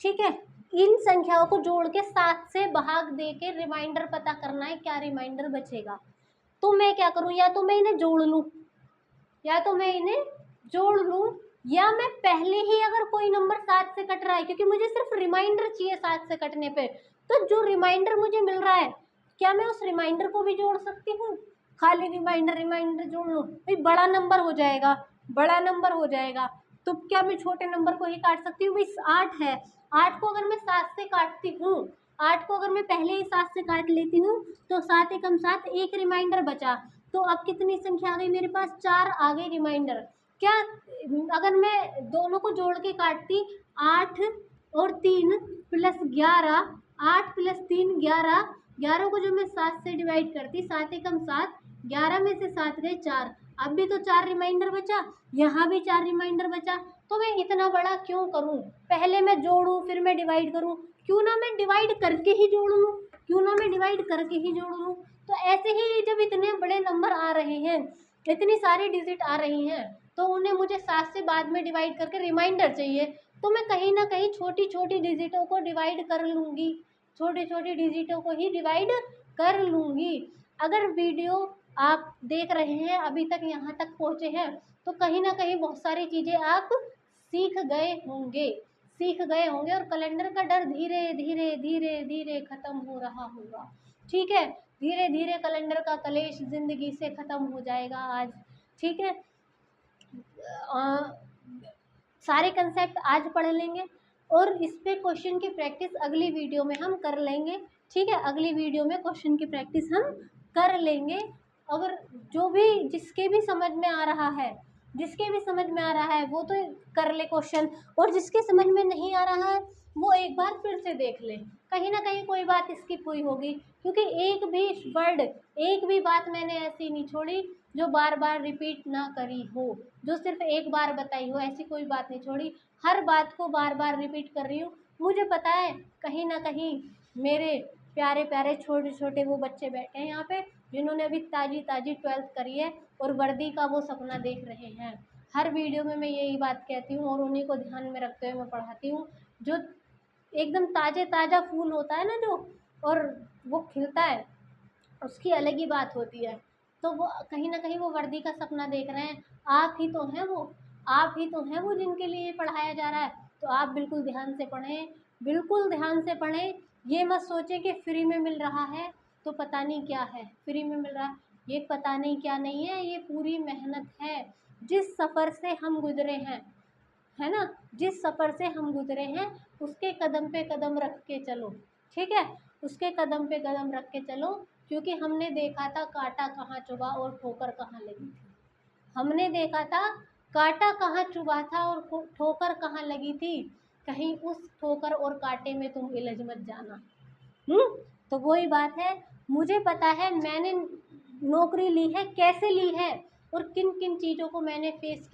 ठीक है, इन संख्याओं को जोड़ के 7 से भाग दे के रिमाइंडर पता करना है, क्या रिमाइंडर बचेगा। तो मैं क्या करूं? या तो मैं इन्हें जोड़ लूं, या मैं पहले ही, अगर कोई नंबर 7 से कट रहा है, क्योंकि मुझे सिर्फ रिमाइंडर चाहिए 7 से कटने पे, तो जो रिमाइंडर मुझे मिल रहा है, क्या मैं उस रिमाइंडर को भी जोड़ सकती हूँ? खाली रिमाइंडर जोड़ लूँ, भाई बड़ा नंबर हो जाएगा। तो क्या मैं छोटे नंबर को ही काट सकती हूँ? भाई 8 है, 8 को अगर मैं 7 से काटती हूँ, 8 को अगर मैं पहले ही 7 से काट लेती हूँ तो 7 एकम 7, एक रिमाइंडर बचा। तो अब कितनी संख्या आ गई मेरे पास? 4 आ गई रिमाइंडर। क्या अगर मैं दोनों को जोड़ के काटती, 8 और 3 + 11, 8 + 3 11, 11 को जो मैं 7 से डिवाइड करती, 7 एकम 7, 11 में से 7 गए 4, अब भी तो 4 रिमाइंडर बचा, यहाँ भी 4 रिमाइंडर बचा। तो मैं इतना बड़ा क्यों करूँ? पहले मैं जोड़ूँ फिर मैं डिवाइड करूँ, क्यों ना मैं डिवाइड करके ही जोड़ लूँ। तो ऐसे ही जब इतने बड़े नंबर आ रहे हैं, इतनी सारी डिजिट आ रही हैं, तो उन्हें मुझे 7 से बाद में डिवाइड करके रिमाइंडर चाहिए, तो मैं कहीं ना कहीं छोटी छोटी डिजिटों को डिवाइड कर लूँगी, कर लूँगी। अगर वीडियो आप देख रहे हैं, अभी तक यहाँ तक पहुँचे हैं, तो कहीं ना कहीं बहुत सारी चीज़ें आप सीख गए होंगे, और कैलेंडर का डर धीरे धीरे धीरे धीरे ख़त्म हो रहा होगा। ठीक है, धीरे धीरे कैलेंडर का कलेश ज़िंदगी से ख़त्म हो जाएगा आज। ठीक है, सारे कंसेप्ट आज पढ़ लेंगे और इस पे क्वेश्चन की प्रैक्टिस अगली वीडियो में हम कर लेंगे। ठीक है, अगली वीडियो में क्वेश्चन की प्रैक्टिस हम कर लेंगे। अगर जो भी जिसके भी समझ में आ रहा है वो तो कर ले क्वेश्चन, और जिसके समझ में नहीं आ रहा है वो एक बार फिर से देख ले, कहीं ना कहीं कोई बात स्किप हुई होगी, क्योंकि एक भी बात मैंने ऐसी नहीं छोड़ी जो बार बार रिपीट ना करी हो, जो सिर्फ एक बार बताई हो, ऐसी कोई बात नहीं छोड़ी। हर बात को बार बार रिपीट कर रही हूँ। मुझे पता है कहीं ना कहीं मेरे प्यारे प्यारे छोटे छोटे वो बच्चे बैठे हैं यहाँ पे, जिन्होंने अभी ताज़ी 12th करी है और वर्दी का वो सपना देख रहे हैं। हर वीडियो में मैं यही बात कहती हूँ और उन्हीं को ध्यान में रखते हुए मैं पढ़ाती हूँ। जो एकदम ताज़ा फूल होता है ना, जो और वो खिलता है, उसकी अलग ही बात होती है। तो वो कहीं ना कहीं वो वर्दी का सपना देख रहे हैं। आप ही तो हैं वो जिनके लिए पढ़ाया जा रहा है। तो आप बिल्कुल ध्यान से पढ़ें, ये मत सोचें कि फ्री में मिल रहा है तो पता नहीं क्या है, फ्री में मिल रहा है ये पता नहीं क्या नहीं है, ये पूरी मेहनत है। जिस सफ़र से हम गुजरे हैं, है ना, जिस सफ़र से हम गुजरे हैं उसके कदम पे कदम रख के चलो। ठीक है, उसके कदम पे कदम रख के चलो, क्योंकि हमने देखा था कांटा कहाँ चुभा और ठोकर कहाँ लगी थी। हमने देखा था कांटा कहाँ चुभा था और ठोकर कहाँ लगी थी। कहीं उस ठोकर और कांटे में तुम उलझ मत जाना। तो वही बात है, मुझे पता है मैंने नौकरी ली है कैसे ली है, और किन किन चीज़ों को मैंने फेस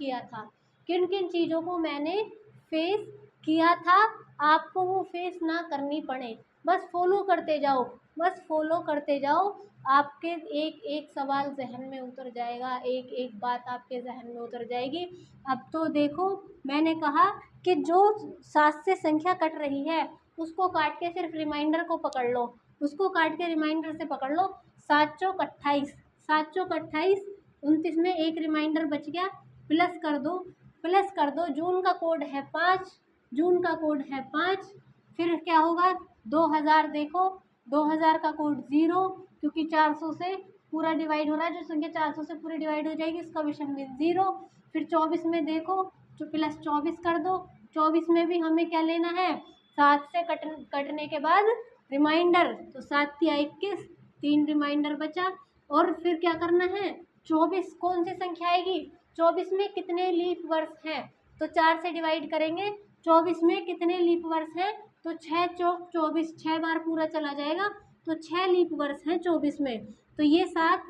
किया था, आपको वो फेस ना करनी पड़े। बस फॉलो करते जाओ, बस फॉलो करते जाओ। आपके एक एक सवाल जहन में उतर जाएगा, एक एक बात आपके जहन में उतर जाएगी। अब तो देखो, मैंने कहा कि जो 7 से संख्या कट रही है उसको काट के सिर्फ रिमाइंडर को पकड़ लो, उसको काट के रिमाइंडर से पकड़ लो। 7 चौक 28, 7 चौक 28, 29 में एक रिमाइंडर बच गया, प्लस कर दो, प्लस कर दो। जून का कोड है 5, जून का कोड है 5, फिर क्या होगा 2000, देखो 2000 का कोड 0, क्योंकि 400 से पूरा डिवाइड हो रहा है, जो संख्या 400 से पूरी डिवाइड हो जाएगी इसका विषम बिंदु 0। फिर 24 में देखो, जो प्लस 24 कर दो, 24 में भी हमें क्या लेना है, 7 से कटने के बाद रिमाइंडर, तो 7 या 21, 3 रिमाइंडर बचा। और फिर क्या करना है, 24 कौन सी संख्या आएगी, 24 में कितने लीप वर्ष हैं, तो 4 से डिवाइड करेंगे। 24 में कितने लीप वर्ष हैं, तो 6 चौक 24, 6 बार पूरा चला जाएगा, तो 6 लीप वर्ष हैं 24 में। तो ये 7,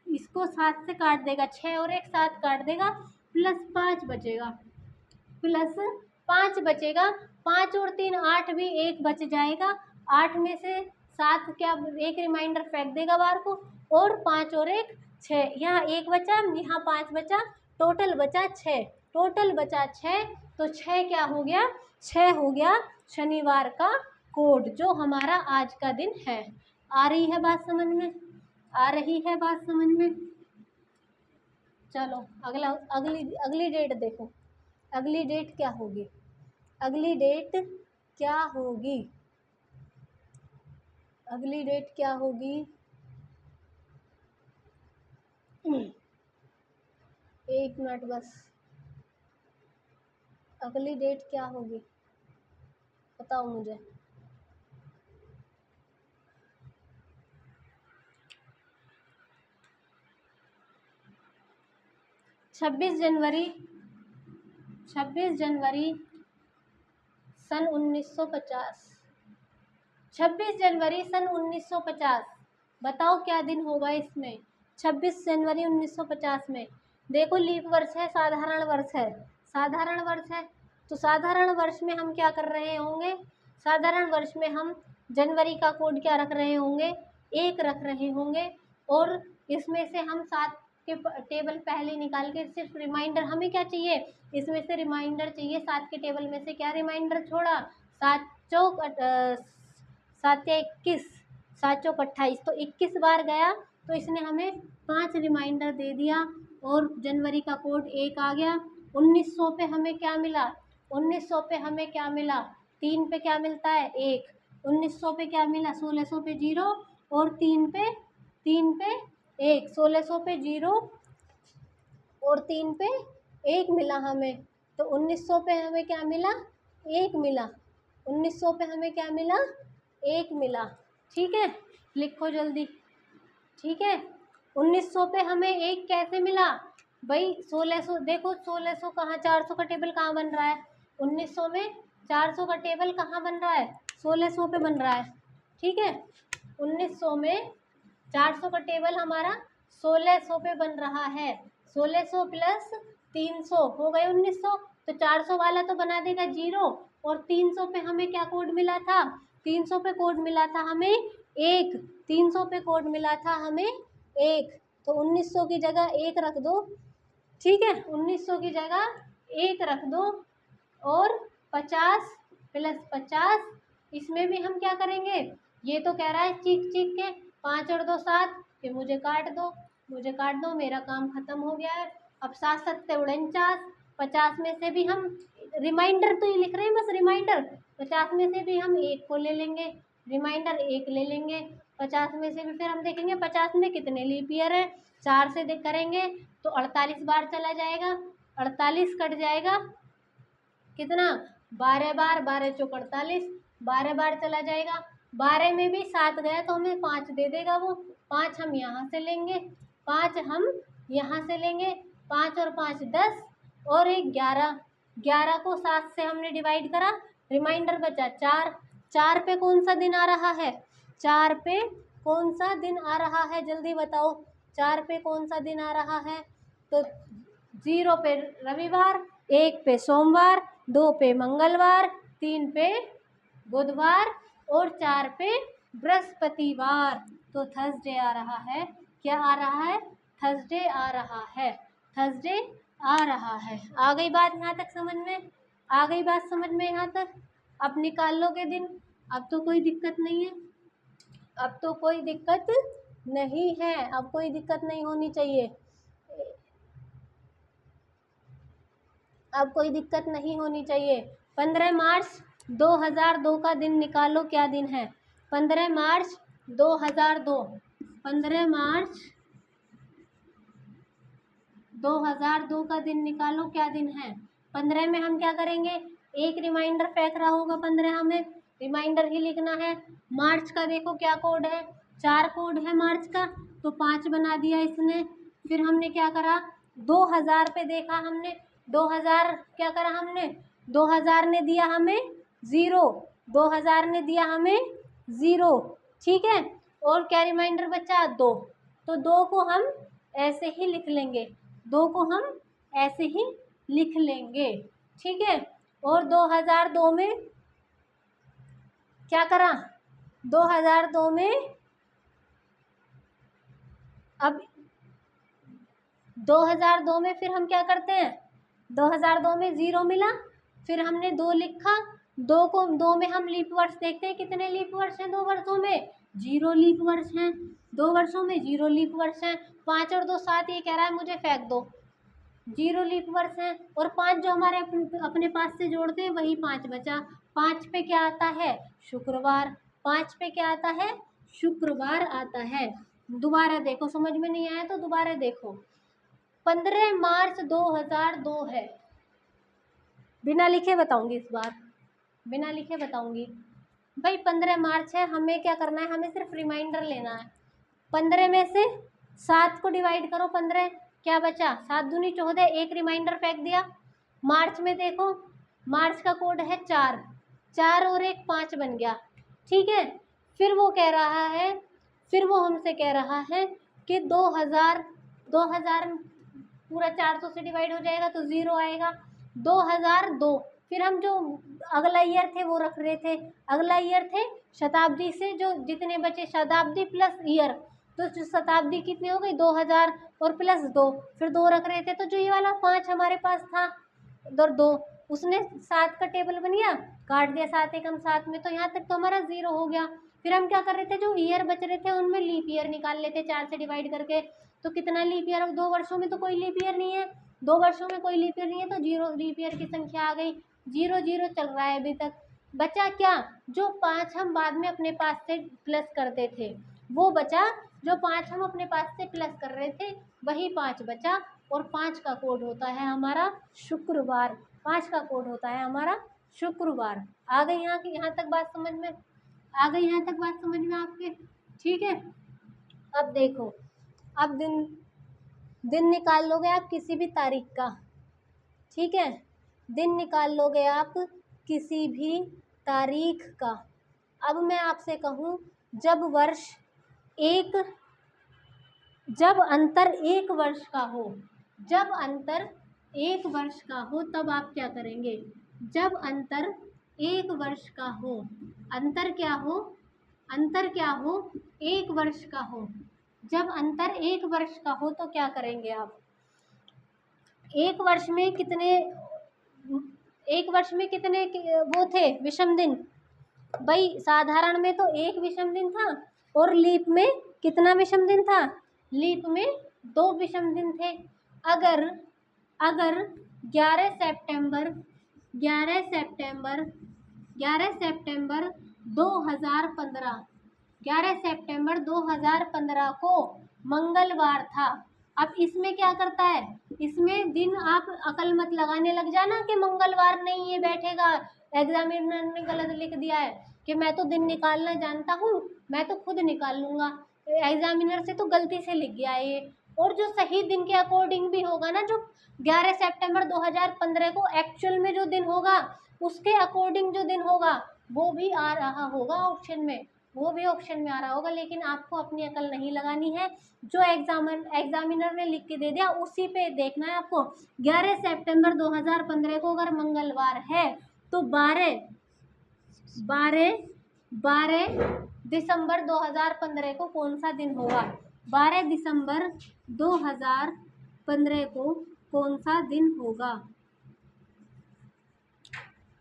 इसको 7 से काट देगा, 6 और 1 7 काट देगा, प्लस 5 बचेगा, प्लस 5 बचेगा। 5 और 3 8 भी, 1 बच जाएगा। 8 में से 7 क्या, एक रिमाइंडर फेंक देगा बाहर को, और 5 और 1 6, यहाँ 1 बचा, यहाँ 5 बचा, टोटल बचा 6, टोटल बचा 6। तो 6 क्या हो गया, 6 हो गया शनिवार का कोड, जो हमारा आज का दिन है। आ रही है बात समझ में, आ रही है बात समझ में। चलो अगला, अगली डेट देखो, अगली डेट क्या होगी, अगली डेट क्या होगी, अगली डेट क्या होगी, एक मिनट बस, अगली डेट क्या होगी बताओ मुझे। 26 जनवरी, 26 जनवरी सन 1950, 26 जनवरी सन 1950, बताओ क्या दिन होगा इसमें। 26 जनवरी 1950 में देखो, लीप वर्ष है, साधारण वर्ष है, साधारण वर्ष है, तो साधारण वर्ष में हम क्या कर रहे होंगे, साधारण वर्ष में हम जनवरी का कोड क्या रख रहे होंगे, 1 रख रहे होंगे। और इसमें से हम 7 के टेबल पहले निकाल के, सिर्फ रिमाइंडर हमें क्या चाहिए, इसमें से रिमाइंडर चाहिए। 7 के टेबल में से क्या रिमाइंडर छोड़ा, 7 चौक 7 या 21, 7 चौक 28, तो 21 बार गया, तो इसने हमें 5 रिमाइंडर दे दिया, और जनवरी का कोड 1 आ गया। 1900 पे हमें क्या मिला, 1900 पे हमें क्या मिला, 3 पे क्या मिलता है 1, 1900 पे क्या मिला, 1600 पे 0, और 3 पे 1, 1600 पे 0 और 3 पे 1 मिला हमें। तो 1900 पे हमें क्या मिला, 1 मिला, 1900 पे हमें क्या मिला, 1 मिला। ठीक है, लिखो जल्दी, ठीक है। 1900 पे हमें 1 कैसे मिला भाई, 1600, देखो 1600 कहाँ, 400 का टेबल कहाँ बन रहा है, 1900 में 400 का टेबल कहाँ बन रहा है, 1600 पे बन रहा है। ठीक है, 1900 में 400 का टेबल हमारा 1600 पे बन रहा है, 1600 प्लस 300 हो गए 1900, तो 400 वाला तो बना देगा 0, और 300 पे हमें क्या कोड मिला था, 300 पे कोड मिला था हमें 1, 300 पे कोड मिला था हमें 1, तो 1900 की जगह 1 रख दो। ठीक है, 1900 की जगह 1 रख दो, और 50 प्लस 50, इसमें भी हम क्या करेंगे, ये तो कह रहा है चीख चीख के 5 और 2 7, कि मुझे काट दो, मुझे काट दो, मेरा काम खत्म हो गया है। अब 7 7 49, 50 में से भी हम, रिमाइंडर तो ये लिख रहे हैं बस रिमाइंडर, 50 में से भी हम 1 को ले लेंगे, रिमाइंडर 1 ले लेंगे। 50 में से भी फिर हम देखेंगे 50 में कितने लीप ईयर है, 4 से करेंगे तो 48 बार चला जाएगा, 48 कट जाएगा कितना, 12 बार, 12 चौक 48, 12 बार चला जाएगा। 12 में भी 7 गया तो हमें 5 दे देगा वो, 5 हम यहाँ से लेंगे, 5 हम यहाँ से लेंगे, 5 और 5 10, और एक 11, 11 को 7 से हमने डिवाइड करा, रिमाइंडर बचा 4, 4 पे कौन सा दिन आ रहा है, 4 पे कौन सा दिन आ रहा है जल्दी बताओ, 4 पे कौन सा दिन आ रहा है, तो 0 पे रविवार, 1 पे सोमवार, 2 पे मंगलवार, 3 पे बुधवार, और 4 पे बृहस्पतिवार, तो थर्सडे आ रहा है। क्या आ रहा है? थर्सडे आ रहा है, थर्सडे आ रहा है। आ गई बात यहाँ तक समझ में? आ गई बात समझ में यहाँ तक? अब निकाल लोगे दिन, अब तो कोई दिक्कत नहीं है, अब तो कोई दिक्कत नहीं है, अब कोई दिक्कत नहीं होनी चाहिए, अब कोई दिक्कत नहीं होनी चाहिए। 15 मार्च 2002 का दिन निकालो, क्या दिन है? 15 मार्च 2002, 15 मार्च 2002 का दिन निकालो, क्या दिन है? 15 में हम क्या करेंगे? एक रिमाइंडर फेंक रहा होगा 15, हमें रिमाइंडर ही लिखना है। मार्च का देखो क्या कोड है, 4 कोड है मार्च का, तो 5 बना दिया इसने। फिर हमने क्या करा? 2000 पे देखा हमने, 2000 क्या करा हमने? 2000 ने दिया हमें 0, 2000 ने दिया हमें 0, ठीक है। और क्या रिमाइंडर बचा? 2, तो 2 को हम ऐसे ही लिख लेंगे, 2 को हम ऐसे ही लिख लेंगे, ठीक है। और 2002 में क्या करा? 2002 में अब 2002 में फिर हम क्या करते हैं? 2002 में 0 मिला, फिर हमने 2 लिखा, 2 को 2 में हम लीप वर्ष देखते हैं, कितने लीप वर्ष हैं 2 वर्षों में? 0 लीप वर्ष हैं 2 वर्षों में, 0 लीप वर्ष हैं। 5 और 2 7, ये कह रहा है मुझे फेंक दो, 0 लीप वर्ष है। और 5 जो हमारे अपने पास से जोड़ते हैं वही 5 बचा। 5 पे क्या आता है? शुक्रवार। 5 पे क्या आता है? शुक्रवार आता है। दोबारा देखो, समझ में नहीं आया तो दोबारा देखो। 15 मार्च 2002 है, बिना लिखे बताऊंगी इस बार, बिना लिखे बताऊंगी भाई। 15 मार्च है, हमें क्या करना है? हमें सिर्फ रिमाइंडर लेना है। 15 में से 7 को डिवाइड करो, 15 क्या बचा? 7 दूनी 14, एक रिमाइंडर फेंक दिया। मार्च में देखो, मार्च का कोड है 4, 4 और 1 5 बन गया, ठीक है। फिर वो कह रहा है, फिर वो हमसे कह रहा है कि 2000 पूरा 400 से डिवाइड हो जाएगा तो 0 आएगा। 2002, फिर हम जो अगला ईयर थे वो रख रहे थे, अगला ईयर थे शताब्दी से जो जितने बचे, शताब्दी प्लस ईयर, तो जो शताब्दी कितनी हो गई? 2000 और प्लस 2, फिर 2 रख रहे थे, तो जो ये वाला 5 हमारे पास था उधर 2, उसने 7 का टेबल बन गया, काट दिया 7 एकम 7 में, तो यहाँ तक तो हमारा 0 हो गया। फिर हम क्या कर रहे थे? जो ईयर बच रहे थे उनमें लीप ईयर निकाल लेते 4 से डिवाइड करके, तो कितना लीप ईयर? 2 वर्षों में तो कोई लीप ईयर नहीं है, 2 वर्षों में कोई लीप ईयर नहीं है, तो 0 लीप ईयर की संख्या आ गई। 0 0 चल रहा है अभी तक। बचा क्या? जो 5 हम बाद में अपने पास से प्लस करते थे वो बचा, जो 5 हम अपने पास से प्लस कर रहे थे वही 5 बचा। और 5 का कोड होता है हमारा शुक्रवार, 5 का कोड होता है हमारा शुक्रवार। आ गई यहाँ तक बात समझ में? आ गई यहाँ तक बात समझ में आपके? ठीक है। अब देखो, अब दिन दिन निकाल लोगे आप किसी भी तारीख का, ठीक है। दिन निकाल लोगे आप किसी भी तारीख का। अब मैं आपसे कहूँ, जब वर्ष एक जब अंतर 1 वर्ष का हो, जब अंतर 1 वर्ष का हो तब आप क्या करेंगे? जब अंतर 1 वर्ष का हो, अंतर क्या हो? अंतर क्या हो? 1 वर्ष का हो। जब अंतर 1 वर्ष का हो तो क्या करेंगे आप? 1 वर्ष में कितने, 1 वर्ष में कितने वो थे विषम दिन? भाई साधारण में तो 1 विषम दिन था, और लीप में कितना विषम दिन था? लीप में 2 विषम दिन थे। अगर अगर 11 सितंबर 11 सितंबर 11 सितंबर 2015 11 सितंबर 2015 को मंगलवार था। अब इसमें क्या करता है? इसमें दिन आप अकल मत लगाने लग जाना कि मंगलवार नहीं ये बैठेगा, एग्जामिनर ने गलत लिख दिया है, कि मैं तो दिन निकालना जानता हूँ, मैं तो खुद निकाल लूँगा, एग्जामिनर से तो गलती से लिख गया है ये। और जो सही दिन के अकॉर्डिंग भी होगा ना, जो 11 सितंबर 2015 को एक्चुअल में जो दिन होगा उसके अकॉर्डिंग जो दिन होगा वो भी आ रहा होगा ऑप्शन में, वो भी ऑप्शन में आ रहा होगा। लेकिन आपको अपनी अकल नहीं लगानी है, जो एग्जामिनर ने लिख के दे दिया उसी पे देखना है आपको। 11 सितंबर 2015 को अगर मंगलवार है तो 12 12 दिसंबर 2015 को कौन सा दिन होगा? 12 दिसंबर 2015 को कौन सा दिन होगा?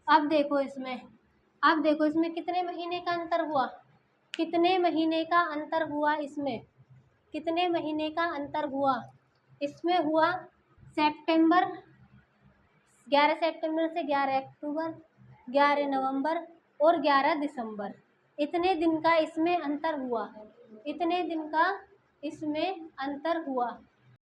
अब देखो इसमें कितने महीने का अंतर हुआ? कितने महीने का अंतर हुआ इसमें? कितने महीने का अंतर हुआ? इसमें हुआ सितंबर, 11 सितंबर से 11 अक्टूबर, 11 नवंबर और 11 दिसंबर। इतने दिन का इसमें अंतर हुआ, इतने दिन का इसमें अंतर हुआ।